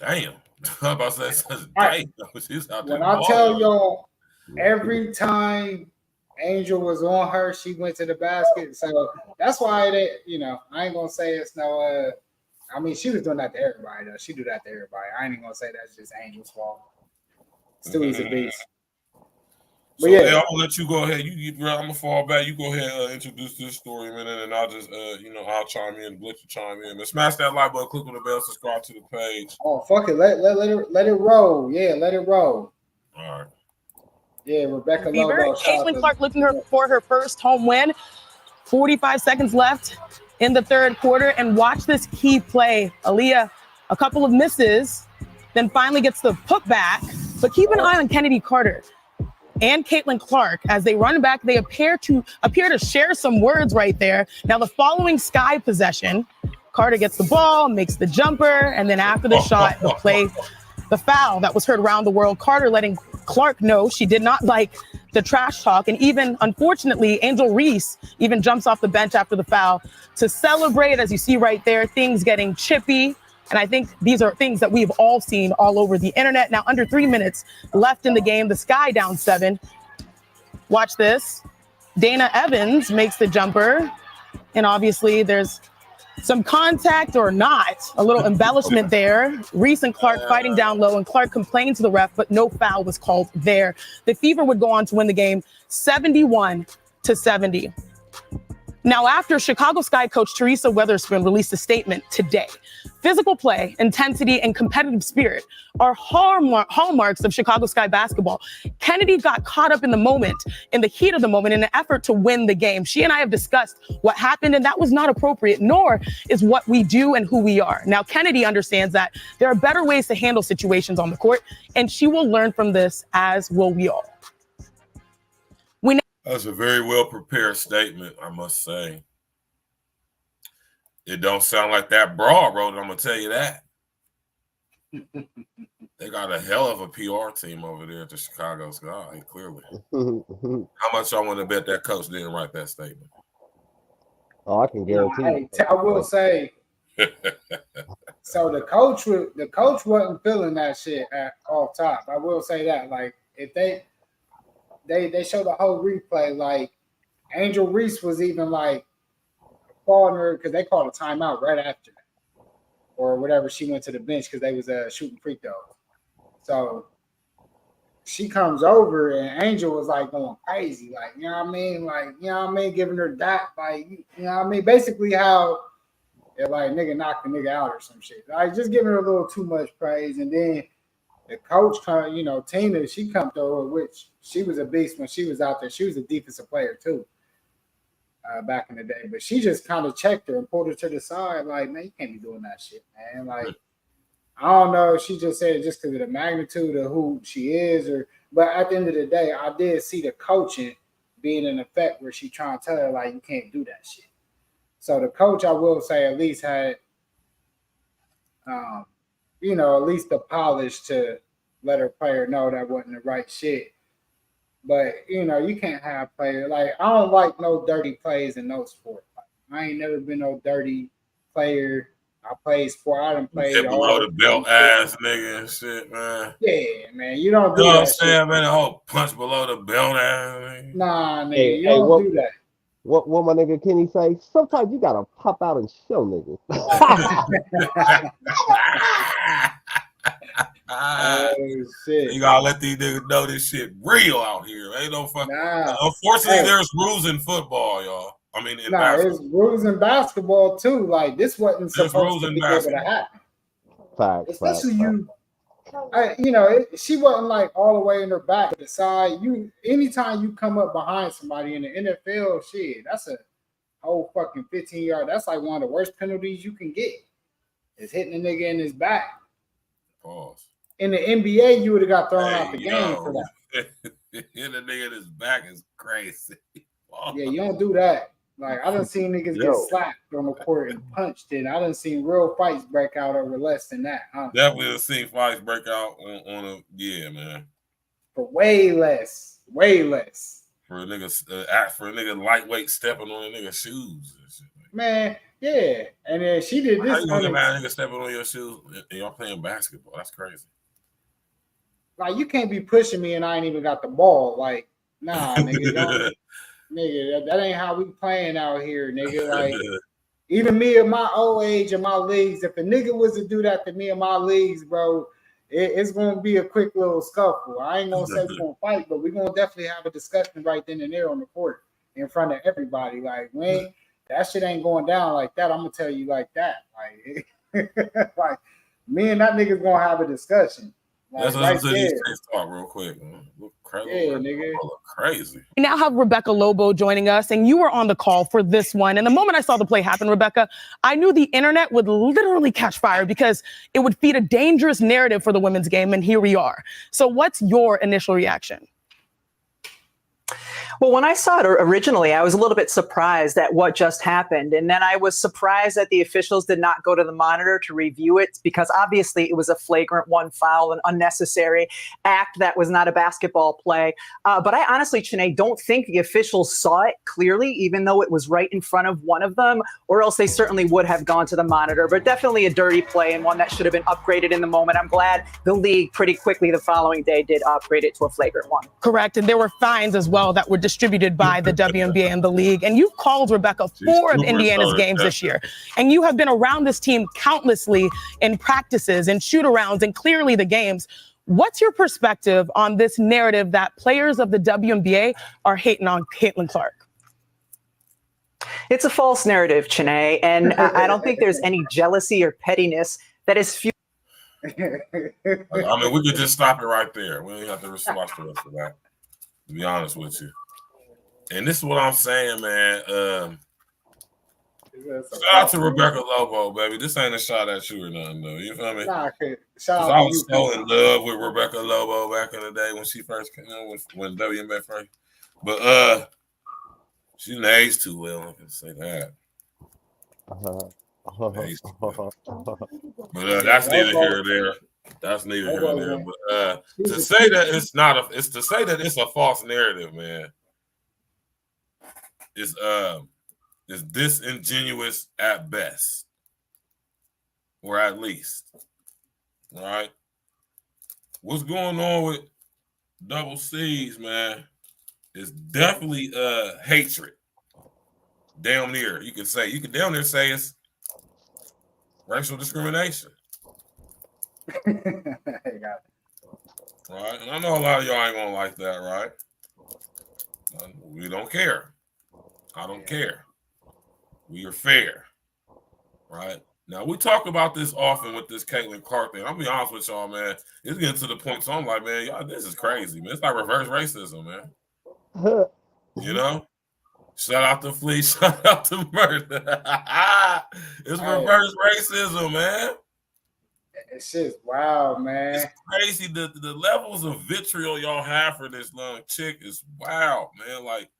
I'm about to say, damn. She's out there. When I tell y'all, every time Angel was on her, she went to the basket. So that's why they, you know, I ain't gonna say it's no. I mean, she was doing that to everybody though. She do that to everybody. I ain't even gonna say that's just Angel's fault. Stewie's a beast. So yeah, I'm gonna let you go ahead. I'm gonna fall back. You go ahead, introduce this story a minute, and I'll just, I'll chime in, let you chime in. And smash that like button, click on the bell, subscribe to the page. Oh fuck it, let it roll. Yeah, let it roll. All right. Yeah, Rebecca Lobo. Caitlin Clark looking for her first home win. 45 seconds left in the third quarter, and watch this key play. Aaliyah, a couple of misses, then finally gets the putback. But keep an eye on Kennedy Carter and Caitlin Clark as they run back. They appear to share some words right there. Now the following Sky possession, Carter gets the ball, makes the jumper, and then after the shot, the foul that was heard around the world. Carter letting Clark know she did not like the trash talk, and even unfortunately, Angel Reese even jumps off the bench after the foul to celebrate. As you see right there, things getting chippy. And I think these are things that we've all seen all over the internet. Now, under 3 minutes left in the game, the Sky down 7. Watch this. Dana Evans makes the jumper. And obviously there's some contact or not, a little embellishment there. Reese and Clark fighting down low, and Clark complained to the ref, but no foul was called there. The Fever would go on to win the game 71-70. Now, after Chicago Sky coach Teresa Weatherspoon released a statement today, physical play, intensity, and competitive spirit are hallmarks of Chicago Sky basketball. Kennedy got caught up in the moment, in the heat of the moment, in an effort to win the game. She and I have discussed what happened, and that was not appropriate, nor is what we do and who we are. Now, Kennedy understands that there are better ways to handle situations on the court, and she will learn from this, as will we all. That's a very well prepared statement, I must say. It don't sound like that broad wrote it, I'm gonna tell you that. They got a hell of a PR team over there at the Chicago Sky, clearly. How much y'all want to bet that coach didn't write that statement? Oh, I can guarantee you. Hey, I will say. So the coach wasn't feeling that shit off top. I will say that. Like if they show the whole replay, like Angel Reese was even like calling her because they called a timeout right after that, or whatever. She went to the bench because they was shooting free throws. So she comes over and Angel was like going crazy, like, you know what I mean? Like, you know what I mean? Giving her that, like, you know what I mean? Basically how it like nigga knocked the nigga out or some shit. Like just giving her a little too much praise. And then the coach, you know, Tina, she come through, which she was a beast when she was out there. She was a defensive player too, back in the day. But she just kind of checked her and pulled her to the side, like, man, you can't be doing that shit, man. Like, I don't know. She just said it just because of the magnitude of who she is, but at the end of the day, I did see the coaching being an effect where she trying to tell her like you can't do that shit. So the coach, I will say, at least had, you know, at least the polish to let her player know that wasn't the right shit. But you know, you can't have players like I don't like no dirty plays in no sport. Like, I ain't never been no dirty player. I played sport. I done played Hit all below the belt ass nigga and shit, man. Yeah, man. You don't do you know that what I'm saying, shit. man? The whole punch below the belt ass nigga. Nah, nigga, Hey, you don't do that. What my nigga Kenny say? Sometimes you gotta pop out and show niggas. Oh shit! You gotta let these niggas know this shit real out here. Ain't no fucking. Nah. Unfortunately, Hey. there's rules in football, y'all. I mean, in Nah, basketball. there's rules in basketball too. Like this wasn't There's supposed rules to in be able to basketball. happen. Facts. Especially you. You know, she wasn't like all the way in her back to the side. You, anytime you come up behind somebody in the NFL, shit, that's a whole fucking 15-yard. That's like one of the worst penalties you can get. Is hitting a nigga in his back. Pause. In the NBA, you would have got thrown out the game for that. Hitting a nigga in his back is crazy. Yeah, you don't do that. Like I done seen niggas get slapped on the court and punched, and I done seen real fights break out over less than that. Definitely have seen fights break out on a man. For way less. For a nigga lightweight stepping on a nigga's shoes and shit. Man, yeah. And then she did this. How you gonna get mad at a nigga stepping on your shoes and y'all playing basketball? That's crazy. Like you can't be pushing me and I ain't even got the ball. Like, nah, nigga, nigga, that ain't how we playing out here, nigga. Like, even me at my old age in my leagues, if a nigga was to do that to me in my leagues, bro, it's gonna be a quick little scuffle. I ain't gonna say we're gonna fight, but we're gonna definitely have a discussion right then and there on the court in front of everybody. Like, when that shit ain't going down like that, I'm gonna tell you like that. Like, like me and that nigga's gonna have a discussion. Like, Let's listen to these things talk real quick. Yeah, nigga. Crazy. We now have Rebecca Lobo joining us, and you were on the call for this one. And the moment I saw the play happen, Rebecca, I knew the internet would literally catch fire because it would feed a dangerous narrative for the women's game, and here we are. So what's your initial reaction? Well, when I saw it originally, I was a little bit surprised at what just happened. And then I was surprised that the officials did not go to the monitor to review it because obviously it was a flagrant one foul, an unnecessary act that was not a basketball play. But I honestly, Chene, don't think the officials saw it clearly, even though it was right in front of one of them, or else they certainly would have gone to the monitor. But definitely a dirty play and one that should have been upgraded in the moment. I'm glad the league pretty quickly the following day did upgrade it to a flagrant one. Correct. And there were fines as well that were distributed by the WNBA and the league. And you've called, Rebecca, 4 of Indiana's games this year. And you have been around this team countlessly in practices and shoot-arounds and clearly the games. What's your perspective on this narrative that players of the WNBA are hating on Caitlin Clark? It's a false narrative, Chene, and I don't think there's any jealousy or pettiness that is fueled. I mean, we could just stop it right there. We don't have to watch the rest of that, to be honest with you. And this is what I'm saying, man. Shout out to Rebecca Lobo, baby. This ain't a shot at you or nothing, though. You feel me? Nah, Because I was so in love with Rebecca Lobo back in the day when she first came, when WNBA first. But she didn't age too well. I can say that. But that's neither here or there. That's neither That here nor there. wasn't- But She's to a say cute- that it's not a, it's to say that it's a false narrative, man. Is disingenuous at best, or at least. All right. What's going on with double C's, man? Is definitely hatred. Damn near. You can damn near say it's racial discrimination. Right? And I know a lot of y'all ain't gonna like that, right? We don't care. I don't care. We are fair. Right? Now we talk about this often with this Caitlin Clark thing. I'll be honest with y'all, man. It's getting to the point, so I'm like, man, y'all, this is crazy, man. It's like reverse racism, man. You know? Shout out to Flea, shout out to Murder. It's reverse racism, man. It's just wow, man. It's crazy. The levels of vitriol y'all have for this little chick is wow, man. Like,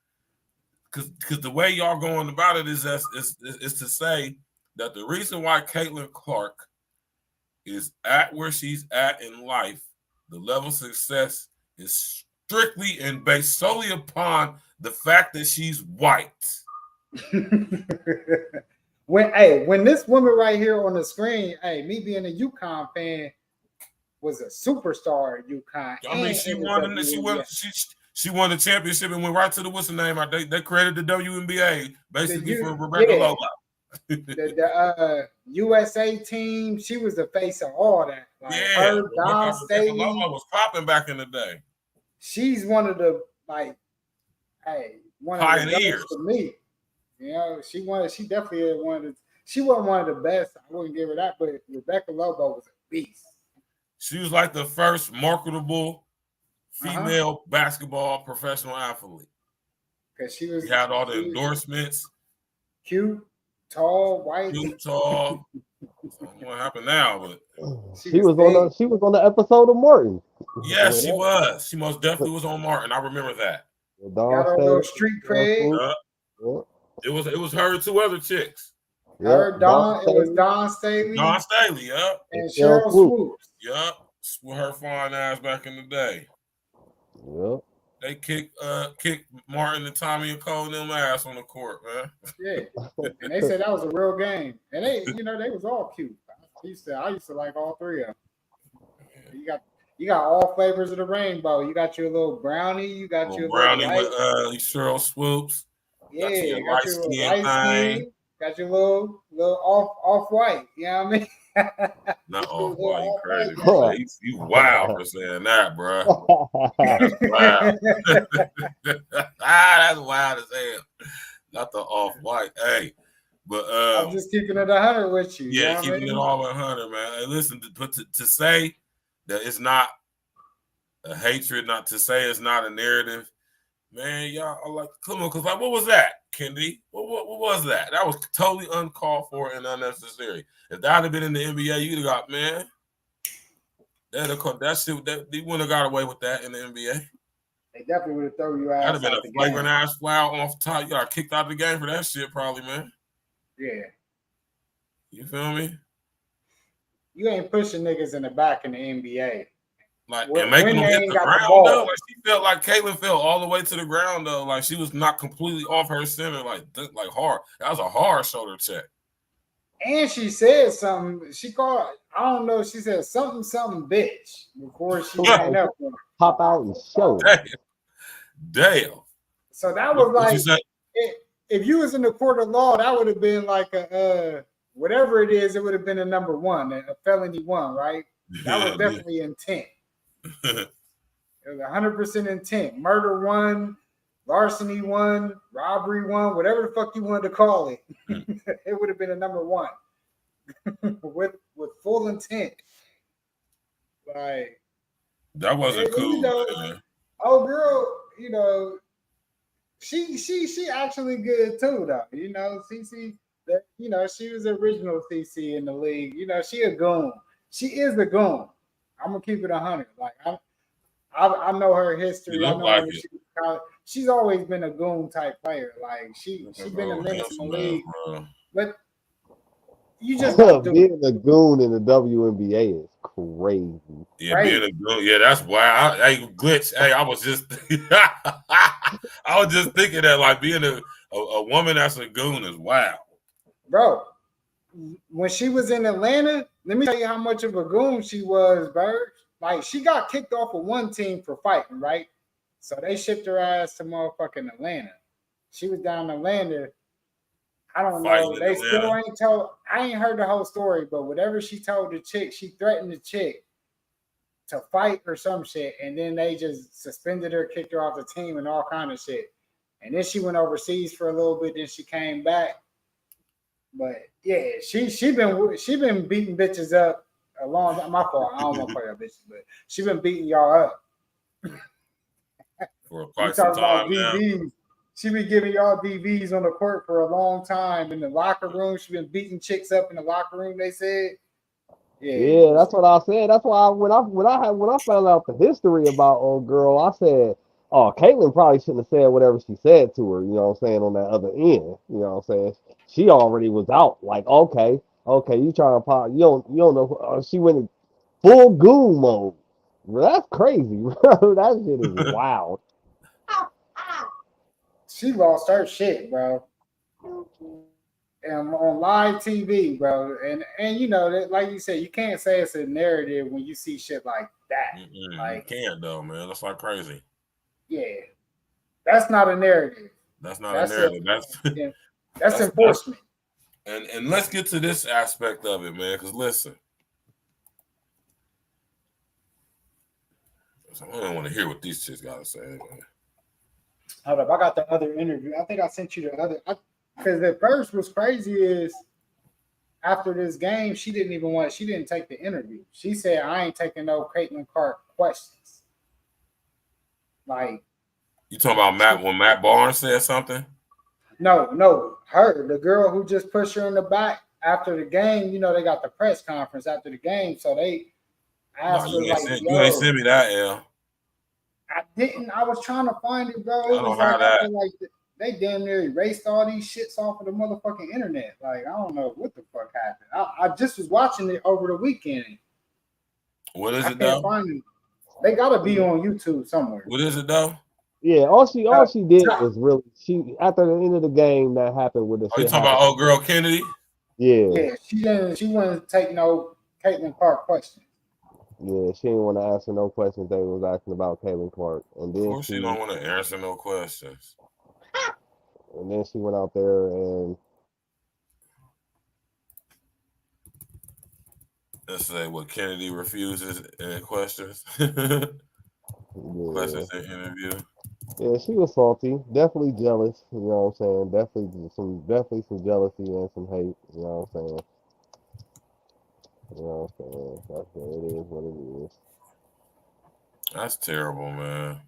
cause the way y'all going about it is to say that the reason why Caitlin Clark is at where she's at in life, the level of success is strictly and based solely upon the fact that she's white. When this woman right here on the screen, me being a UConn fan, was a superstar at UConn. I mean, she won the championship and went right to the what's the name? They created the WNBA basically for Rebecca Lobo. The USA team, she was the face of all that. Like her, Don Staley, Lobo was popping back in the day. She's one of the one of pioneers the for me. You know, she definitely one of the. She wasn't one of the best. I wouldn't give her that, but Rebecca Lobo was a beast. She was like the first marketable female basketball professional athlete. Because she had all the endorsements. Cute, tall, white. Cute, tall. What happened now? But she was on the episode of Martin. Yes, she was. She most definitely was on Martin. I remember that. Got on those street cred. It was her and two other chicks. It was Don Staley. Don Staley, yep. And Cheryl Swoops. Yep. With her fine ass back in the day. Yep. They kicked Martin and Tommy and Cole and them ass on the court, man. Yeah. And they said that was a real game. And they was all cute. I used to like all three of them. You got all flavors of the rainbow. You got your little brownie. You got your brownie little with Cheryl Swoops. Yeah, got your little light skin. Got your little off white. You know what I mean? Not off white, you crazy. Bro. You wild for saying that, bro. That's wild. That's wild as hell. Not the off white. Hey, but I'm just keeping it 100 with you. Yeah, you know keeping it all 100, man. Hey, listen, but to say that it's not a hatred, not to say it's not a narrative, man, y'all are like, come on, because like, what was that, Kendi? What was that? That was totally uncalled for and unnecessary. If that had been in the NBA, you'd have got, man, that shit, they wouldn't have got away with that in the NBA. They definitely would have thrown you out. That'd have been a flagrant ass foul off top. You got kicked out of the game for that shit, probably, man. Yeah. You feel me? You ain't pushing niggas in the back in the NBA. Like, and making them hit the ground, though. Like, she felt like Caitlin fell all the way to the ground, though. Like, she was not completely off her center, like hard. That was a hard shoulder check. And she said something. She called, I don't know, she said something bitch before she ran up. Pop out and show. Damn. So that was like, if you was in the court of law, that would have been like a whatever it is, it would have been a number one, a felony one, right? That was definitely intent. It was 100% intent. Murder one, larceny one, robbery one, whatever the fuck you wanted to call it. It would have been a number one with full intent. Like that wasn't cool. Man. Oh, girl, she actually good too, though. CC, she was the original CC in the league. She a goon. She is a goon. I'm gonna keep it 100. Like I know her history. I know like she's always been a goon type player. Like she's been a minute in the league, but you just being a goon in the WNBA is crazy. Yeah, being a goon. Yeah, that's why. Hey, Glitch. Hey, I was just thinking that like being a woman that's a goon is wild. Bro, when she was in Atlanta, let me tell you how much of a goon she was, Bird. Like, she got kicked off of one team for fighting, right? So they shipped her ass to motherfucking Atlanta. She was down in Atlanta. I don't know. They still ain't told. I ain't heard the whole story, but whatever she told the chick, she threatened the chick to fight or some shit, and then they just suspended her, kicked her off the team, and all kind of shit. And then she went overseas for a little bit. Then she came back. But yeah, she been beating bitches up a long time. My fault. I don't want to call y'all bitches, but she been beating y'all up for quite some time now. DVs. She been giving y'all DVs on the court for a long time. In the locker room, she been beating chicks up in the locker room. They said, Yeah, that's what I said. That's why when I found out the history about old girl, I said, "Oh, Caitlyn probably shouldn't have said whatever she said to her." You know what I'm saying, on that other end. You know what I'm saying? She already was out. Like, okay, you trying to pop? You don't know? She went in full goon mode. Bro, that's crazy, bro. That shit is wild. She lost her shit, bro. And on live TV, bro, and you know that, like you said, you can't say it's a narrative when you see shit like that. Like, you can't though, man. That's like crazy. Yeah, that's not a narrative. That's not a narrative. That's enforcement. And let's get to this aspect of it, man. Because listen, I don't want to hear what these chicks got to say. Man. Hold up, I got the other interview. I think I sent you the other. Because the first was crazy is after this game, she didn't take the interview. She said, I ain't taking no Caitlin Clark questions. Like, you talking about when Matt Barnes said something? No, her, the girl who just pushed her in the back after the game. You know, they got the press conference after the game, so they asked her like, you ain't send me that, L. I didn't. I was trying to find it, bro. It was like I feel like they damn near erased all these shits off of the motherfucking internet. Like, I don't know what the fuck happened. I just was watching it over the weekend. What is it though? Find it. They gotta be on YouTube somewhere. What is it though? Yeah, all she did was she after the end of the game that happened with the shit. You talking about old girl Kennedy? Yeah. Yeah, she wouldn't take no Caitlin Clark questions. Yeah, she didn't want to answer no questions they was asking about Caitlin Clark. And then of course she don't want to answer no questions. And then she went out there and let's say what Kennedy refuses in questions. Questions in interview. Yeah, she was salty, definitely jealous. You know what I'm saying? Definitely some jealousy and some hate. You know what I'm saying? That's what it is. What it is. That's terrible, man.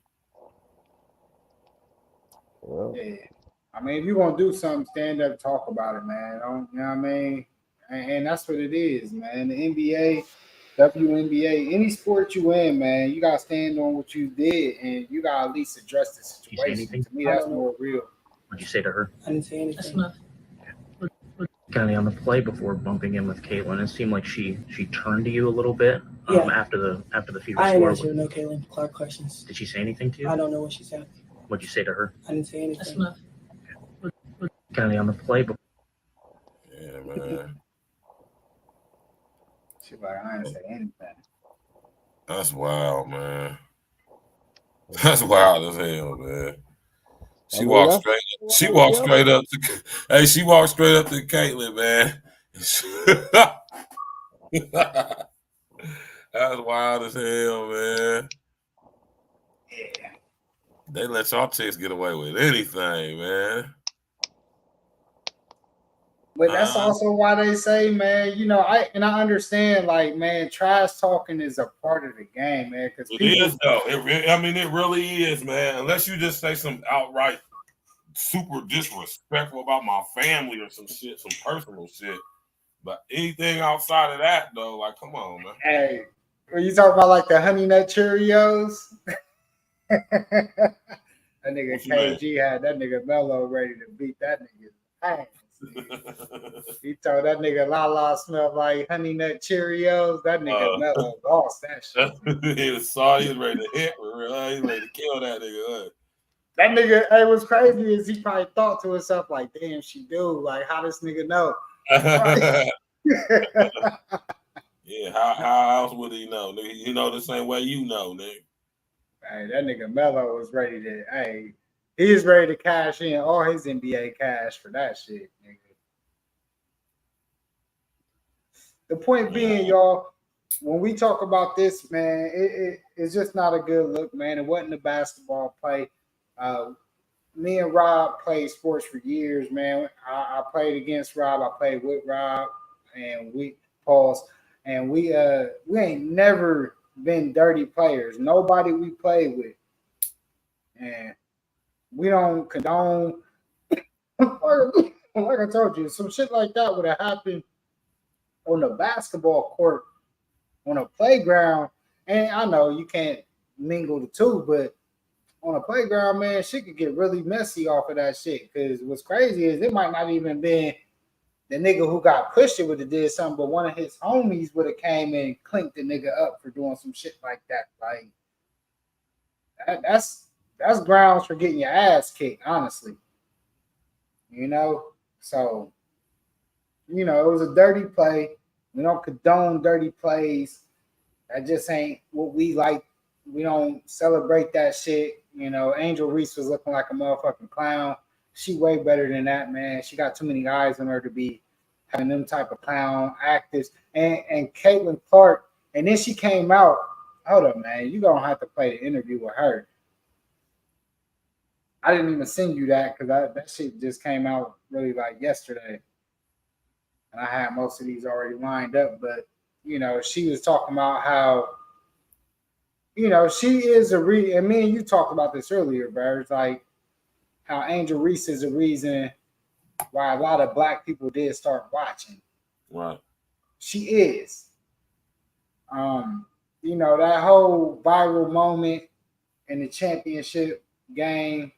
Well, yeah. I mean, if you're gonna do something, stand up, talk about it, man. You know what I mean? And that's what it is, man. The NBA, WNBA, any sport you in, man, you gotta stand on what you did, and you gotta at least address the situation. To me, that's more real. What'd you say to her? I didn't say anything. Kind of on the play before bumping in with Caitlin, it seemed like she turned to you a little bit after the Fever I score. didn't answer no Caitlin Clark questions. Did she say anything to you? I don't know what she said. What'd you say to her? I didn't say anything. Kind of on the play before. Yeah, man. She's like, I didn't say anything. That's wild, man. That's wild as hell, man. She walked straight up to Caitlin, man. That's wild as hell, man. Yeah. They let y'all chicks get away with anything, man. But that's also why they say, man, you know, I understand, like, man, trash talking is a part of the game, man. Because it is, though. It really is, man. Unless you just say some outright super disrespectful about my family or some shit, some personal shit. But anything outside of that, though, like, come on, man. Hey, when you talk about like the Honey Nut Cheerios, that nigga KG had that nigga Mello ready to beat that nigga's ass. He told that nigga Lala smelled like Honey Nut Cheerios. That nigga Mello lost that shit. He was sorry. He was ready to hit for real. He was ready to kill that nigga. That nigga, hey, what's crazy is he probably thought to himself, like, damn, she do. Like, how this nigga know? Yeah, how else would he know? He know the same way you know, nigga. Hey, that nigga Mello was ready to, hey, he was ready to cash in all his NBA cash for that shit, nigga. The point being, y'all, when we talk about this, man, it's just not a good look, man. It wasn't a basketball play. Me and Rob played sports for years, man. I played against Rob. I played with Rob, and we ain't never been dirty players. Nobody we played with, and we don't condone. Like I told you, some shit like that would have happened on the basketball court, on a playground. And I know you can't mingle the two, but on a playground, man, shit could get really messy off of that shit. Because what's crazy is it might not even been the nigga who got pushed it would have did something, but one of his homies would have came and clinked the nigga up for doing some shit like that. Like that's grounds for getting your ass kicked, honestly. You know, so it was a dirty play. We don't condone dirty plays. That just ain't what we like. We don't celebrate that shit. Angel Reese was looking like a motherfucking clown. She way better than that, man. She got too many eyes on her to be having them type of clown actors. And Caitlin Clark, and then she came out. Hold up, man. You gonna have to play the interview with her. I didn't even send you that because that shit just came out really like yesterday. And I had most of these already lined up, but she was talking about how she is and me and you talked about this earlier, bro. It's like how Angel Reese is a reason why a lot of black people did start watching. Right. She is. That whole viral moment in the championship game,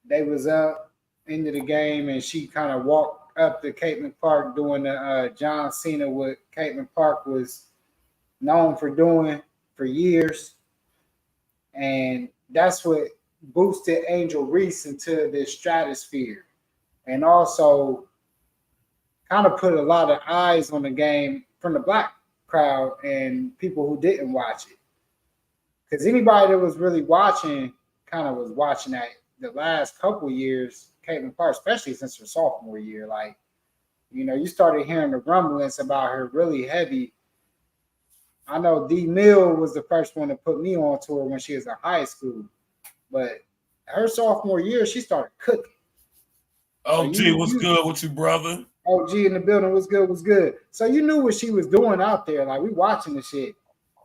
they was up into the game and she kind of walked up to Caitlin Clark doing the John Cena, what Caitlin Clark was known for doing for years. And that's what boosted Angel Reese into the stratosphere. And also kind of put a lot of eyes on the game from the black crowd and people who didn't watch it. Because anybody that was really watching kind of was watching that the last couple years, Caitlin Clark, especially since her sophomore year. Like, you started hearing the rumblings about her really heavy. I know D Mill was the first one to put me on to her when she was in high school. But her sophomore year, she started cooking. OG, what's good with you, brother? OG in the building, what's good. So you knew what she was doing out there. Like, we watching the shit.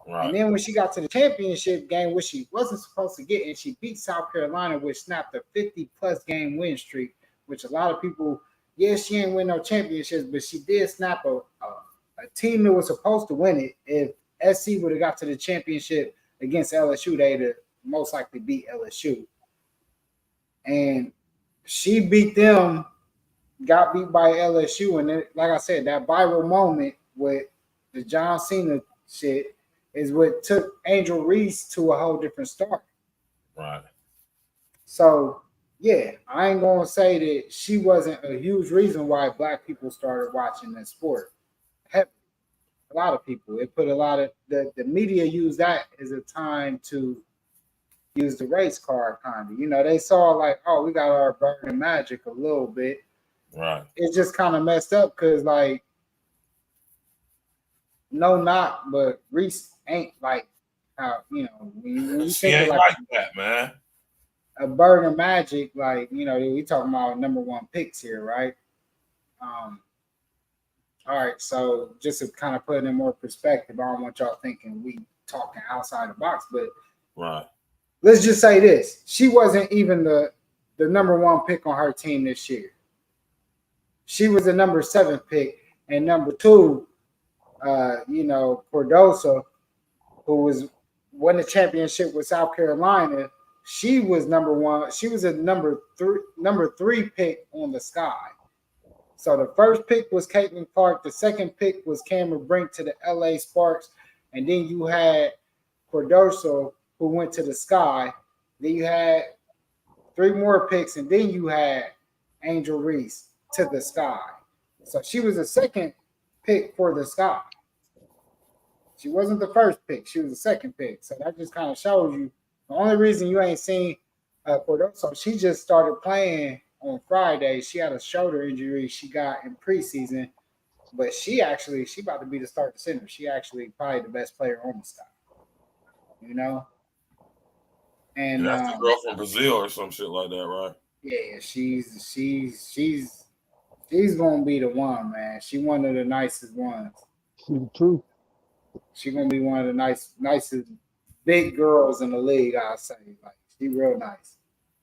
Right. And then when she got to the championship game, which she wasn't supposed to get, and she beat South Carolina, which snapped a 50-plus game win streak, which a lot of people, she ain't win no championships, but she did snap a team that was supposed to win it. If SC would have got to the championship against LSU, they'd have most likely beat LSU. And she beat them, got beat by LSU, and like I said, that viral moment with the John Cena shit is what took Angel Reese to a whole different start. Right. So, yeah, I ain't going to say that she wasn't a huge reason why black people started watching this sport. A lot of people. It put a lot of, the media used that as a time to use the race card, kind of. They saw like, oh, we got our Burning Magic a little bit. Right. It just kind of messed up because, like, no knock, but Reese ain't like how, when you she think ain't of like that, man. A Burning Magic, like, we talking about number one picks here, right? All right, so just to kind of put it in more perspective, I don't want y'all thinking we talking outside the box, but right. Let's just say this. She wasn't even the number one pick on her team this year. She was the number 7 pick, and number 2, Cordosa, who won the championship with South Carolina, she was number 1. She was a number 3 pick on the Sky. So the first pick was Caitlin Clark. The second pick was Cameron Brink to the LA Sparks. And then you had Cardoso, who went to the Sky. Then you had 3 more picks, and then you had Angel Reese to the Sky. So she was the second pick for the Sky. She wasn't the first pick. She was the second pick. So that just kind of shows you the only reason you ain't seen Cardoso, she just started playing on Friday. She had a shoulder injury she got in preseason, but she about to be the starting center. She actually probably the best player on the Sky. You know? And that's the girl from Brazil or some shit like that, right? Yeah, she's gonna be the one, man. She one of the nicest ones. She's the truth. She gonna be one of the nicest big girls in the league, I'll say. Like, she real nice.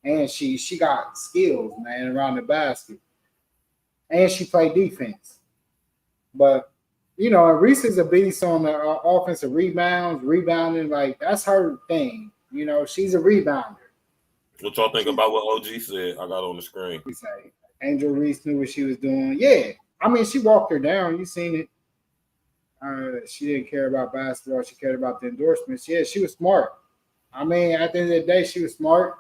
And she got skills, man, around the basket. And she played defense. But, you know, Reese is a beast on the offensive rebounding. Like, that's her thing. You know, she's a rebounder. What y'all think about what OG said? I got on the screen. Angel Reese knew what she was doing. Yeah. I mean, she walked her down. You seen it. She didn't care about basketball. She cared about the endorsements. Yeah, she was smart. I mean, at the end of the day, she was smart.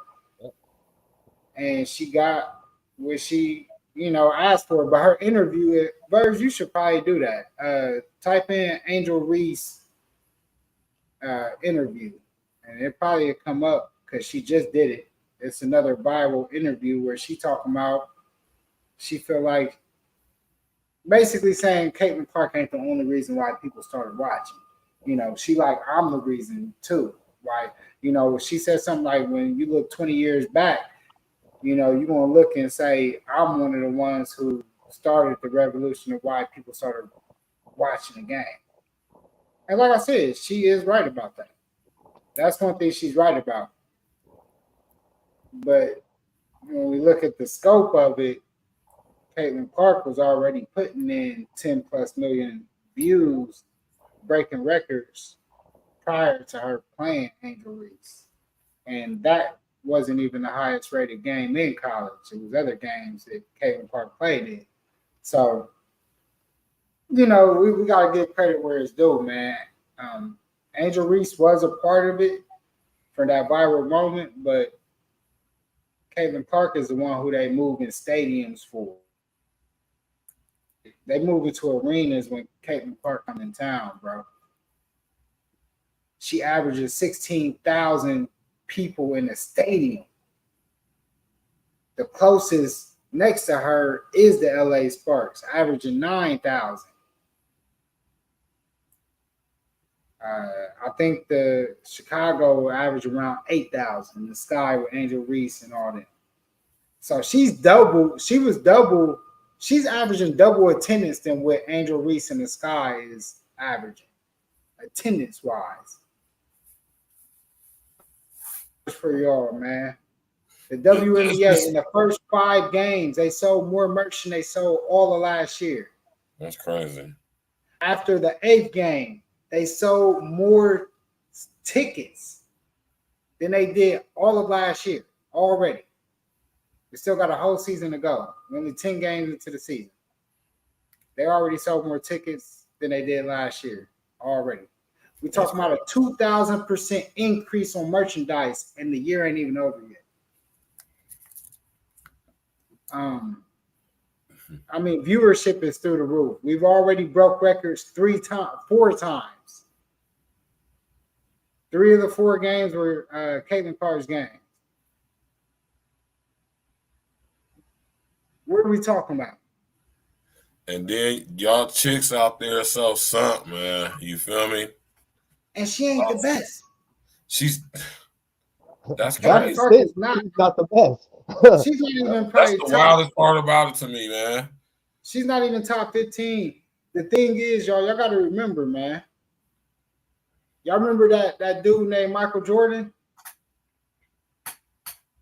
And she got what she, you know, asked for. But her interview, Verge, you should probably do that. Type in Angel Reese interview. And it probably will come up because she just did it. It's another viral interview where she talking about she feel like basically saying Caitlin Clark ain't the only reason why people started watching. You know, she like, I'm the reason too. Right? You know, she said something like, when you look 20 years back, you know, you're going to look and say, I'm one of the ones who started the revolution of why people started watching the game. And like I said, she is right about that. That's one thing she's right about. But when we look at the scope of it, Caitlin Clark was already putting in 10 plus million views, breaking records prior to her playing Angel Reese. And that wasn't even the highest rated game in college. It was other games that Caitlin Clark played in. So, you know, we got to give credit where it's due, man. Angel Reese was a part of it for that viral moment, but Caitlin Clark is the one who they move in stadiums for. They move into arenas when Caitlin Clark come in town, bro. She averages 16,000 people in the stadium. The closest next to her is the LA Sparks, averaging 9,000. I think the Chicago will average around 8,000. The Sky with Angel Reese and all that. So she's averaging double attendance than what Angel Reese in the Sky is averaging, attendance wise. For y'all, man. The WNBA in the first 5 games, they sold more merch than they sold all of last year. That's crazy. After the 8th game, they sold more tickets than they did all of last year already. We still got a whole season to go. We're only 10 games into the season. They already sold more tickets than they did last year already. We're talking about a 2,000% increase on merchandise, and the year ain't even over yet. I mean, viewership is through the roof. We've already broke records 4 times. 3 of the 4 games were Caitlin Clark's games. What are we talking about? And then y'all chicks out there sell something, man. You feel me? And she ain't the best. That's Caitlin Clark is not the best. She's not even probably the wildest part about it to me, man. She's not even top 15. The thing is, y'all got to remember, man. Y'all remember that dude named Michael Jordan?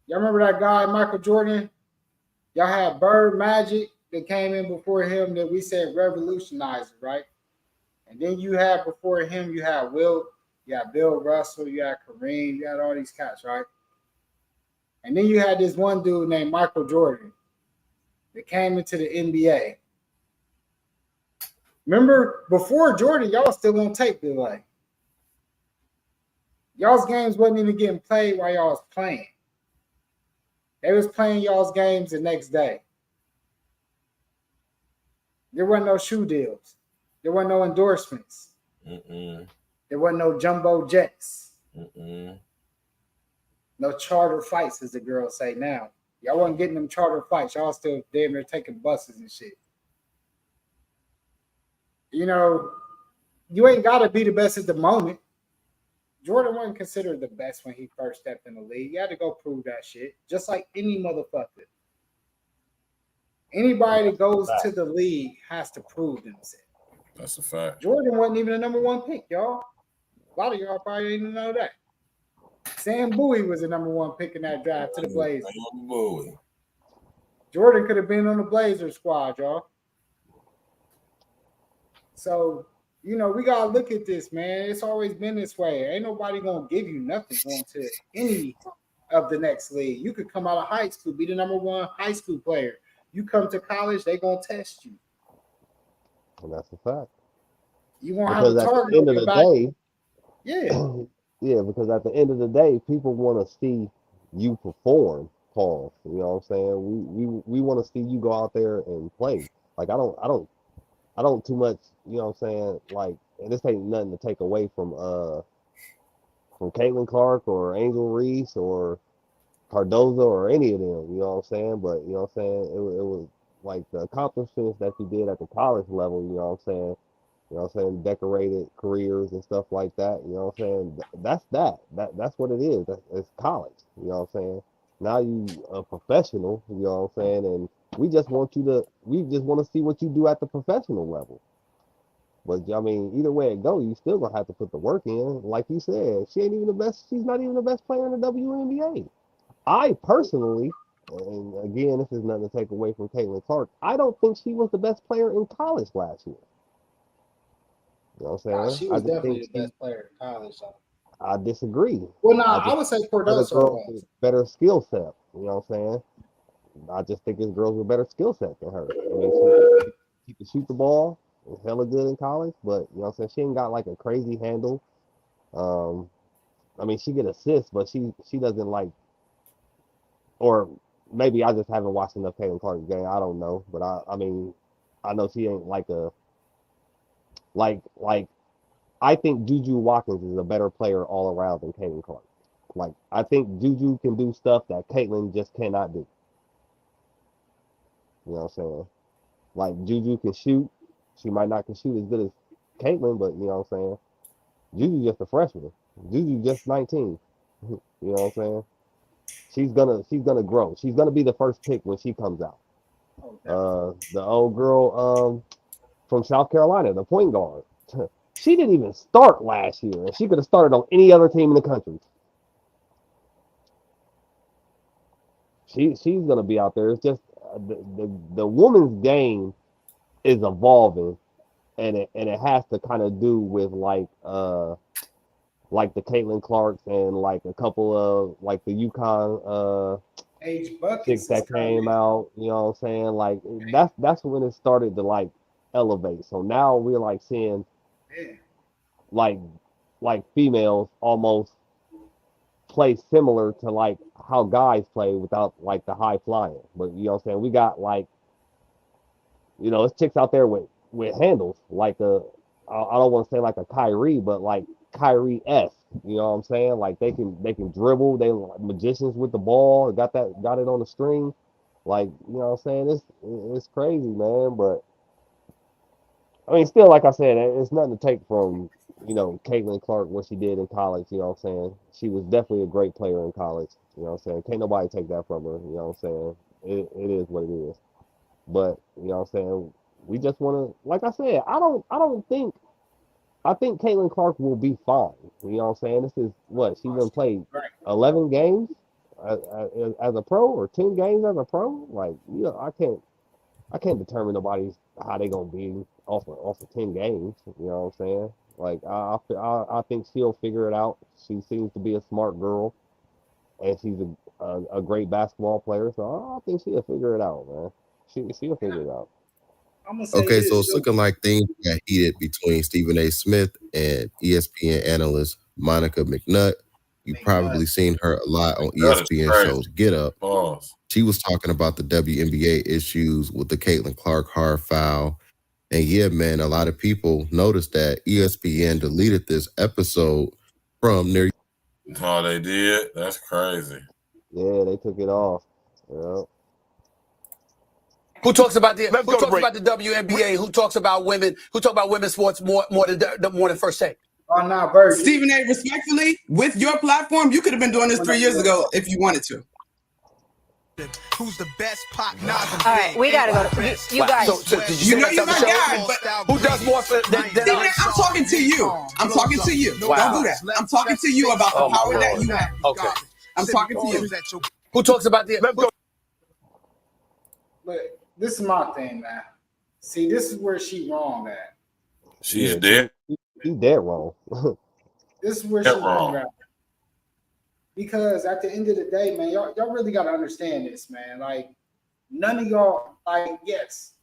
Y'all remember that guy, Michael Jordan? Y'all had Bird Magic that came in before him that we said revolutionized, right? And then you had before him, you had Wilt, you had Bill Russell, you had Kareem, you had all these cats, right? And then you had this one dude named Michael Jordan that came into the NBA. Remember, before Jordan, y'all still on tape delay. Y'all's games wasn't even getting played while y'all was playing. They was playing y'all's games the next day. There wasn't no shoe deals. There wasn't no endorsements. There wasn't no jumbo jets. No charter flights, as the girls say now. Y'all wasn't getting them charter flights. Y'all still damn near taking buses and shit. You know, you ain't got to be the best at the moment. Jordan wasn't considered the best when he first stepped in the league. You had to go prove that shit. Just like any motherfucker. Anybody that goes to the league has to prove themselves. That's a fact. Jordan wasn't even the #1 pick, y'all. A lot of y'all probably didn't know that. Sam Bowie was the #1 pick in that draft to the Blazers. Jordan could have been on the Blazers squad, y'all. So, you know, we gotta look at this, man. It's always been this way. Ain't nobody gonna give you nothing going to any of the next league. You could come out of high school, be the #1 high school player. You come to college, they gonna test you. And that's a fact. You won't have a Because at target the end on of your the back. day, Yeah. yeah, because at the end of the day, people want to see you perform, Paul. You know what I'm saying? We want to see you go out there and play. Like I don't too much, you know what I'm saying? Like, and this ain't nothing to take away from Caitlin Clark or Angel Reese or Cardozo or any of them, you know what I'm saying? But you know what I'm saying? It was like the accomplishments that you did at the college level, you know what I'm saying? You know what I'm saying? Decorated careers and stuff like that. You know what I'm saying? That's what it is. It's college. You know what I'm saying? Now you a professional, you know what I'm saying? And we just want to see what you do at the professional level. But I mean, either way it goes, you still gonna have to put the work in. Like you said, she's not even the best player in the WNBA. I personally, and again, this is nothing to take away from Caitlin Clark, I don't think she was the best player in college last year. You know what I'm saying? She I was just definitely think the best player in college. I disagree. Well, I I just would say other Cardoso girls was. with better skill set. You know what I'm saying? I just think there's girls with better skill set than her. I mean, she can shoot the ball, was hella good in college, but you know what I'm saying? She ain't got like a crazy handle. Um, I mean, she get assists, but she doesn't like, or maybe I just haven't watched enough Caitlin Clark game. I don't know, but I mean, I know she ain't like a like I think Juju Watkins is a better player all around than Caitlin Clark. Like I think Juju can do stuff that Caitlin just cannot do. You know what I'm saying? Like Juju can shoot. She might not can shoot as good as Caitlin, but you know what I'm saying? Juju just a freshman. Juju just 19. You know what I'm saying? She's gonna grow. She's gonna be the first pick when she comes out. The old girl from South Carolina, the point guard. She didn't even start last year, and she could have started on any other team in the country. She's gonna be out there. It's just the women's game is evolving, and it has to kind of do with like the Caitlin Clarks and like a couple of like the UConn Age chicks buckets is that coming. came out. You know what I'm saying? Like that's when it started to like elevate. So now we're like seeing Yeah. like females almost play similar to like how guys play without like the high flying. But you know what I'm saying? We got like, you know, it's chicks out there with handles like I don't want to say like a Kyrie, but like Kyrie-esque. You know what I'm saying? Like they can dribble, they like magicians with the ball, got it on the string. Like, you know what I'm saying? It's crazy, man, but I mean, still, like I said, it's nothing to take from, you know, Caitlin Clark, what she did in college, you know what I'm saying? She was definitely a great player in college, you know what I'm saying? Can't nobody take that from her, you know what I'm saying? It is what it is. But, you know what I'm saying? We just want to, like I said, I think Caitlin Clark will be fine. You know what I'm saying? This is what, she's been played 11 games as a pro or 10 games as a pro? Like, you know, I can't determine nobody's how they gonna be off of 10 games. You know what I'm saying? Like I think she'll figure it out. She seems to be a smart girl, and she's a great basketball player. So I think she'll figure it out, man. She'll figure it out. I'm gonna say Okay, this. so it's looking like things got heated between Stephen A. Smith and ESPN analyst Monica McNutt. You probably seen her a lot on That is ESPN crazy. shows Get Up. Pause. She was talking about the WNBA issues with the Caitlin Clark hard foul. And yeah, man, a lot of people noticed that ESPN deleted this episode from their. Oh, they did? That's crazy. Yeah, they took it off. Yeah. Who talks about the WNBA? Who talks about women? Who talk about women's sports more than First Take? Oh, no, Bert. Stephen A., respectfully, with your platform, you could have been doing this 3 years ago if you wanted to. Who's the best pop? All right, we gotta go. You guys. So did you know you're my guy, but who does more than Stephen A., I'm talking to you. I'm talking to you. Wow. Don't do that. I'm talking to you about the power that you have. Okay. I'm talking to you. Who talks about the? But this is my thing, man. See, this is where she wrong at. She is dead. He's dead wrong. This is where she wrong at. Because at the end of the day, man, y'all really got to understand this, man. Like, none of y'all, like, yes,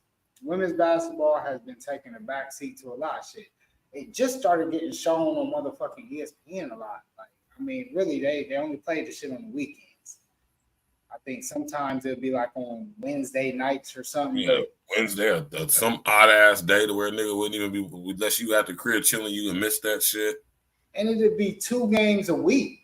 women's basketball has been taking a backseat to a lot of shit. It just started getting shown on motherfucking ESPN a lot. Like, I mean, really, they only played the shit on the weekends. I think sometimes it'll be like on Wednesday nights or something. Yeah, Wednesday or some odd ass day to where a nigga wouldn't even be unless you at the crib chilling, you and miss that shit. And it'd be 2 games a week.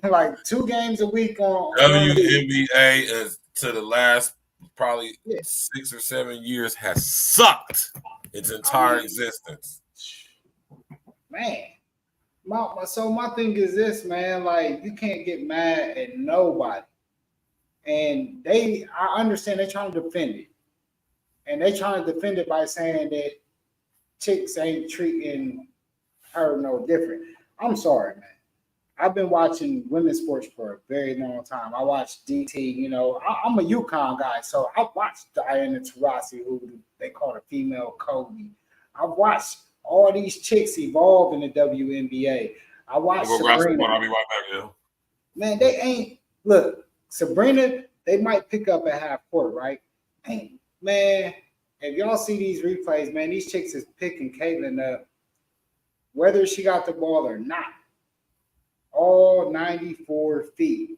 Like 2 games a week on WNBA is to the last probably 6 or 7 years has sucked its entire existence. Man. So my thing is this, man, like you can't get mad at nobody. And I understand they're trying to defend it. And they're trying to defend it by saying that chicks ain't treating her no different. I'm sorry, man. I've been watching women's sports for a very long time. I watched DT, you know, I'm a UConn guy, so I watched Diana Taurasi, who they call a female Kobe. I've watched all these chicks evolve in the WNBA. I watched Sabrina. I'll be right back, yo. Man, they ain't look. Sabrina, they might pick up at half court, right? Man, if y'all see these replays, man, these chicks is picking Caitlin up, whether she got the ball or not. All 94 feet.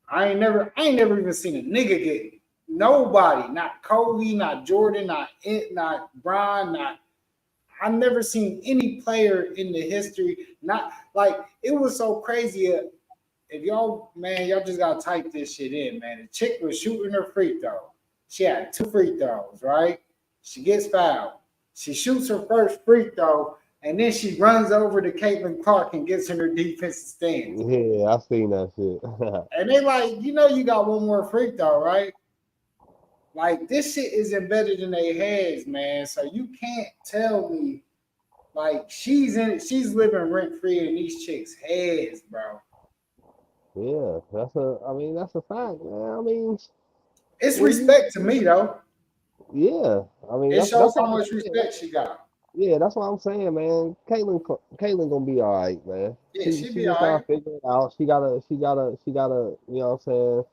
I ain't never even seen a nigga get nobody, not Kobe, not Jordan, not Bron, I've never seen any player in the history, not like it was so crazy. If y'all just gotta type this shit in, man. The chick was shooting her free throw. She had 2 free throws, right? She gets fouled. She shoots her first free throw, and then she runs over to Caitlin Clark and gets in her defensive stance. Yeah, I seen that shit. And they like, you got 1 more free throw, right? Like, this shit is embedded in their heads, man. So you can't tell me, like, she's living rent-free in these chicks' heads, bro. Yeah, that's a fact, man. I mean, it's respect to me, though. Yeah, I mean, it shows how much respect she got. Yeah, that's what I'm saying, man. Caitlin gonna be all right, man. Yeah, she be just all gotta right. figure it out. She gotta, you know what I'm saying?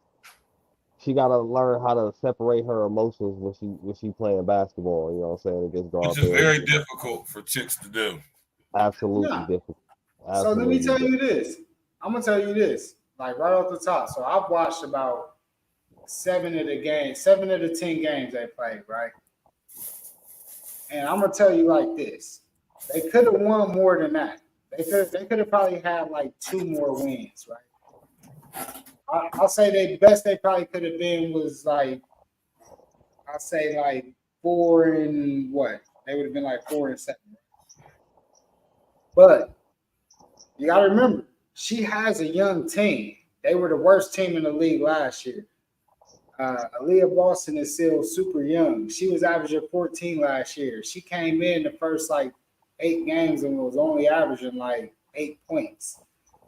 She gotta learn how to separate her emotions when she playing basketball. You know what I'm saying? And just go out Which is there. very difficult for chicks to do. Absolutely Yeah. difficult. So let me tell you this. I'm gonna tell you this, like right off the top. So I've watched about 7 of the 10 games they played, right? And I'm gonna tell you like this: they could have won more than that. They could have probably had like 2 more wins, right? I'll say the best they probably could have been was like, I'll say like 4 and what? They would have been like 4 and 7. But you gotta remember, she has a young team. They were the worst team in the league last year. Aaliyah Boston is still super young. She was averaging 14 last year. She came in the first like 8 games and was only averaging like 8 points.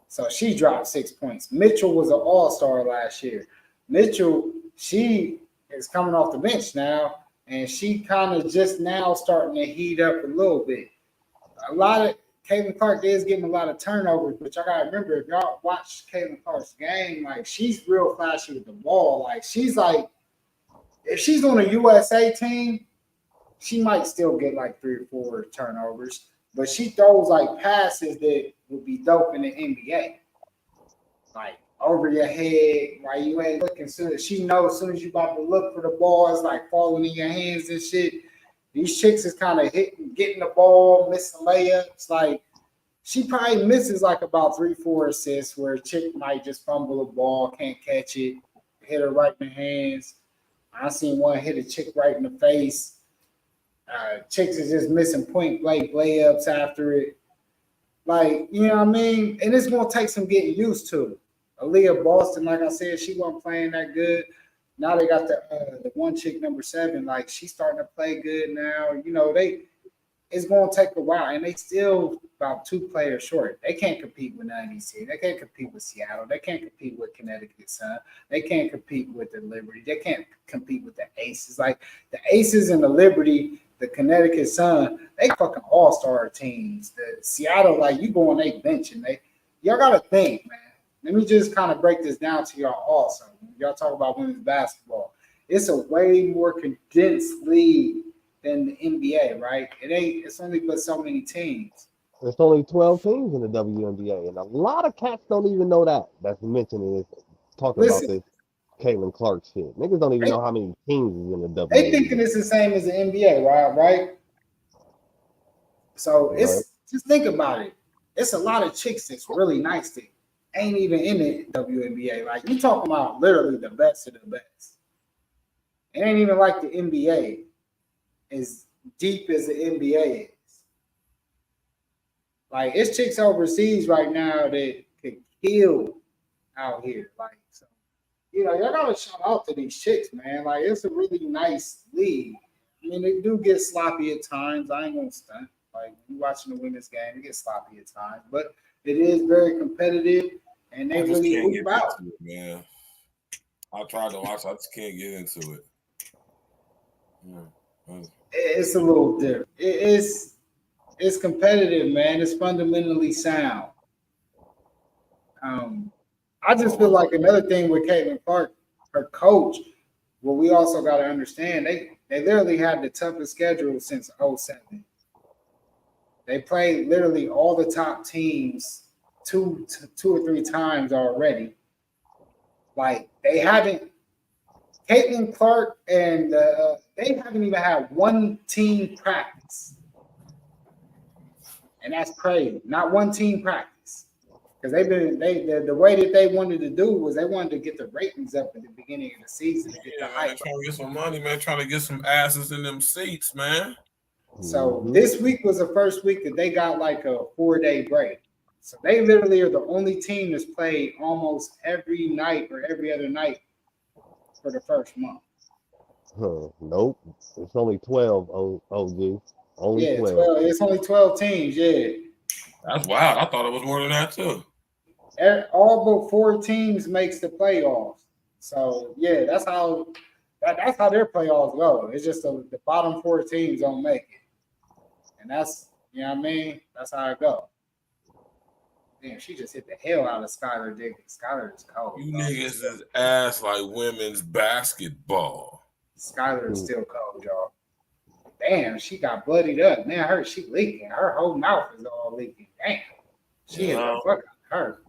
So she dropped 6 points. Mitchell was an all-star last year. Mitchell, she is coming off the bench now, and she kind of just now starting to heat up a little bit. Caitlin Clark is getting a lot of turnovers, but y'all gotta remember, if y'all watch Caitlin Clark's game, like she's real flashy with the ball. Like she's like if she's on a USA team, she might still get like 3 or 4 turnovers, but she throws like passes that would be dope in the NBA. Like over your head, while you ain't looking. Soon she knows as soon as you about to look for the ball, it's like falling in your hands and shit. These chicks is kind of getting the ball, missing layups. Like she probably misses like about 3, 4 assists where a chick might just fumble a ball, can't catch it, hit her right in the hands. I seen one hit a chick right in the face. Chicks is just missing point blank layups after it. Like, you know what I mean? And it's going to take some getting used to. Aaliyah Boston, like I said, she wasn't playing that good. Now they got the one chick, number 7. Like, she's starting to play good now. You know, it's going to take a while. And they still about 2 players short. They can't compete with none of these teams. They can't compete with Seattle. They can't compete with Connecticut Sun. They can't compete with the Liberty. They can't compete with the Aces. Like, the Aces and the Liberty, the Connecticut Sun, they fucking all-star teams. The Seattle, like, you go on their bench and y'all got to think, man. Let me just kind of break this down to y'all also. Y'all talk about women's basketball. It's a way more condensed league than the NBA, right? It's only but so many teams. There's only 12 teams in the WNBA, and a lot of cats don't even know that. That's mentioning this, talking about this Caitlin Clark shit. Niggas don't even know how many teams is in the WNBA. They thinking it's the same as the NBA, right? So it's just think about it. It's a lot of chicks that's really nice that ain't even in the WNBA. Like, you talking about literally the best of the best. It ain't even like the NBA as deep as the NBA is. Like, it's chicks overseas right now that could kill out here. Like, so, you know, y'all gotta shout out to these chicks, man. Like, it's a really nice league. I mean, they do get sloppy at times. I ain't gonna stunt. Like, you watching the women's game, it gets sloppy at times, but it is very competitive, and they really move out. Man, I tried to watch. I just can't get into it. It's a little different. It's competitive, man. It's fundamentally sound. I just feel like another thing with Caitlin Clark, her coach, what we also got to understand, they literally had the toughest schedule since 2007. They played literally all the top teams two or three times already. Like, they haven't, Caitlin Clark and they haven't even had one team practice. And that's crazy. Not one team practice. Because the way that they wanted to do was they wanted to get the ratings up at the beginning of the season to get the hype. Trying to get some money, man. Trying to get some asses in them seats, man. So this week was the first week that they got like a 4-day break. So they literally are the only team that's played almost every night or every other night for the first month. Nope. It's only 12, OG. Only 12. It's only 12 teams, yeah. That's wild. I thought it was more than that, too. All but 4 teams makes the playoffs. So, yeah, that's how their playoffs go. It's just the bottom 4 teams don't make it. And that's, you know what I mean? That's how it goes. Damn, she just hit the hell out of Skylar Diggins. Skylar is cold. You niggas is ass like women's basketball. Skylar is still cold, y'all. Damn, she got bloodied up. Man, she leaking. Her whole mouth is all leaking. Damn. She hit the fuck out of her.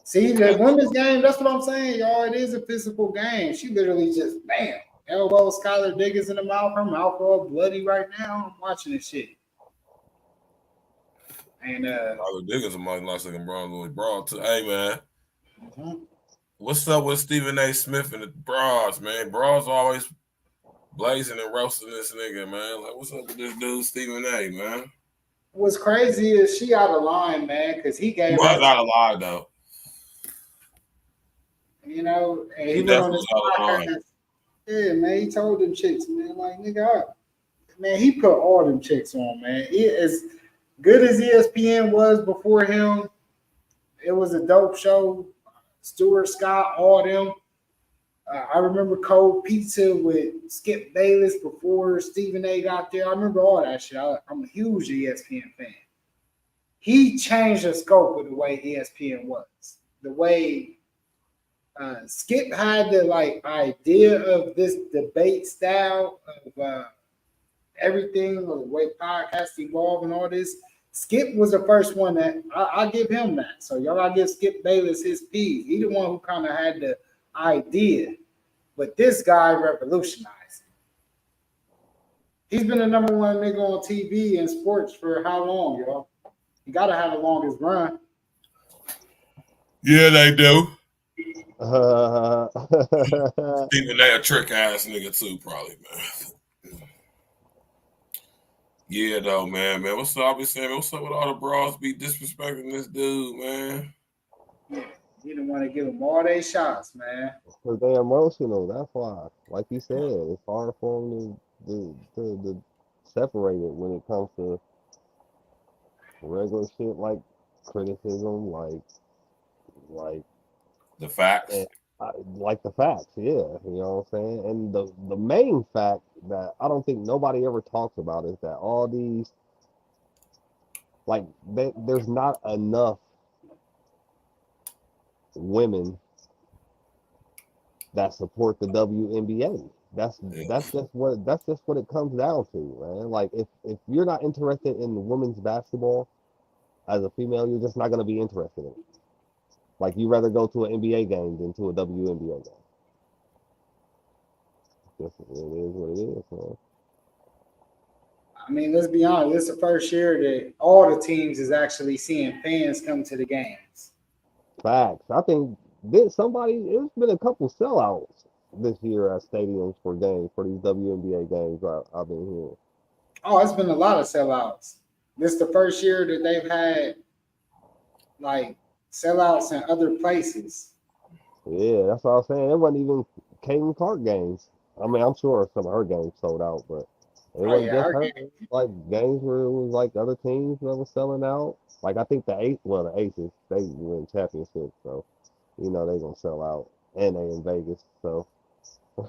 See, the women's game, that's what I'm saying, y'all. It is a physical game. She literally just, bam, elbow Skylar Diggins in the mouth. Her mouth all bloody right now. I'm watching this shit. And Skylar Diggins is my nice looking brown little broad too. Hey, man. What's up with Stephen A. Smith and the bras, man? Bras always blazing and roasting this nigga, man. Like, what's up with this dude, Stephen A., man? What's crazy is she out of line, man, because he gave her out of line, though. You know, and he went on his podcast. Yeah, man, he told them chicks, man, like, nigga, man, he put all them chicks on, man. As good as ESPN was before him, it was a dope show. Stuart Scott, all them. I remember Cold Pizza with Skip Bayless before Stephen A. got there. I remember all that shit. I'm a huge ESPN fan. He changed the scope of the way ESPN was. The way Skip had the idea of this debate style of everything, the way podcasts evolve and all this. Skip was the first one that I give him that. So y'all gotta give Skip Bayless his P. He the one who kind of had the idea, but this guy revolutionized it. He's been the number one nigga on TV and sports for how long, y'all? You gotta have the longest run. Yeah, they do. Uh, Even they a trick ass nigga too, probably, man. Yeah, though, man. What's up? I be saying, what's up with all the bras be disrespecting this dude, man? Yeah, you don't want to give them all their shots, man. Because they're emotional. That's why. Like you said, it's hard for them to separate it when it comes to regular shit like criticism, like the facts. And, like the facts, yeah. You know what I'm saying? And the main fact that I don't think nobody ever talks about is that all these, there's not enough women that support the WNBA. That's just what it comes down to, man. Like if you're not interested in women's basketball as a female, you're just not gonna be interested in it. Like you rather go to an NBA game than to a WNBA game. It is what it is, man. I mean, let's be honest. This is the first year that all the teams is actually seeing fans come to the games. Facts. I think it's been a couple sellouts this year at stadiums for games, for these WNBA games I've been hearing. Oh, it's been a lot of sellouts. This is the first year that they've had sellouts in other places. Yeah, that's what I was saying. It wasn't even Caitlin Clark games. I mean, I'm sure some of her games sold out, but it wasn't just her. Like games where it was like other teams that were selling out. Like I think the Aces, they win championships, so you know they're gonna sell out, and they in Vegas, so yeah.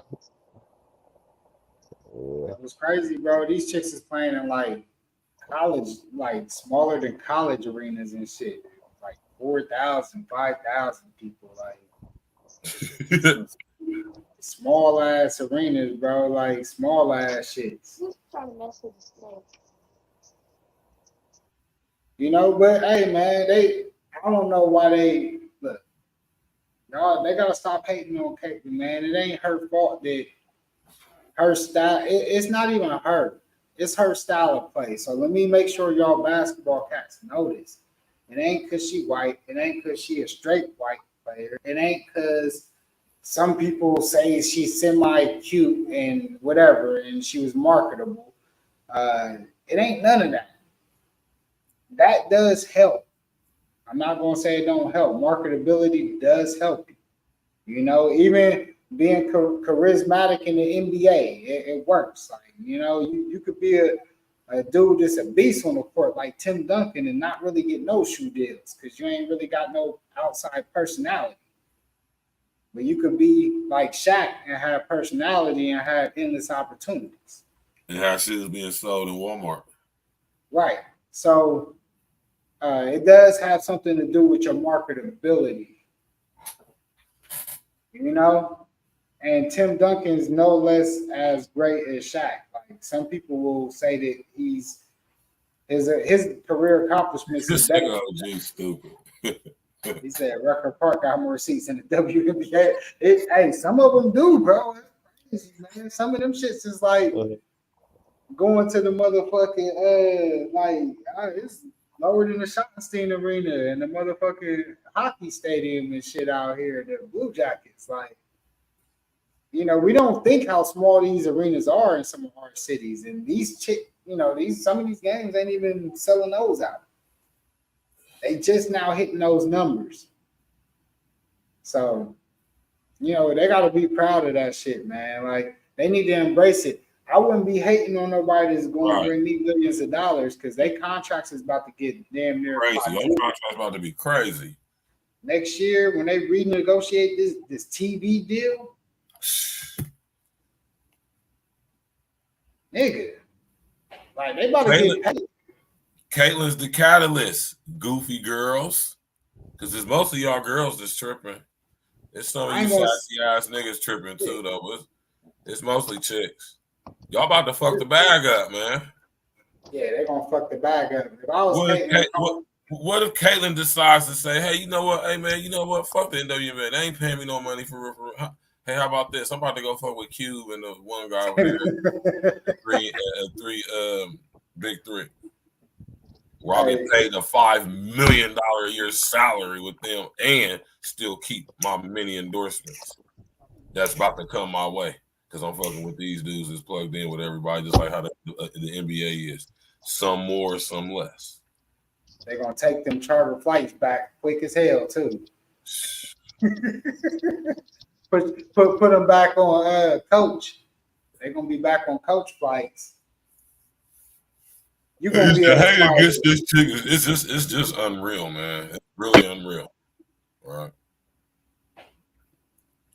It was crazy, bro. These chicks is playing in college, smaller than college arenas and shit. 4,000, 5,000 people, small ass arenas, bro, small ass shits. You know, but hey, man, I don't know why they look. No, they gotta stop hating on Caitlin, man. It ain't her fault that her style. It's not even her. It's her style of play. So let me make sure y'all basketball cats know this. It ain't because she white. It ain't because she a straight white player. It ain't because some people say she's semi-cute and whatever, and she was marketable. It ain't none of that. That does help. I'm not going to say it don't help. Marketability does help you. You know, even being charismatic in the NBA, it works. You could be a dude that's a beast on the court like Tim Duncan and not really get no shoe deals because you ain't really got no outside personality. But you could be like Shaq and have personality and have endless opportunities. And how shit is being sold in Walmart. Right. So it does have something to do with your marketability. You know? And Tim Duncan's no less as great as Shaq. Some people will say that his career accomplishments is better. OG stupid. He said Rucker Park got more seats in the WNBA. Hey, some of them do, bro. That's crazy, man. Some of them shits is going to the motherfucking it's lower than the Schottenstein Arena and the motherfucking hockey stadium and shit out here. The Blue Jackets, you know, we don't think how small these arenas are in some of our cities, and some of these games ain't even selling those out. They just now hitting those numbers. So, you know, they got to be proud of that shit, man. They need to embrace it. I wouldn't be hating on nobody that's going to bring me millions of dollars because their contracts is about to get damn near crazy. Your contract's about to be crazy. Next year, when they renegotiate this TV deal, nigga, they about to get paid. Caitlin's the catalyst, goofy girls, because it's most of y'all girls that's tripping. It's some of you sassy ass niggas tripping too, though. But it's mostly chicks. Y'all about to fuck the bag up, man. Yeah, they're gonna fuck the bag up. If I was What if Caitlyn decides to say, hey, you know what? Hey, man, you know what? Fuck the NWA. They ain't paying me no money for hey, how about this? I'm about to go fuck with Cube and the one guy over there. Big three. Where I'll get paid a $5 million a year salary with them and still keep my many endorsements. That's about to come my way because I'm fucking with these dudes that's plugged in with everybody, just like how the NBA is. Some more, some less. They're gonna take them charter flights back quick as hell too. put them back on coach. They're gonna be back on coach flights. You gonna be the hate against this chick. It's just unreal, man. It's really unreal. Right?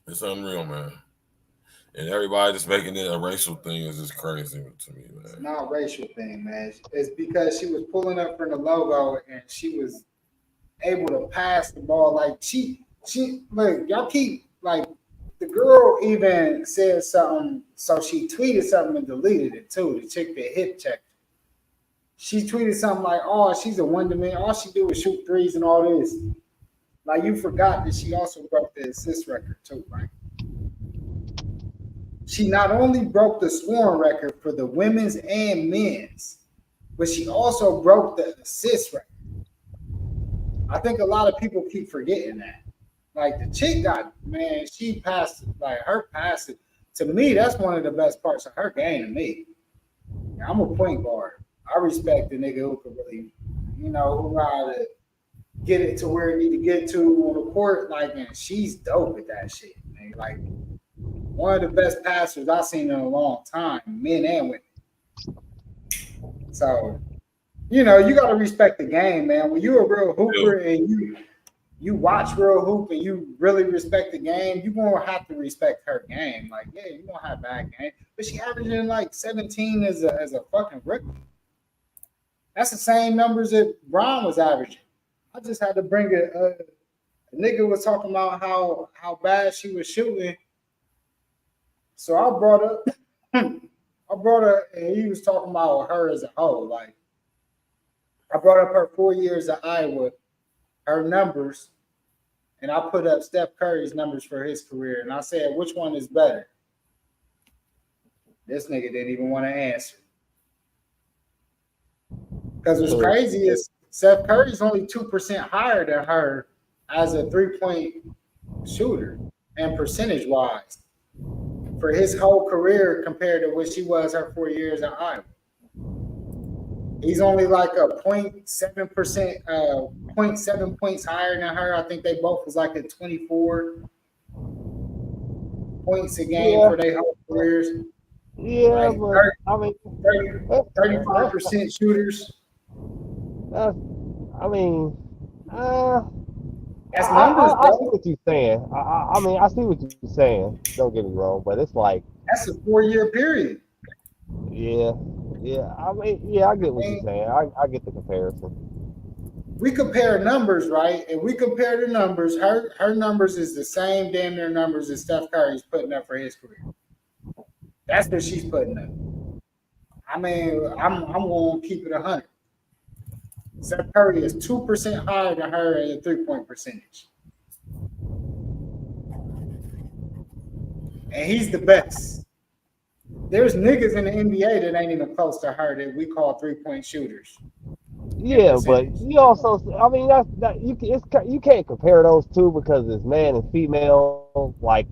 It's unreal, man. And everybody just making it a racial thing is just crazy to me, man. It's not a racial thing, man. It's because she was pulling up from the logo and she was able to pass the ball. Like she look, y'all keep like the girl even said something, so she tweeted something and deleted it too. The chick that hip checked. She tweeted something like, oh, she's a one-dimension. All she do is shoot threes and all this. Like you forgot that she also broke the assist record too, right? She not only broke the scoring record for the women's and men's, but she also broke the assist record. I think a lot of people keep forgetting that. Like the chick she passed, like her passing. To me, that's one of the best parts of her game to me. I'm a point guard. I respect the nigga who can really, who know how to get it to where it need to get to on the court. Like, and she's dope with that shit, man. Like, one of the best passers I've seen in a long time, men and women. So, you got to respect the game, man. When you're a real hooper and you watch real hoop and you really respect the game, you're going to have to respect her game. Like, yeah, you're going to have bad game. But she averaging like 17 as a fucking rookie. That's the same numbers that Bron was averaging. I just had to bring it. A nigga was talking about how bad she was shooting. So I brought her, and he was talking about her as a whole. Like, I brought up her 4 years at Iowa, her numbers, and I put up Steph Curry's numbers for his career. And I said, which one is better? This nigga didn't even want to answer. Because what's crazy is Steph Curry's only 2% higher than her as a three-point shooter and percentage-wise for his whole career compared to what she was her 4 years at Iowa. He's only like a 0.7%, 0.7 points higher than her. I think they both was like at 24 points a game for their whole careers. Yeah, like but I mean, 35% shooters. I mean, that's numbers, I see what you're saying. I mean, I see what you're saying. Don't get me wrong, but it's like that's a 4-year period. Yeah. I mean, yeah, I get what you're saying. I get the comparison. We compare numbers, right? And we compare the numbers. Her numbers is the same damn near numbers that Steph Curry's putting up for his career. That's what she's putting up. I mean, I'm going to keep it 100. Steph Curry is 2% higher than her in the 3-point percentage. And he's the best. There's niggas in the NBA that ain't even close to her that we call 3-point shooters. Yeah, but you also, I mean, you can't compare those two because it's man and female. Like,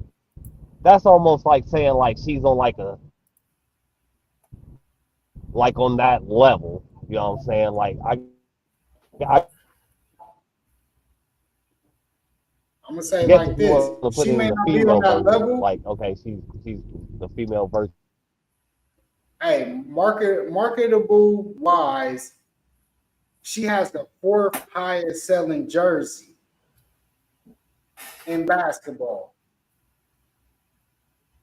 that's almost like saying like she's on like on that level. You know what I'm saying? Like I'm gonna say like this. She may not be on that level. Like, okay, she's the female version. Hey, marketable wise, she has the 4th highest selling jersey in basketball.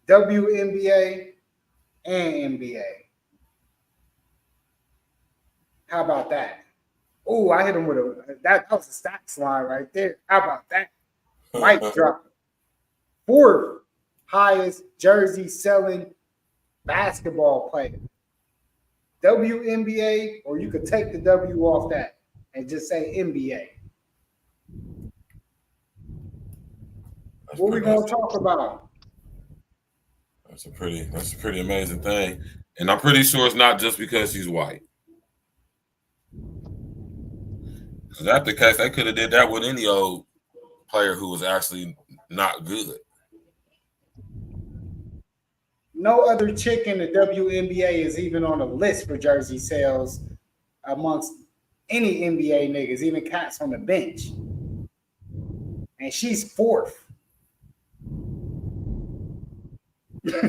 WNBA and NBA. How about that? Oh, I hit him with that was a stats line right there. How about that? Mic drop. 4th highest jersey selling basketball player. WNBA, or you could take the W off that and just say NBA. What we gonna talk about? That's a pretty amazing thing. And I'm pretty sure it's not just because she's white. Because if that's the case, they could have did that with any old player who was actually not good. No other chick in the WNBA is even on the list for jersey sales amongst any NBA niggas, even cats on the bench. And she's 4th. Yeah,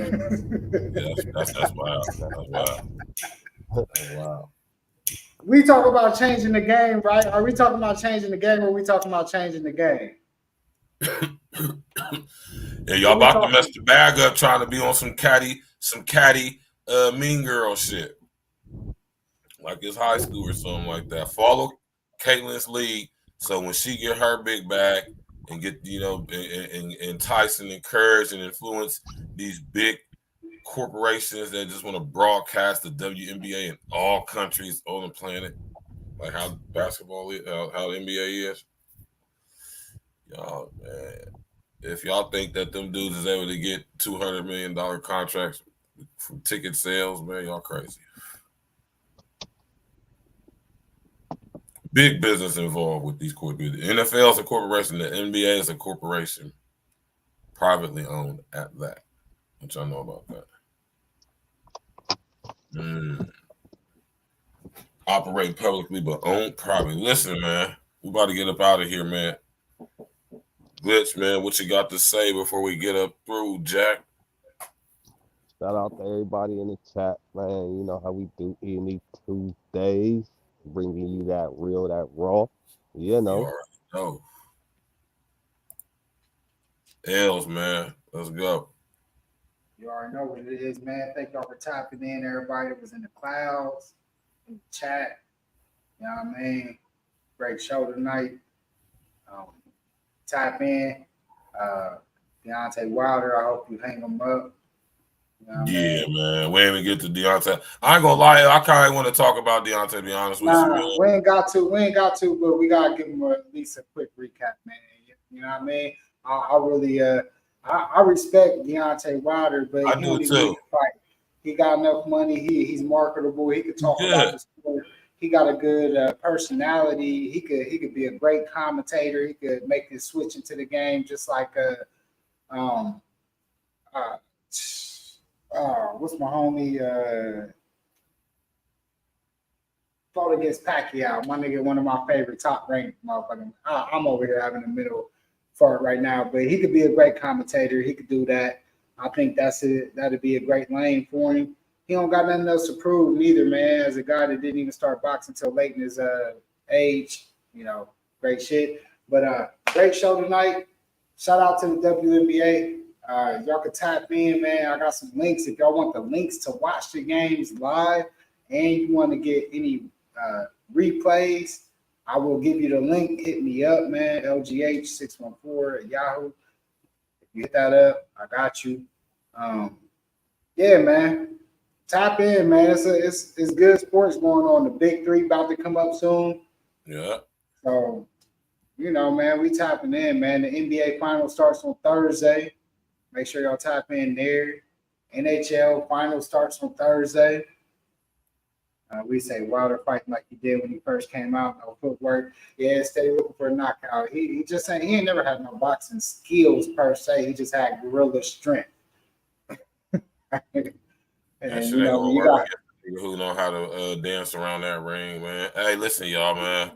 that's wild. That's wild. That's wild. We talk about changing the game, right? Are we talking about changing the game, or are we talking about changing the game? Yeah, y'all about to mess the bag up trying to be on some catty mean girl shit. Like it's high school or something like that. Follow Caitlin's lead so when she get her big bag and get, and entice and encourage and influence these big corporations that just want to broadcast the WNBA in all countries on the planet, like how basketball is, how the NBA is. Y'all, man, if y'all think that them dudes is able to get $200 million contracts from ticket sales, man, y'all crazy. Big business involved with these corporations. The NFL is a corporation. The NBA is a corporation, privately owned at that. What y'all know about that? Operate publicly, but owned privately. Listen, man, we about to get up out of here, man. Glitch, man, what you got to say before we get up through, Jack? Shout out to everybody in the chat, man. You know how we do E.N.E Tuesdays, bringing you that real, that raw. You know. You already know. L's, man. Let's go. You already know what it is, man. Thank y'all for tapping in. Everybody that was in the clouds, in the chat. You know what I mean? Great show tonight. Tap in. Deontay Wilder, I hope you hang him up. You know man. We ain't even get to Deontay. I ain't gonna lie, I kind of want to talk about Deontay, to be honest with you, man. We ain't got to, but we gotta give him at least a quick recap, man. You know what I mean? I really I respect Deontay Wilder, but I do too. Fight. He got enough money. He's marketable. He could talk about the sport. He got a good personality. He could be a great commentator. He could make the switch into the game just like what's my homie? Fought against Pacquiao. My nigga, one of my favorite top ranked motherfuckers. I'm over here having a middle fart right now, but he could be a great commentator. He could do that. I think that's it. That'd be a great lane for him. He don't got nothing else to prove neither, man. As a guy that didn't even start boxing until late in his age, great shit. But great show tonight. Shout out to the WNBA. Y'all can tap in, man. I got some links. If y'all want the links to watch the games live and you want to get any replays, I will give you the link. Hit me up, man. LGH614 at Yahoo. If you hit that up, I got you. Yeah, man. Tap in, man. It's good sports going on. The big three about to come up soon. Yeah. So, man, we tapping in, man. The NBA final starts on Thursday. Make sure y'all tap in there. NHL final starts on Thursday. We say Wilder fighting like he did when he first came out. No footwork. Yeah, steady looking for a knockout. He just saying he ain't never had no boxing skills per se. He just had guerrilla strength. And you got people who know how to dance around that ring, man. Hey, listen, y'all, man.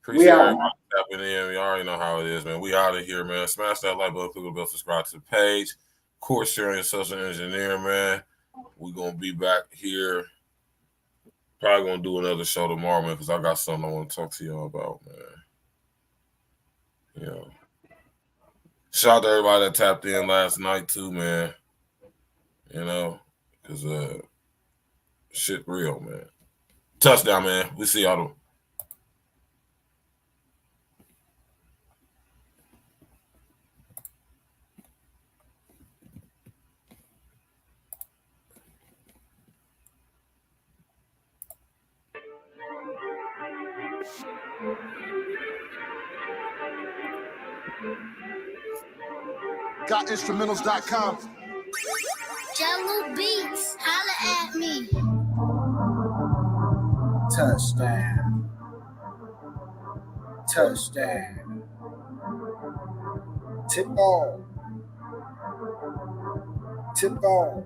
Appreciate everybody tapping in. We already know how it is, man. We out of here, man. Smash that like button, click the bell, subscribe to the page. Of course, sharing your social engineer, man. We're gonna be back here. Probably gonna do another show tomorrow, man, because I got something I want to talk to y'all about, man. Shout out to everybody that tapped in last night too, man. Because shit real, man. Touchdown, man. We see y'all. Gotinstrumentals.com. Jello Beats, holla at me. Touchdown. Touchdown. Tip ball. Tip ball.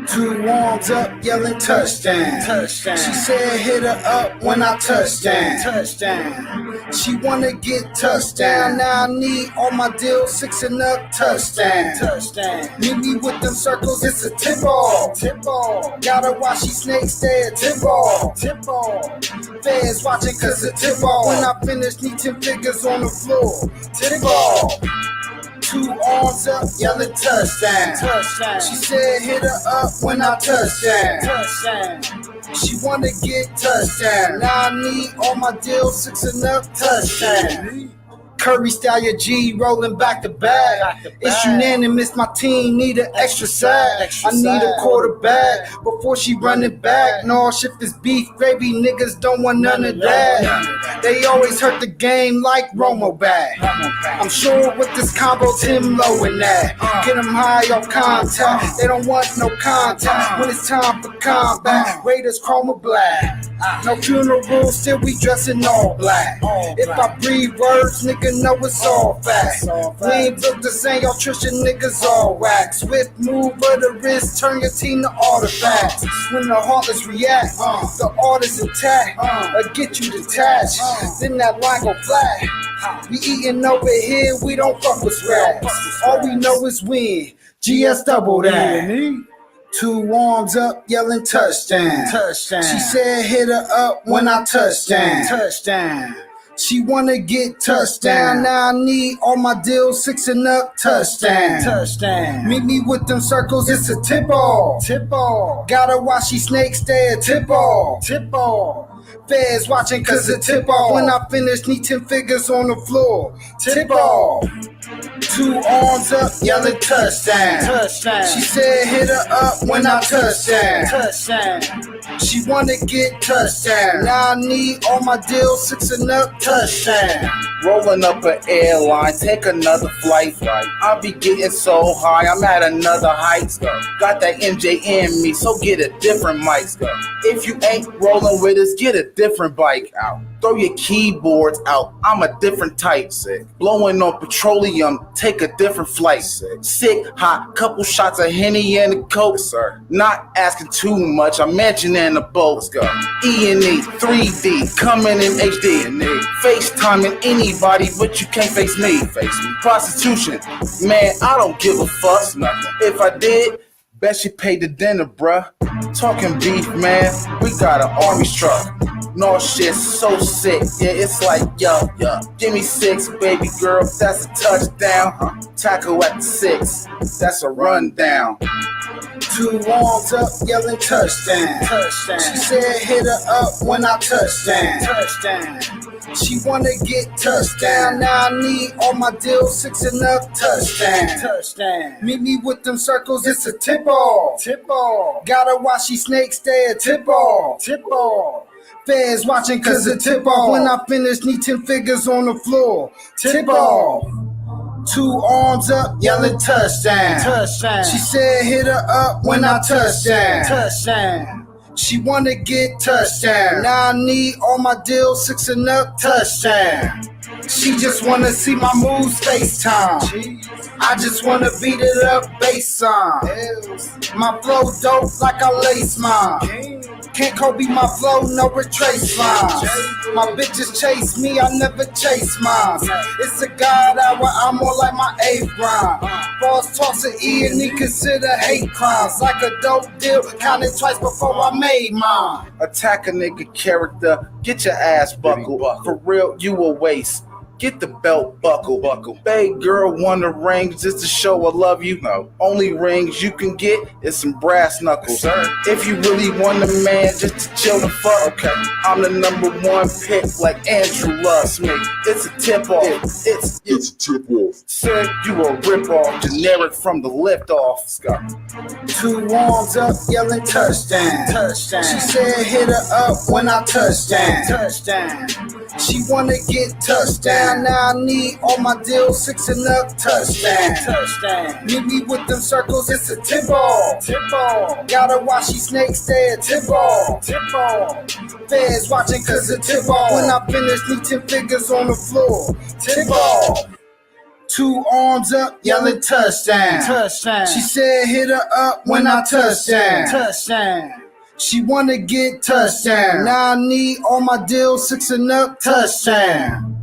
Two arms up, yelling touchdown. Touchdown. She said hit her up when I touchdown. Touchdown. She wanna get touchdown. Now I need all my deals 6 and up. Touchdown. Touchdown. Meet me with them circles, it's a tip ball. Tip ball. Gotta watch these snakes there. Tip ball. Tip ball. Fans watching cause it's tip ball. When I finish, need 10 figures on the floor. Tip ball. Two arms up, yelling touchdown. Touchdown. She said hit her up when I touchdown. Touchdown. She wanna get touchdown. Now I need all my deals 6 and up. Touchdown. Curry style your G rolling back to back. It's unanimous, my team need an extra sack. I need a quarterback before she run it back. No shift is beef, gravy, niggas don't want none of that. They always hurt the game like Romo back. I'm sure with this combo, Tim Low in that. Get them high off contact, they don't want no contact. When it's time for combat, Raiders chroma black. No funeral, still we dressing all black. If I breathe words, nigga know it's all fact. We ain't built the same, y'all Trishan niggas all whack. Swift move of the wrist, turn your team to artifacts. When the heartless react, the art is intact. Get you detached, then that line go flat. We eating over here, we don't fuck with scraps. All we know is win, GS double that. Two arms up, yelling touchdown. Touchdown. She said hit her up when I touchdown. Touchdown. She wanna get touchdown. Now I need all my deals 6 and up. Touchdown. Touchdown. Meet me with them circles, it's a tip ball. Tip ball. Gotta watch these snakes there. Tip ball. Tip ball. Feds watching cause it tip ball. When I finish, need 10 figures on the floor. Tip ball. Two arms up, yelling touchdown. Touchdown. She said hit her up when I touchdown. Touchdown. She wanna get touchdown. Now I need all my deals 6 and up. Touchdown. Rolling up an airline, take another flight. I'll be getting so high, I'm at another height. Got that MJ in me, so get a different mic. If you ain't rolling with us, get a different bike out. Throw your keyboards out, I'm a different type. Blowing on petroleum, take a different flight. Sick, hot, couple shots of Henny and a Coke. Not asking too much, I'm mentioning the boats. E.N.E, 3D, coming in HD. FaceTiming anybody, but you can't face me. Prostitution, man, I don't give a fuck. If I did, bet she paid the dinner, bruh. Talking beef, man, we got an army truck. No shit, so sick, yeah, it's like, yo, give me 6, baby girl, that's a touchdown. Tackle at the 6, that's a rundown. Two arms up, yelling touchdown. Touchdown. She said hit her up when I touchdown. Touchdown. She wanna get touchdown. Now I need all my deals 6 and up. Touchdown. Touchdown. Meet me with them circles, it's a tip ball. Tip ball. Gotta watch these snakes there. Tip ball. Tip ball. Fans watching cause it tip ball. When I finish, need 10 figures on the floor. Tip ball. Two arms up, yelling touchdown. Touchdown. She said hit her up when I touchdown. Touchdown. She wanna get touchdown. Now I need all my deals 6 and up. Touchdown. She just wanna see my moves FaceTime. I just wanna beat it up bass on. My flow dope like I lace mine. Can't Kobe my flow, no retrace lines. My bitches chase me, I never chase mine. It's a God hour, I'm more like my A grind. Boss talks to E.N.E, consider hate crimes. Like a dope deal, counted twice before I made mine. Attack a nigga character, get your ass buckled. For real, you a waste. Get the belt buckle. Babe girl want a ring just to show I love you. No. Only rings you can get is some brass knuckles. If you really want a man just to chill the fuck, okay. I'm the #1 pick like Andrew loves me. It's a tip off. It's a tip off. Said you a rip off, generic from the lift off. Two arms up, yelling touchdown. Touchdown. She said hit her up when I touchdown. Touchdown. She wanna get touchdown. Now I need all my deals 6 and up. Touchdown. Meet me with them circles. It's a tip ball. Gotta watch these snakes stay at tip ball. Feds watching 'cause of tip ball. When I finish, need 10 figures on the floor. Tip ball. 2 arms up, yelling touchdown. She said hit her up when I touchdown. She wanna get touchdown. Now I need all my deals 6 and up. Touchdown.